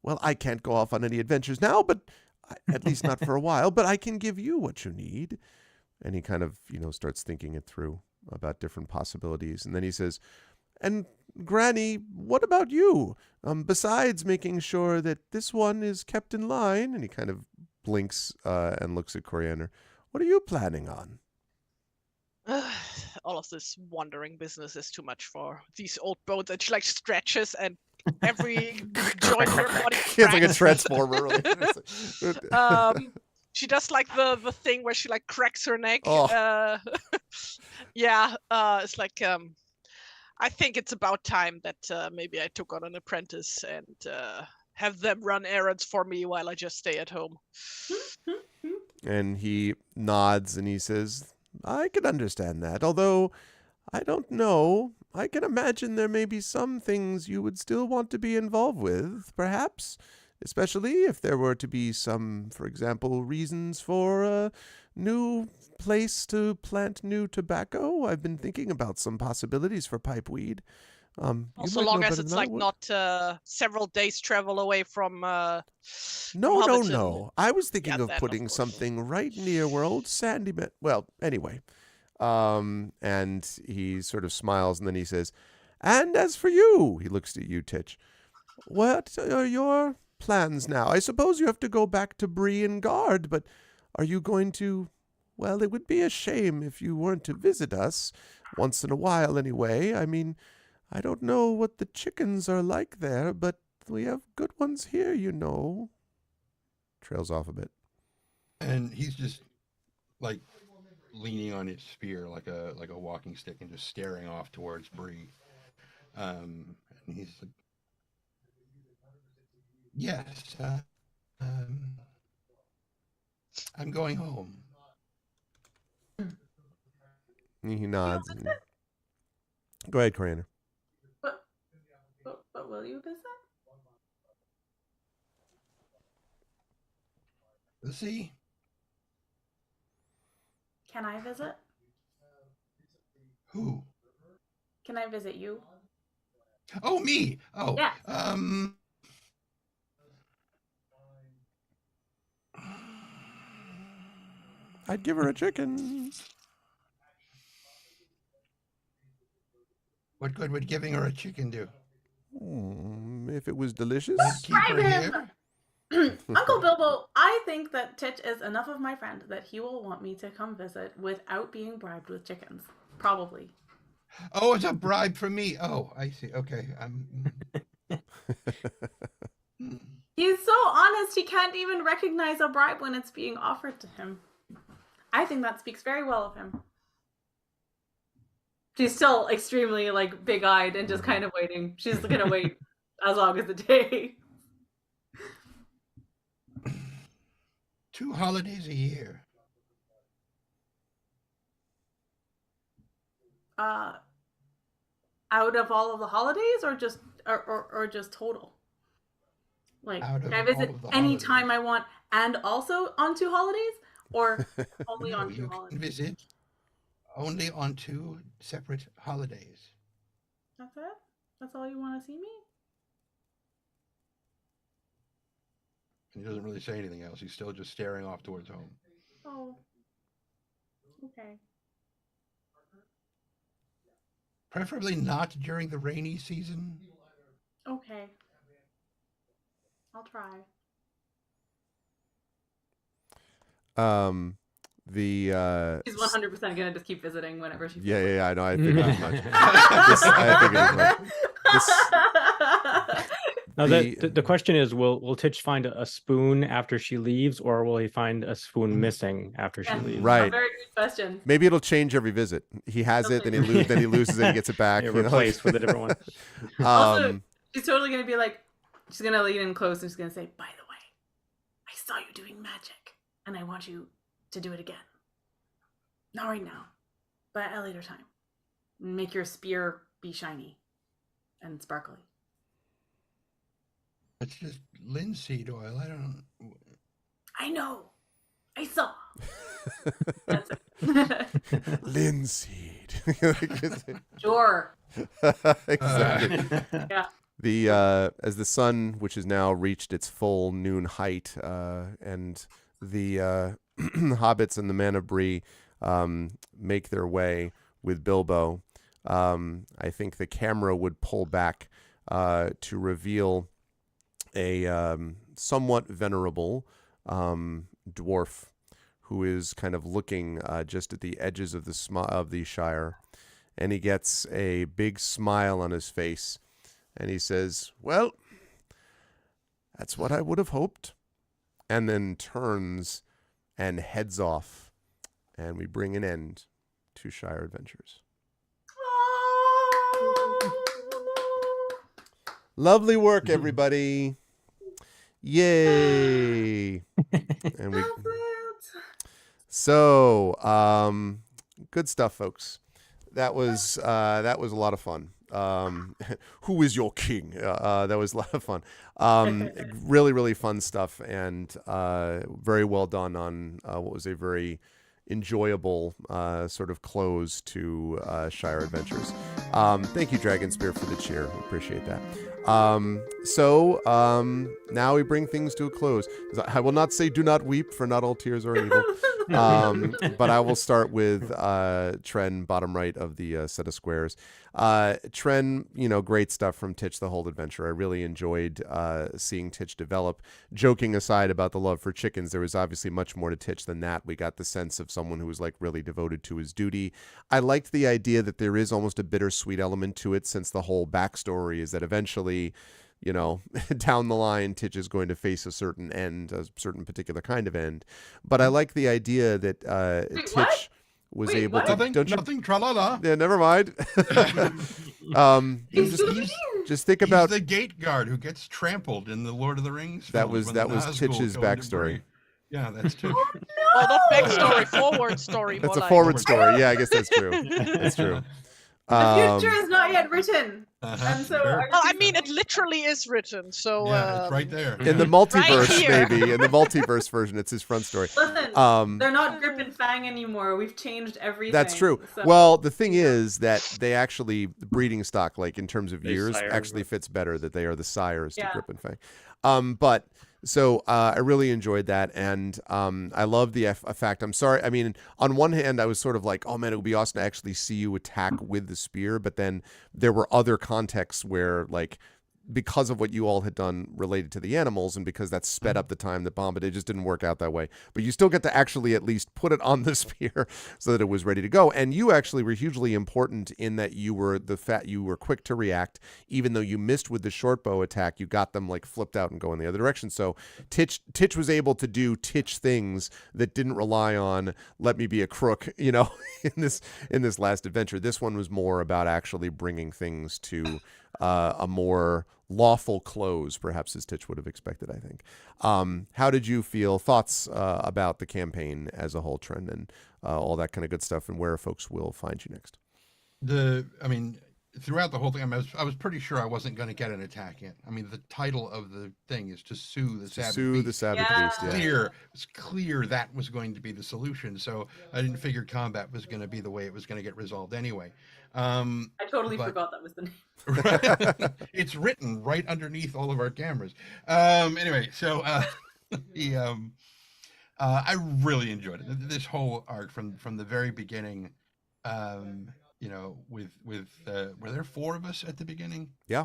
Well, I can't go off on any adventures now, but at least not for a while, but I can give you what you need. And he kind of, starts thinking it through about different possibilities. And then he says, "And Granny, what about you? Besides making sure that this one is kept in line," and he kind of blinks and looks at Coriander, "what are you planning on?" All of this wandering business is too much for these old bones. And she stretches, and every joint in her body cracks. It's like a transformer. She does the thing where she cracks her neck. Oh. Yeah. It's I think it's about time that maybe I took on an apprentice and have them run errands for me while I just stay at home. And he nods and he says, "I can understand that, although I don't know. I can imagine there may be some things you would still want to be involved with, perhaps, especially if there were to be some, for example, reasons for a new place to plant new tobacco. I've been thinking about some possibilities for pipeweed. So long as it's not several days travel away from No. Hobbiton. I was thinking of Then, putting of course. something right near where old Sandy met. Well, anyway. And he sort of smiles and then he says, "And as for you," he looks at you, Titch, "what are your plans now? I suppose you have to go back to Bree and guard, but are you going to... Well, it would be a shame if you weren't to visit us, once in a while anyway. I mean, I don't know what the chickens are like there, but we have good ones here, you know." Trails off a bit. And he's just leaning on his spear like a walking stick and just staring off towards Bree. And he's like, "Yes, I'm going home." He nods. Go ahead, Coriander. But will you visit? Let's see. Can I visit? Who? Can I visit you? Oh, me. Oh, Yeah. I'd give her a chicken. What good would giving her a chicken do? If it was delicious. Keep her Bribe here. Uncle Bilbo, I think that Titch is enough of my friend that he will want me to come visit without being bribed with chickens. Probably. Oh, it's a bribe for me. Oh, I see. Okay. He's so honest, he can't even recognize a bribe when it's being offered to him. I think that speaks very well of him. She's still extremely, like, big-eyed and just kind of waiting. She's gonna wait as long as the day. 2 holidays a year. Out of all of the holidays, or just or just total? Like, can I visit any time I want, and also on 2 holidays, or only on 2 holidays? Can visit only on 2 separate holidays. That's it? That's all you want to see me? And he doesn't really say anything else. He's still just staring off towards home. Oh. Okay. Preferably not during the rainy season. Okay. I'll try. She's 100% gonna just keep visiting whenever she. Yeah. I know. I figured as much. I figured as much. Now, the question is, will Titch find a spoon after she leaves, or will he find a spoon missing after she leaves? Right. A very good question. Maybe it'll change every visit. He has it, then he loses it, and he gets it back. Replaced with a different one. Also, she's totally gonna be like, she's gonna lean in close and she's gonna say, "By the way, I saw you doing magic, and I want you to do it again. Not right now, but at a later time. Make your spear be shiny and sparkly." It's just linseed oil. I don't. I know. I saw. That's it. Linseed. Sure. Exactly. Yeah. As the sun, which has now reached its full noon height, and the hobbits and the Man of Bree make their way with Bilbo, I think the camera would pull back to reveal a somewhat venerable dwarf who is kind of looking just at the edges of the Shire, and he gets a big smile on his face, and he says, "Well, that's what I would have hoped," and then turns and heads off, and we bring an end to Shire Adventures. Lovely work, everybody. Yay. And good stuff, folks. That was a lot of fun. Who is your king? That was a lot of fun. Really, really fun stuff, and very well done on what was a very enjoyable sort of close to Shire Adventures. Thank you, Dragonspear, for the cheer. Appreciate that. Now we bring things to a close. I will not say do not weep, for not all tears are evil. But I will start with Tren, bottom right of the set of squares. Tren, great stuff from Titch the Whole Adventure. I really enjoyed seeing Titch develop. Joking aside about the love for chickens, there was obviously much more to Titch than that. We got the sense of someone who was like really devoted to his duty. I liked the idea that there is almost a bittersweet element to it, since the whole backstory is that eventually, down the line, Titch is going to face a certain end, a certain particular kind of end. But I like the idea that Titch was able to. Nothing. Tra-la-la. Yeah, never mind. Just think about the gate guard who gets trampled in the Lord of the Rings. That was Titch's backstory. Yeah, that's true. Well, not backstory, forward story. That's more a forward story. Yeah, I guess that's true. That's true. The future is not yet written. And so Sure. Well, I mean, it literally is written. So Yeah, it's right there. In the multiverse, here. maybe in the multiverse version, it's his front story. Listen, they're not Grip and Fang anymore. We've changed everything. That's true. So, Well, the thing is that they actually, the breeding stock, like in terms of They years, sire actually them. fits better that they are the sires to Yeah. Grip and Fang. But so I really enjoyed that, and I love the fact. I'm sorry. I mean, on one hand, I was sort of like, oh man, it would be awesome to actually see you attack with the spear, but then there were other contexts where, like, because of what you all had done related to the animals and because that sped up the time that bombed it just didn't work out that way. But you still get to actually at least put it on the spear so that it was ready to go. And you actually were hugely important in that you were you were quick to react. Even though you missed with the short bow attack, you got them like flipped out and go in the other direction. So Titch was able to do Titch things that didn't rely on let me be a crook, you know, in this last adventure. This one was more about actually bringing things to a more lawful close, perhaps, as Titch would have expected, I think. How did you feel? Thoughts about the campaign as a whole, Trent, and all that kind of good stuff, and where folks will find you next? I mean, throughout the whole thing, I was pretty sure I wasn't going to get an attack in. I mean, the title of the thing is to sue the savage beast. The savage Yeah. beast. Yeah. It's clear that was going to be the solution. So I didn't figure combat was going to be the way it was going to get resolved anyway. I totally but- forgot that was the name. It's written right underneath all of our cameras. Anyway, so I really enjoyed it. This whole arc from the very beginning. You know, with were there 4 of us at the beginning? Yeah.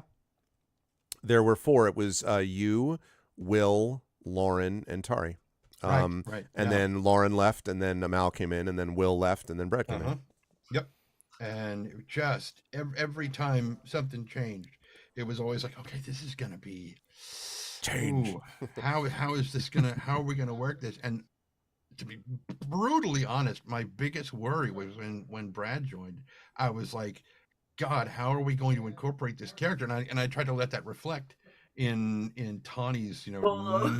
There were 4. It was you, Will, Lauren, and Tari. Right. And then Lauren left, and then Amal came in, and then Will left, and then Brett came in. Yep. And it just every time something changed, it was always like, okay, this is gonna be Change. ooh, how is this gonna? How are we gonna work this? And to be brutally honest, my biggest worry was when Brad joined. I was like, God, how are we going to incorporate this character? And I tried to let that reflect in Tawny's, you know,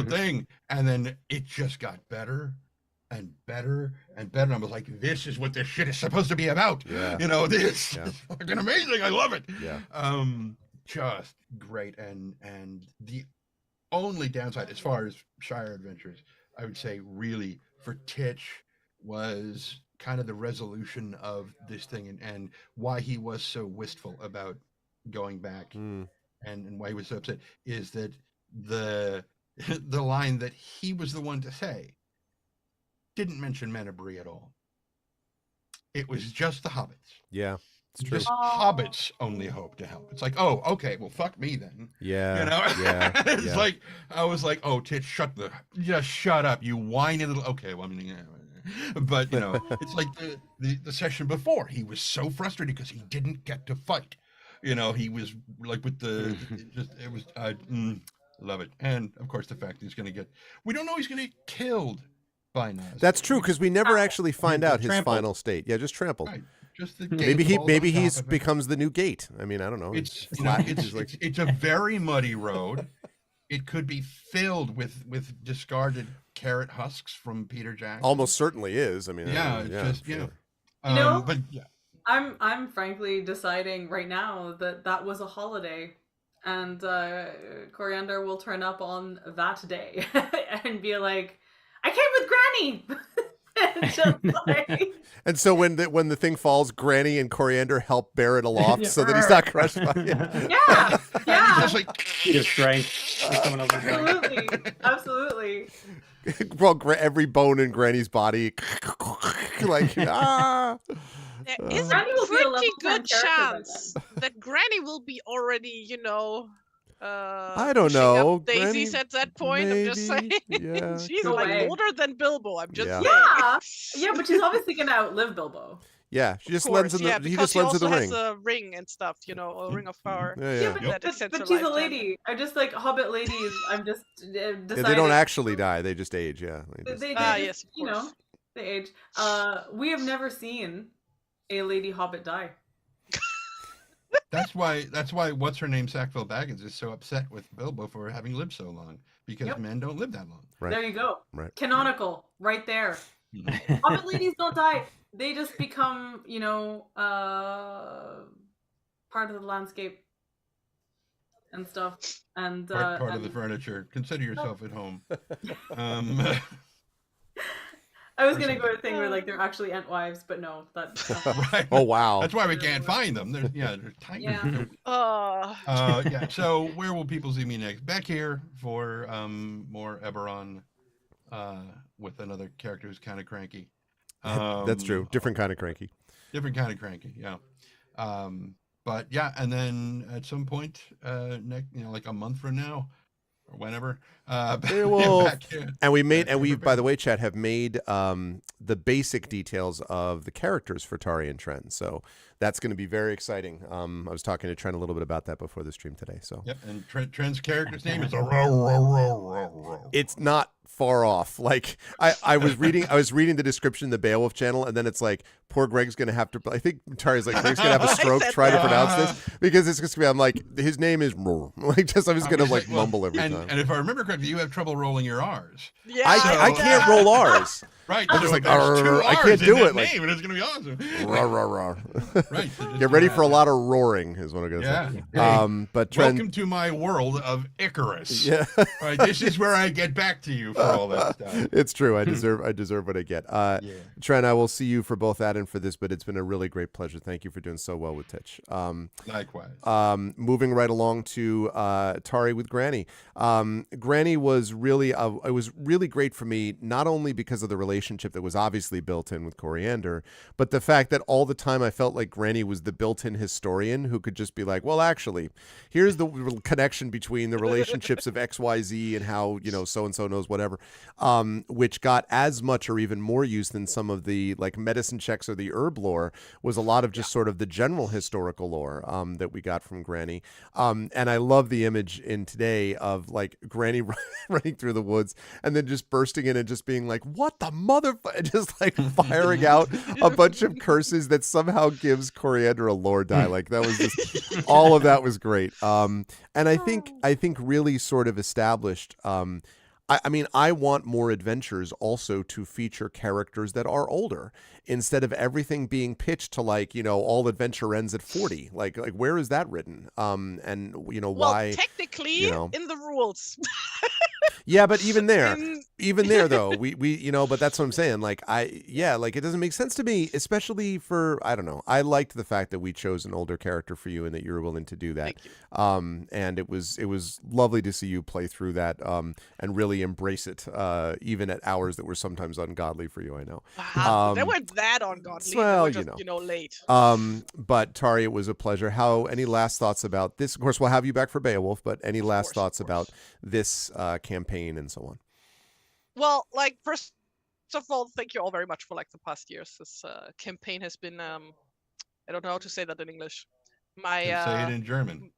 thing. And then it just got better and better and better. And I was like, this is what this shit is supposed to be about. Yeah. You know, this is fucking amazing. I love it. Yeah. Just great. And the only downside as far as Shire adventures, I would say really for Titch was kind of the resolution of this thing and why he was so wistful about going back and why he was so upset is that the line that he was the one to say didn't mention Menabrie at all. It was just the hobbits. Yeah. It's true. Just hobbits only hope to help. It's like, oh, okay, well, fuck me then. Yeah. You know, Yeah. like I was like, oh, Titch, just shut up, you whiny little. Okay, well, I mean, but you know, it's like the session before. He was so frustrated because he didn't get to fight. You know, he was like with the it was love it, and of course the fact he's going to get. We don't know he's going to get killed by Nas. That's true because we never actually find out his trampled. final state. Yeah, just trampled. Right. Just the Maybe gate falls on he's top of him. becomes the new gate. I mean, I don't know. It's you know, it's a very muddy road. It could be filled with discarded carrot husks from Peter Jackson. Almost certainly is. I mean, Yeah, it's just sure. You know, but yeah. I'm frankly deciding right now that was a holiday, and Coriander will turn up on that day and be like, "I came with Granny." Just like... And so when the thing falls, Granny and Coriander help bear it aloft so that he's not crushed by it. Yeah, yeah, Just like Feet of strength. Like someone else's strength. absolutely. Well, every bone in Granny's body, like There is Granny will a be a level pretty 10 good character by chance that Granny will be already, you know, I don't pushing know. up daisies Granny, at that point. I'm just saying. maybe, yeah, She's No like way. older than Bilbo. I'm just Yeah. saying. Yeah, but she's obviously gonna outlive Bilbo. Yeah, she just Of lends course, in the yeah, he because just lends in the also ring. has a ring and stuff, you know, a ring of power. Yeah. That But extends her she's a lifetime. lady. I just like Hobbit ladies. I'm just deciding. Yeah, they don't actually die; they just age. Yeah, they just- They Yes, of you know, course. they age. We have never seen a lady Hobbit die. that's why what's her name Sackville Baggins is so upset with Bilbo for having lived so long because Yep. men don't live that long. Right. There you go. Right. Canonical, right there. Hobbit ladies don't die. they just become, you know, part of the landscape and stuff. And part of the furniture. Consider yourself at home. I was gonna go to a thing where like they're actually ant wives, but no, that's right. Oh wow. That's why we can't find them. They're tiny. Yeah. Yeah. So where will people see me next? Back here for more Eberron, with another character who's kind of cranky. That's true. Different kind of cranky. Different kind of cranky. Yeah. But yeah, and then at some point, next, like a month from now, or whenever, and we by the way, chat, have made the basic details of the characters for Tari and Tren, so that's going to be very exciting. I was talking to Tren a little bit about that before the stream today. So yep, and Tren's character's name is it's not far off. Like I was reading the description in the Beowulf channel, and then it's like, poor Greg's gonna have to, I think Tari's like, Greg's gonna have a stroke trying to pronounce this, because it's just gonna be, I'm like, his name is like, just I'm just gonna like mumble every time. And if I remember correctly, you have trouble rolling your R's. Yeah, I can't roll R's. Right, I'm just like, I can't do it. Name, and it's gonna be awesome. Right, get ready for a lot of roaring, is what I'm gonna say. Hey, but Tren, welcome to my world of Icarus. Yeah, right. This is where I get back to you for all that stuff. It's true. I deserve what I get. Tren, I will see you for both that and for this, but it's been a really great pleasure. Thank you for doing so well with Titch. Likewise. Moving right along to Tari with Granny. Granny was really it was really great for me, not only because of the relationship that was obviously built in with Coriander, but the fact that all the time I felt like Granny was the built-in historian who could just be like, well, actually, here's the connection between the relationships of XYZ and how, so-and-so knows whatever, which got as much or even more use than some of the like medicine checks or the herb lore, was a lot of just sort of the general historical lore that we got from Granny. And I love the image in today of like Granny running through the woods and then just bursting in and just being like, what the motherfucker, just like firing out a bunch of curses that somehow gives Coriander a lore die. Like that was just, all of that was great. And I think really sort of established, I mean, I want more adventures also to feature characters that are older, instead of everything being pitched to like, all adventure ends at 40. Like where is that written? And well, why? Technically, in the rules. Yeah, but even there though, we but that's what I'm saying. Like it doesn't make sense to me, especially for, I don't know. I liked the fact that we chose an older character for you and that you were willing to do that. Thank you. And it was lovely to see you play through that and really embrace it, even at hours that were sometimes ungodly for you. I know. Wow, they weren't that ungodly. Well, they were just, late. But Tari, it was a pleasure. Any last thoughts about this? Of course, we'll have you back for Beowulf, but any last thoughts about this campaign and so on? Well, like, first of all, thank you all very much for like the past years. This campaign has been, I don't know how to say that in English. Say it in German.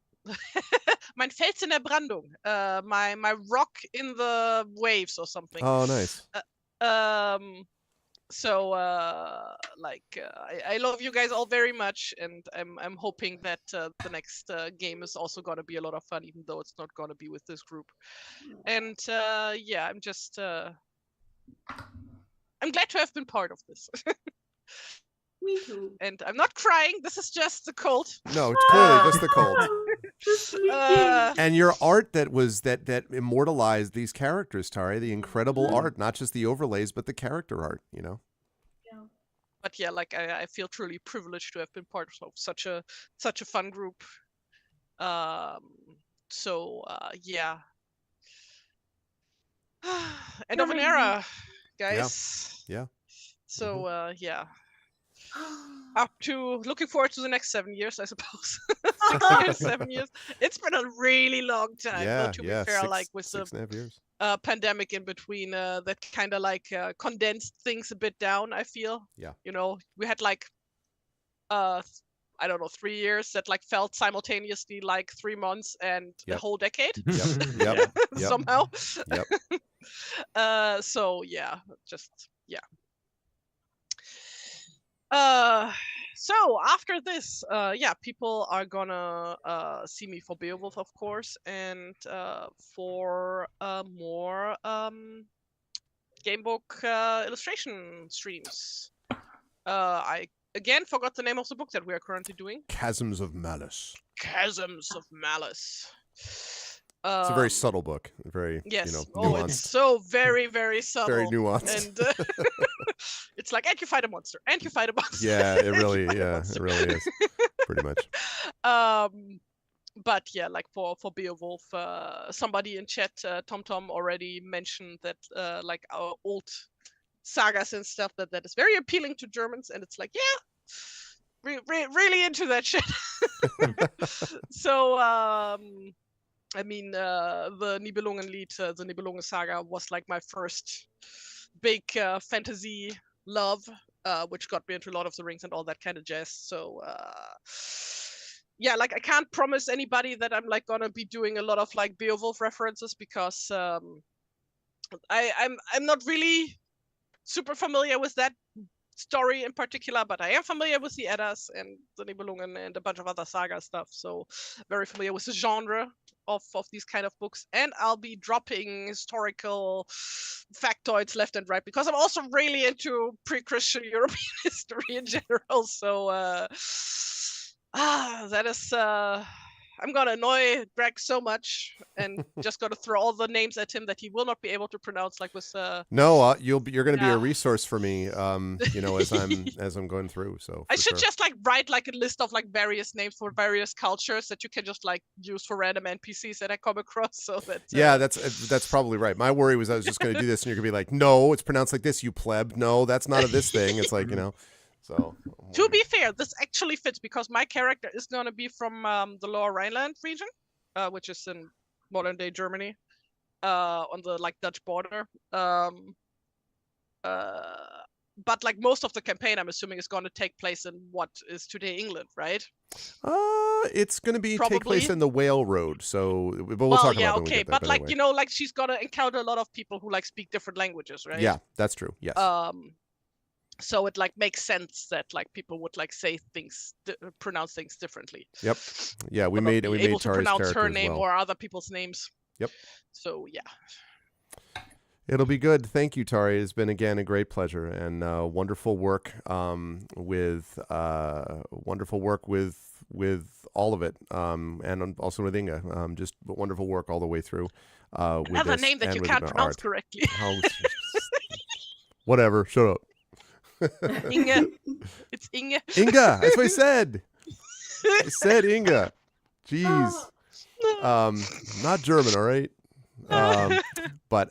Mein Fels in der Brandung. My rock in the waves or something. Oh, nice. So I love you guys all very much, and I'm hoping that the next game is also gonna be a lot of fun, even though it's not gonna be with this group. And I'm just I'm glad to have been part of this. Me too. And I'm not crying. This is just the cold. No, it's clearly just the cold. And your art that immortalized these characters, Tari, the incredible art, not just the overlays, but the character art, Yeah. But yeah, like I feel truly privileged to have been part of such a fun group. Yeah. End of an era, guys. Yeah. So looking forward to the next 7 years, I suppose. 7 years. It's been a really long time. Yeah, to be fair, like with 6.5 years. Pandemic in between, that kind of like condensed things a bit down, I feel. Yeah. We had like I don't know, 3 years that like felt simultaneously like 3 months and a whole decade. Yep. Somehow. Yep. So so after this, people are gonna see me for Beowulf, of course, and for more gamebook illustration streams. I again forgot the name of the book that we are currently doing. Chasms of Malice. Chasms of Malice. It's a very subtle book, very nuanced. It's so very, very subtle, very nuanced, and it's like, and you fight a monster, and you fight a monster. Yeah, it really is, pretty much. But yeah, like for Beowulf, somebody in chat, TomTom, already mentioned that like our old sagas and stuff that is very appealing to Germans, and it's like, yeah, really into that shit. So I mean, the Nibelungenlied, the Nibelungen Saga was like my first big fantasy love, which got me into Lord of the Rings and all that kind of jazz. So yeah, like I can't promise anybody that I'm like gonna be doing a lot of like Beowulf references, because I'm not really super familiar with that story in particular, but I am familiar with the Eddas and the Nibelungen and a bunch of other saga stuff, so very familiar with the genre of these kind of books. And I'll be dropping historical factoids left and right, because I'm also really into pre-Christian European history in general. So that is I'm gonna annoy Greg so much, and just gonna throw all the names at him that he will not be able to pronounce, like with No, you're going to be a resource for me, as I'm going through. So I should just like write like a list of like various names for various cultures that you can just like use for random NPCs that I come across. So that that's probably right. My worry was I was just going to do this, and you're going to be like, no, it's pronounced like this, you pleb. No, that's not a this thing. It's like, So to be fair, this actually fits, because my character is going to be from the Lower Rhineland region, which is in modern day Germany, on the like Dutch border. But like most of the campaign, I'm assuming, is going to take place in what is today England, right? It's going to take place in the Whale Road. So, but we'll talk about that when we get there, but like anyway. Like she's going to encounter a lot of people who like speak different languages, right? Yeah, that's true. Yes. So it like makes sense that like people would like say things, pronounce things differently. Yep. Yeah, we made able to Tari's pronounce her name well. or other people's names. Yep. So yeah. It'll be good. Thank you, Tari. It's been again a great pleasure, and wonderful work with all of it, and also with Inga. Just wonderful work all the way through. Another name that you can't pronounce correctly. Whatever. Shut up. Inga. It's Inga. Inga. That's what I said. I said Inga. Jeez. Not German, all right. But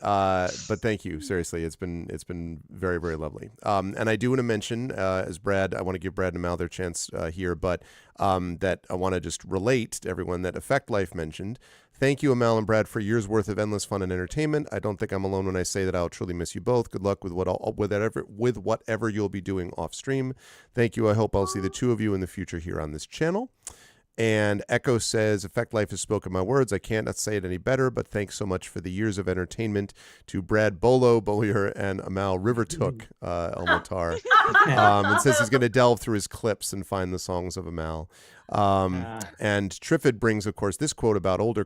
thank you. Seriously, it's been very, very lovely. And I do want to mention, as Brad, I want to give Brad and Mal their chance here, but that I want to just relate to everyone that Effect Life mentioned. Thank you, Amal and Brad, for years worth of endless fun and entertainment. I don't think I'm alone when I say that I'll truly miss you both. Good luck with whatever you'll be doing off stream. Thank you. I hope I'll see the two of you in the future here on this channel. And Echo says, Effect Life has spoken my words. I can't say it any better, but thanks so much for the years of entertainment to Brad Bollier and Amal Rivertook Elmotar. And says he's going to delve through his clips and find the songs of Amal. And Triffid brings, of course, this quote about older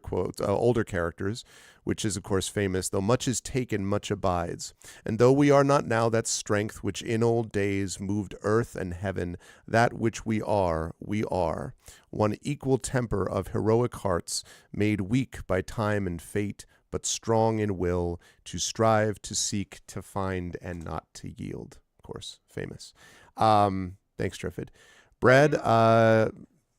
characters, which is, of course, famous. Though much is taken, much abides. And though we are not now that strength which in old days moved earth and heaven, that which we are, one equal temper of heroic hearts, made weak by time and fate, but strong in will, to strive, to seek, to find, and not to yield. Of course, famous. Thanks, Triffid. Brad,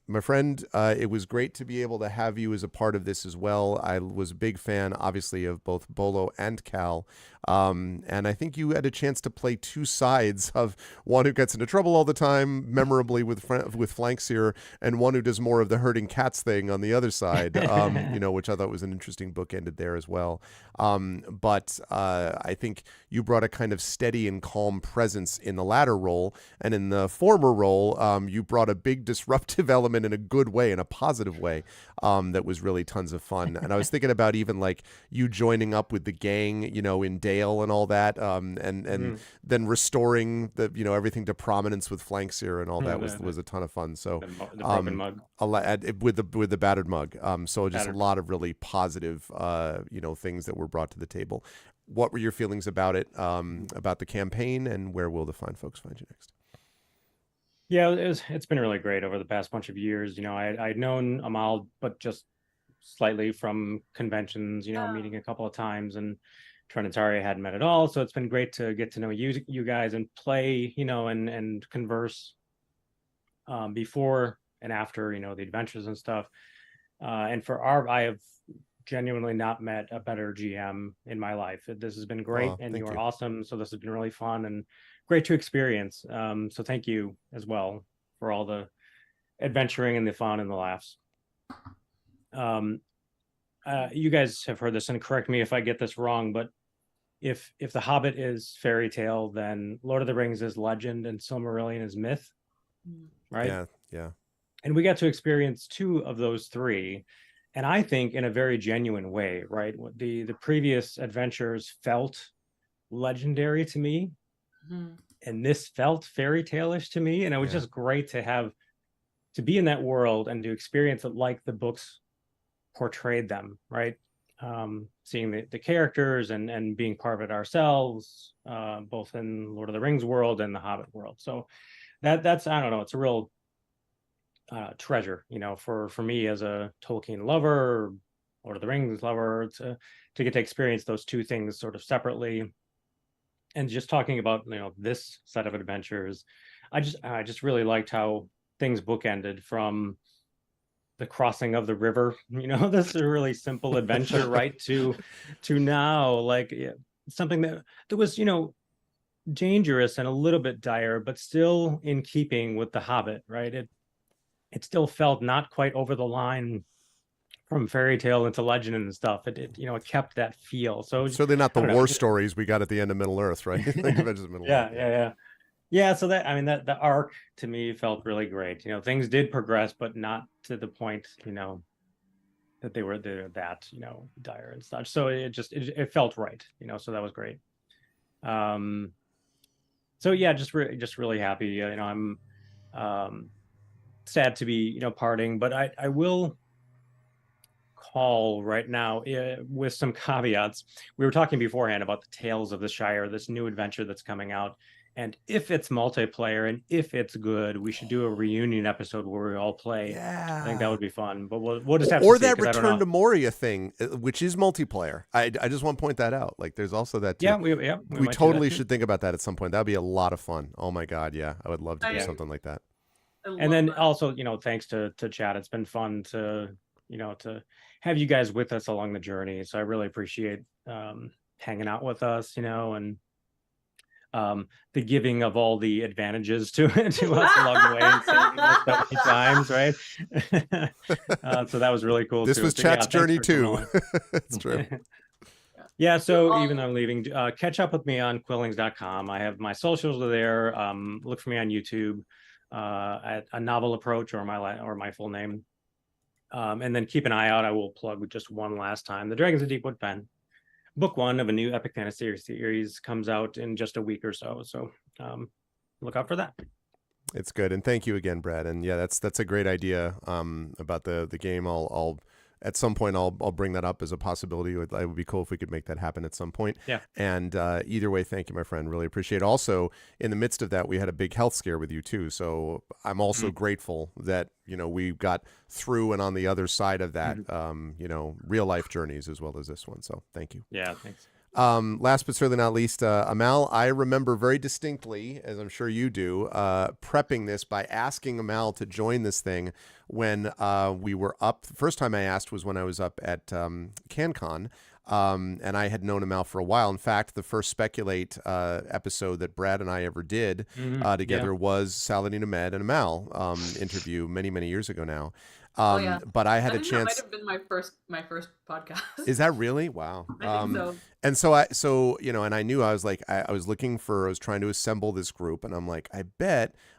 my friend, it was great to be able to have you as a part of this as well. I was a big fan, obviously, of both Bolo and Cal. And I think you had a chance to play two sides of one who gets into trouble all the time, memorably with Flankseer, and one who does more of the herding cats thing on the other side, which I thought was an interesting book ended there as well. But I think you brought a kind of steady and calm presence in the latter role, and in the former role, you brought a big disruptive element in a good way, in a positive way, that was really tons of fun. And I was thinking about even like you joining up with the gang, in Dale and all that, and then restoring the everything to prominence with Flankseer and all that was a ton of fun. So the broken mug with the battered mug. So just a lot of really positive things that were brought to the table. What were your feelings about it, about the campaign, and where will the fine folks find you next? Yeah, it's been really great over the past bunch of years. I'd known Amal, but just slightly from conventions, meeting a couple of times, and Trinitari I hadn't met at all. So it's been great to get to know you guys and play, and converse before and after, the adventures and stuff. And I have genuinely not met a better GM in my life. This has been great, and you are awesome. So this has been really fun and great to experience. So thank you as well for all the adventuring and the fun and the laughs. You guys have heard this, and correct me if I get this wrong, but if The Hobbit is fairy tale, then Lord of the Rings is legend and Silmarillion is myth, right? Yeah. And we got to experience two of those three, and I think in a very genuine way, right? The previous adventures felt legendary to me, and this felt fairy tale-ish to me, and it was just great to be in that world and to experience it like the books portrayed them, right? Seeing the characters and being part of it ourselves, both in Lord of the Rings world and the Hobbit world. So that's, I don't know, it's a real treasure, for me as a Tolkien lover, Lord of the Rings lover, to get to experience those two things sort of separately. And just talking about, this set of adventures, I just really liked how things bookended from the crossing of the river, this is a really simple adventure, right? To now, like something that was, dangerous and a little bit dire, but still in keeping with The Hobbit, right? It still felt not quite over the line from fairy tale into legend and stuff. It kept that feel. So certainly not the war stories we got at the end of Middle Earth, right? Yeah. So that the arc to me felt really great. Things did progress, but not to the point, that they were that, dire and such. So it felt right, so that was great. So yeah, just really happy. I'm sad to be, parting, but I will call right now with some caveats. We were talking beforehand about the Tales of the Shire, this new adventure that's coming out. And if it's multiplayer and if it's good, we should do a reunion episode where we all play. Yeah, I think that would be fun. But we'll just have to see. Or that Return to Moria thing, which is multiplayer. I just want to point that out. Like, there's also that too. Yeah, we totally should think about that at some point. That'd be a lot of fun. Oh my God, yeah, I would love to do something like that. And then also, thanks to Chad, it's been fun to have you guys with us along the journey. So I really appreciate hanging out with us, and the giving of all the advantages to us along the way and saying so many times, right? So that was really cool. This was Chad's journey too. It's true. Yeah, so even though I'm leaving, catch up with me on quillings.com. I have my socials are there. Look for me on YouTube at A Novel Approach or my full name. And then keep an eye out. I will plug just one last time. The Dragons of Deepwood Pen. Book 1 of a new epic fantasy series comes out in just a week or so. So look out for that. It's good. And thank you again, Brad. And yeah, that's a great idea about the game. I'll at some point I'll bring that up as a possibility. It would be cool if we could make that happen at some point. Yeah. And either way, thank you, my friend. Really appreciate it. Also, in the midst of that, we had a big health scare with you too. So I'm also grateful that, we got through and on the other side of that, real life journeys as well as this one. So thank you. Yeah, thanks. Last but certainly not least, Amal, I remember very distinctly, as I'm sure you do, prepping this by asking Amal to join this thing when we were up. The first time I asked was when I was up at CanCon, and I had known Amal for a while. In fact, the first Speculate episode that Brad and I ever did together was Saladin Ahmed and Amal interview many, many years ago now. But I had a chance. That might have been my first podcast. Is that really? Wow. I think so. And so and I knew I was like, I was trying to assemble this group, and I'm like, I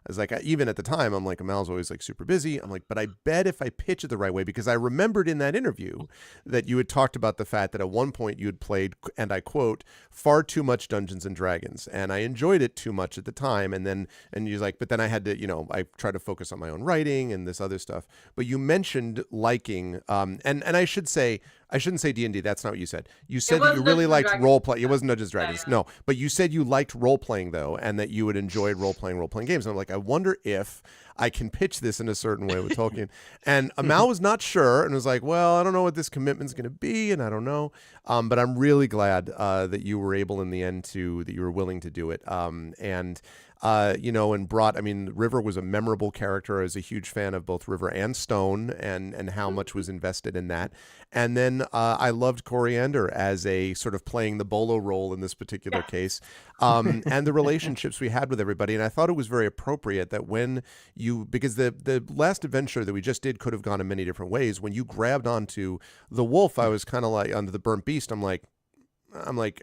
was like, even at the time, I'm like, Amal's always like super busy. I'm like, but I bet if I pitch it the right way, because I remembered in that interview that you had talked about the fact that at one point you had played, and I quote, far too much Dungeons and Dragons, and I enjoyed it too much at the time. And you're like, but then I had to, I tried to focus on my own writing and this other stuff. But you mentioned liking, and I should say, I shouldn't say D&D. That's not what you said. You said that was you really Dungeons and liked Dragons. role play. It wasn't Dungeons and Dragons. Yeah. No, but you said you liked role playing though, and that you had enjoyed role playing games. And I'm like, I wonder if I can pitch this in a certain way with Tolkien. And Amal was not sure and was like, well, I don't know what this commitment's going to be, and I don't know. But I'm really glad that you were able in the end that you were willing to do it. And brought, I mean, River was a memorable character. I was a huge fan of both River and Stone and how much was invested in that. And then I loved Coriander as a sort of playing the Bolo role in this particular case, and the relationships we had with everybody. And I thought it was very appropriate that because the last adventure that we just did could have gone in many different ways. When you grabbed onto the wolf, I was kind of like, onto the burnt beast, I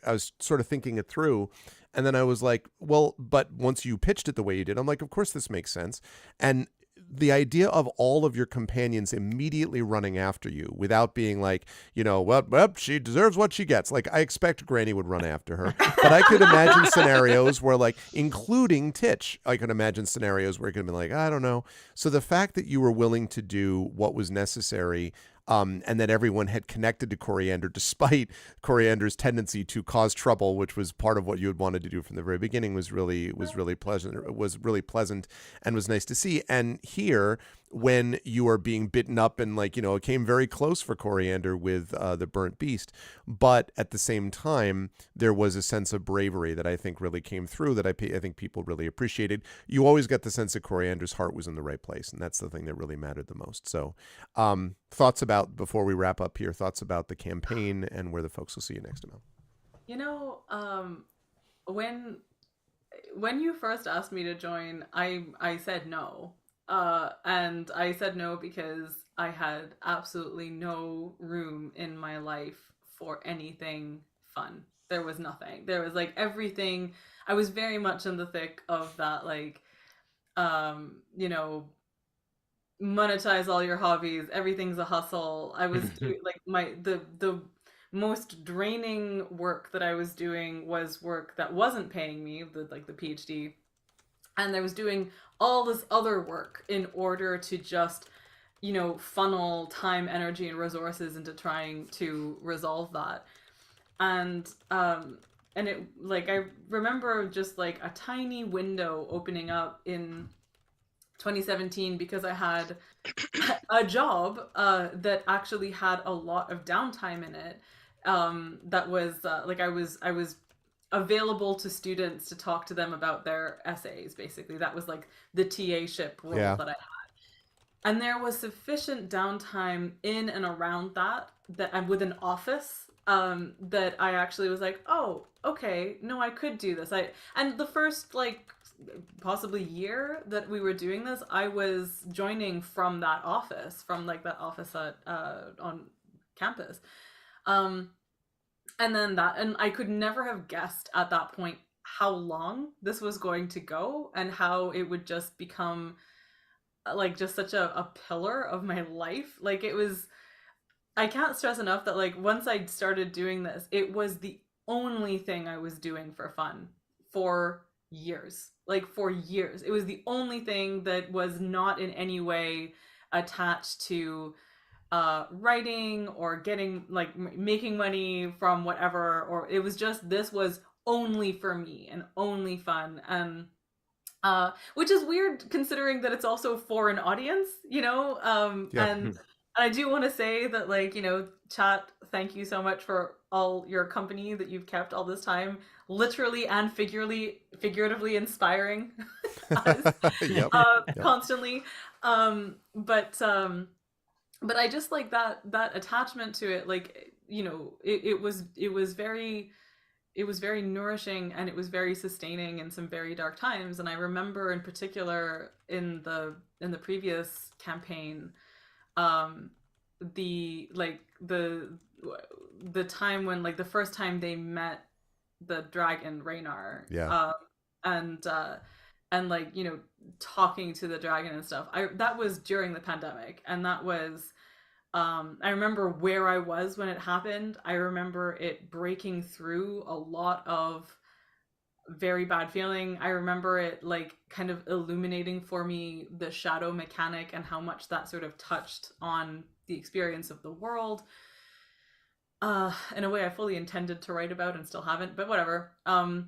was sort of thinking it through. And then I was like, well, but once you pitched it the way you did, I'm like, of course this makes sense. And the idea of all of your companions immediately running after you without being like, well, she deserves what she gets. Like, I expect Granny would run after her. But I could imagine scenarios where, like, including Titch, I could imagine scenarios where it could be like, I don't know. So the fact that you were willing to do what was necessary, and that everyone had connected to Coriander despite Coriander's tendency to cause trouble, which was part of what you had wanted to do from the very beginning, was really pleasant. It was really pleasant and was nice to see. And here, when you are being bitten up and it came very close for Coriander with the burnt beast, but at the same time there was a sense of bravery that I think really came through, that I think people really appreciated. You always got the sense that Coriander's heart was in the right place, and that's the thing that really mattered the most. So thoughts about, before we wrap up here, thoughts about the campaign and where the folks will see you next time. When you first asked me to join, I said no. And I said no because I had absolutely no room in my life for anything fun. There was nothing. There was everything. I was very much in the thick of that, monetize all your hobbies. Everything's a hustle. I was doing the most draining work that I was doing was work that wasn't paying me, the PhD. And I was doing all this other work in order to just, funnel time, energy, and resources into trying to resolve that. And it, I remember just a tiny window opening up in 2017 because I had a job that actually had a lot of downtime in it. That was I was available to students to talk to them about their essays. Basically, that was the TA-ship role that I had, and there was sufficient downtime in and around that I'm with an office that I actually was like, oh, okay, no, I could do this. And the first possibly year that we were doing this, I was joining from that office, that office at on campus. And then and I could never have guessed at that point how long this was going to go and how it would just become just such a pillar of my life. It was, I can't stress enough that once I started doing this, it was the only thing I was doing for fun for years. For years. It was the only thing that was not in any way attached to writing or getting making money from whatever, or it was just, this was only for me and only fun. And which is weird considering that it's also for an audience, and I do want to say that chat, thank you so much for all your company that you've kept all this time, literally and figuratively inspiring us constantly. But I just that attachment to it, it was very nourishing, and it was very sustaining in some very dark times. And I remember in particular in the previous campaign, the time when the first time they met the dragon Raynar, and talking to the dragon and stuff. That was during the pandemic, and that was I remember where I was when it happened. I remember it breaking through a lot of very bad feeling. I remember it kind of illuminating for me the shadow mechanic and how much that sort of touched on the experience of the world. in a way I fully intended to write about and still haven't, but whatever. And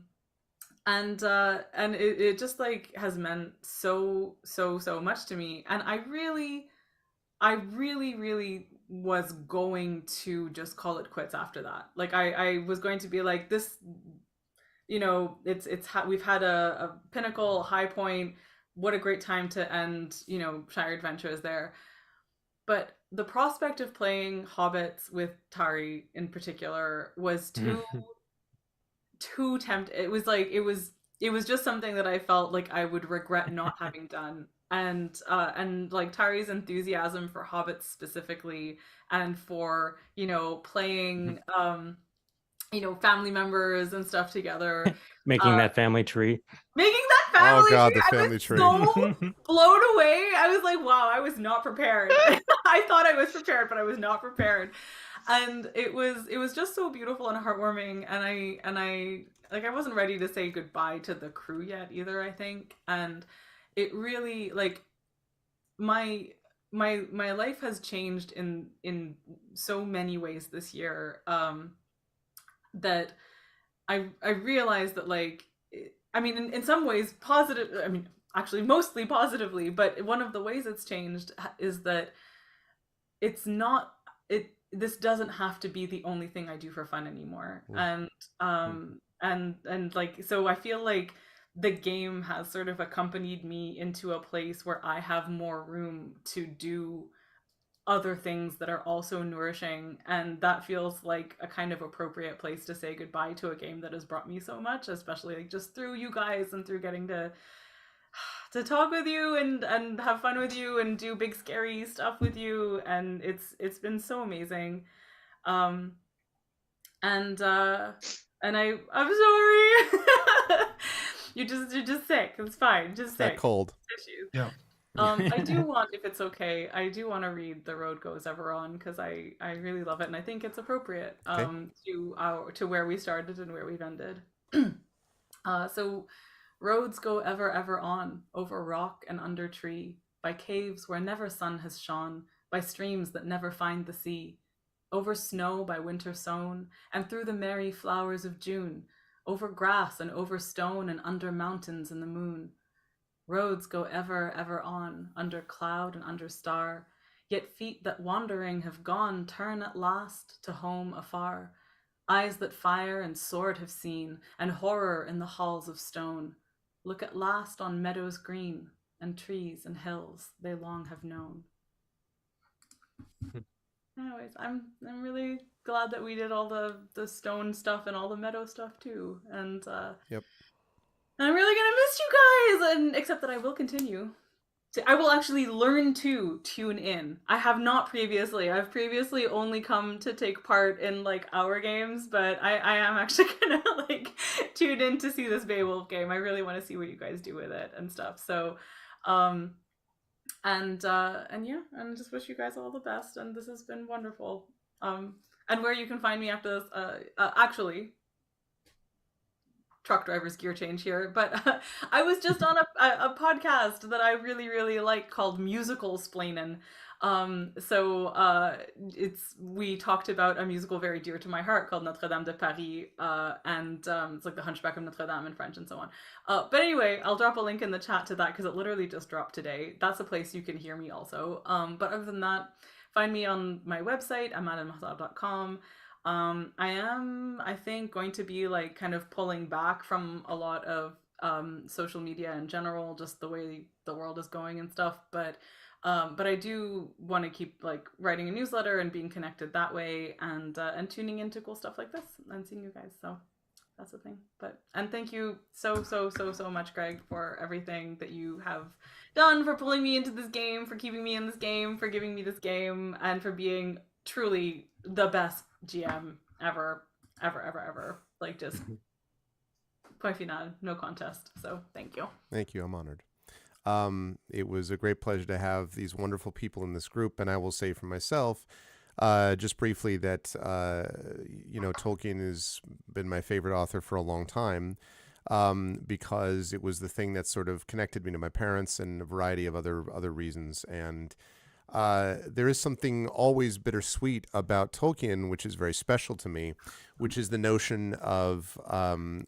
it just like has meant so much to me, and I really was going to just call it quits after that. Like I was going to be like, this, you know, we've had a pinnacle, high point. What a great time to end, you know, Shire Adventures there. But the prospect of playing hobbits with Tari in particular was too tempting. It was like it was just something that I felt like I would regret not having done. And like Tari's enthusiasm for hobbits specifically, and for, you know, playing you know, family members and stuff together, making that family tree. Making that family God, tree. the family tree. I was so blown away. I was like, wow, I was not prepared. I thought I was prepared, but I was not prepared. And it was just so beautiful and heartwarming. And I like, I wasn't ready to say goodbye to the crew yet either, I think. And it really, like, my life has changed in so many ways this year, that I realized that, like, I mean, in some ways positive, I mean, actually mostly positively, but one of the ways it's changed is that it's not, this doesn't have to be the only thing I do for fun anymore. And like, so I feel like the game has sort of accompanied me into a place where I have more room to do other things that are also nourishing, and that feels like a kind of appropriate place to say goodbye to a game that has brought me so much, especially like just through you guys and through getting to talk with you and have fun with you and do big scary stuff with you, and it's been so amazing. And I'm sorry. you're just sick. It's fine. Just sick. That cold. Issues. Yeah. I do want, if it's okay, I do want to read The Road Goes Ever On, because I really love it, and I think it's appropriate to where we started and where we've ended. So, roads go ever on, over rock and under tree, by caves where never sun has shone, by streams that never find the sea, over snow by winter sown, and through the merry flowers of June, over grass and over stone and under mountains in the moon. Roads go ever on, under cloud and under star, yet feet that wandering have gone turn at last to home afar. Eyes that fire and sword have seen, and horror in the halls of stone, look at last on meadows green, and trees and hills they long have known. Anyways, I'm really glad that we did all the stone stuff and all the meadow stuff too, and Yep. And I'm really gonna miss you guys, and except that I will continue. I will actually learn to tune in. I've previously only come to take part in like our games, but I am actually gonna like tune in to see this Beowulf game. I really want to see what you guys do with it and stuff. So, and yeah, and just wish you guys all the best. And this has been wonderful. And where you can find me after this, actually, truck driver's gear change here, but I was just on a podcast that I really like called Musical Splainin'. We talked about a musical very dear to my heart called Notre Dame de Paris, and it's like the Hunchback of Notre Dame in French and so on. But anyway, I'll drop a link in the chat to that because it literally just dropped today. That's a place you can hear me also. But other than that, find me on my website, amadamahsab.com. I am, I think, going to be like kind of pulling back from a lot of social media in general, just the way the world is going and stuff. But I do want to keep like writing a newsletter and being connected that way, and tuning into cool stuff like this and seeing you guys. So that's the thing. And thank you so much, Greg, for everything that you have done, for pulling me into this game, for keeping me in this game, for giving me this game, and for being truly the best GM ever. Like, just point final, no contest. So thank you. Thank you. I'm honored. It was a great pleasure to have these wonderful people in this group. And I will say for myself, just briefly, that, Tolkien has been my favorite author for a long time, because it was the thing that sort of connected me to my parents and a variety of other reasons. And there is something always bittersweet about Tolkien, which is very special to me, which is the notion of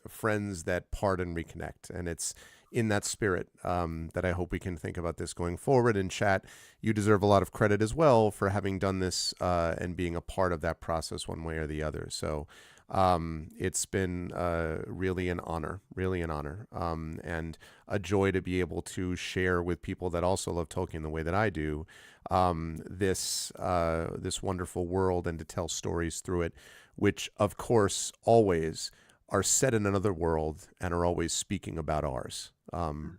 friends that part and reconnect. And it's in that spirit that I hope we can think about this going forward. And chat, you deserve a lot of credit as well for having done this and being a part of that process one way or the other. So it's been really an honor, and a joy to be able to share with people that also love Tolkien the way that I do, this wonderful world, and to tell stories through it, which of course always are set in another world and are always speaking about ours,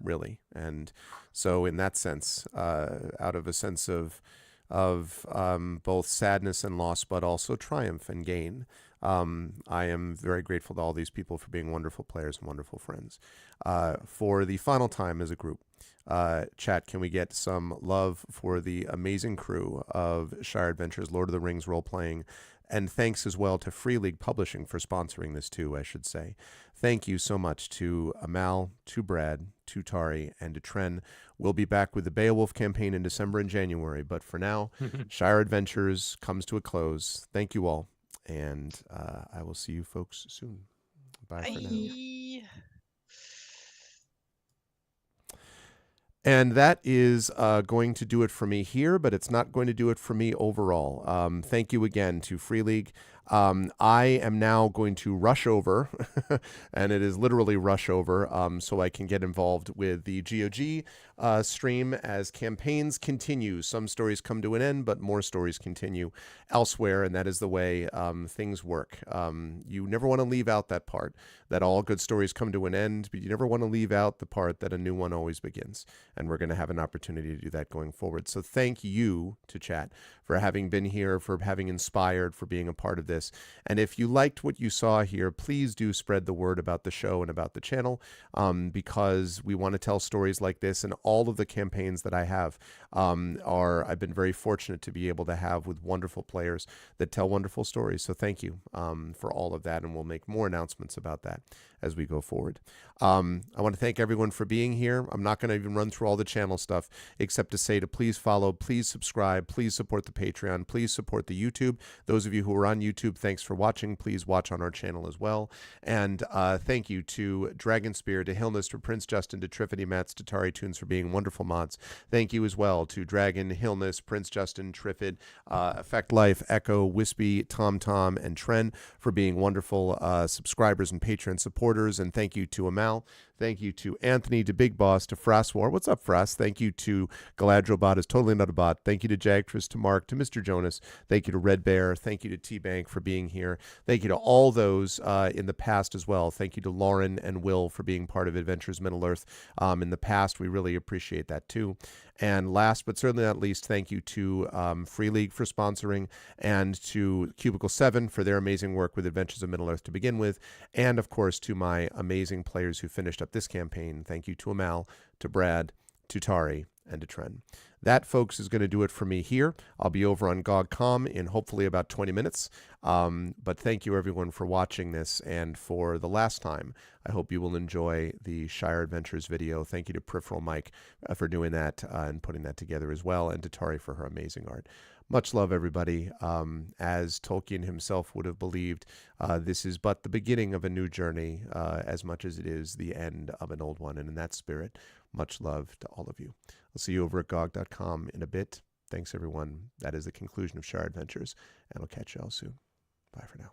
really. And so in that sense, out of a sense of both sadness and loss, but also triumph and gain, I am very grateful to all these people for being wonderful players and wonderful friends. For the final time as a group, chat, can we get some love for the amazing crew of Shire Adventures Lord of the Rings role-playing? And thanks as well to Free League Publishing for sponsoring this too, I should say. Thank you so much to Amal, to Brad, to Tari, and to Tren. We'll be back with the Beowulf campaign in December and January, but for now, Shire Adventures comes to a close. Thank you all, and I will see you folks soon. Bye for now. And that is going to do it for me here, but it's not going to do it for me overall. Thank you again to Free League. I am now going to rush over, and it is literally rush over, so I can get involved with the GOG stream as campaigns continue. Some stories come to an end, but more stories continue elsewhere, and that is the way things work. You never want to leave out that part, that all good stories come to an end, but you never want to leave out the part that a new one always begins. And we're going to have an opportunity to do that going forward. So thank you to chat for having been here, for having inspired, for being a part of this. And if you liked what you saw here, please do spread the word about the show and about the channel, because we want to tell stories like this, and all of the campaigns that I have I've been very fortunate to be able to have with wonderful players that tell wonderful stories. So thank you for all of that, and we'll make more announcements about that as we go forward. I want to thank everyone for being here. I'm not going to even run through all the channel stuff, except to say to please follow, please subscribe, please support the Patreon, please support the YouTube. Those of you who are on YouTube, thanks for watching. Please watch on our channel as well. And thank you to Dragonspear, to Hillness, to Prince Justin, to Triffity Mats, to Tari Tunes for being wonderful mods. Thank you as well to Dragon, Hillness, Prince Justin, Triffid, Effect Life, Echo, Wispy, Tom, and Tren for being wonderful subscribers and Patreon supporters. And thank you to Amal. Thank you to Anthony, to Big Boss, to Fraswar. What's up, Fras? Thank you to Galadrobot is totally not a bot. Thank you to Jagtris, to Mark, to Mr. Jonas. Thank you to Red Bear. Thank you to T-Bank for being here. Thank you to all those in the past as well. Thank you to Lauren and Will for being part of Adventures Middle-earth in the past. We really appreciate that too. And last but certainly not least, thank you to Free League for sponsoring, and to Cubicle 7 for their amazing work with Adventures of Middle-earth to begin with, and of course to my amazing players who finished up this campaign. Thank you to Amal, to Brad, to Tari, and to Tren. That, folks, is going to do it for me here. I'll be over on GOG.com in hopefully about 20 minutes. But thank you, everyone, for watching this. And for the last time, I hope you will enjoy the Shire Adventures video. Thank you to Peripheral Mike for doing that and putting that together as well, and to Tari for her amazing art. Much love, everybody. As Tolkien himself would have believed, this is but the beginning of a new journey as much as it is the end of an old one. And in that spirit, much love to all of you. I'll see you over at GOG.com in a bit. Thanks, everyone. That is the conclusion of Shire Adventures, and I'll catch you all soon. Bye for now.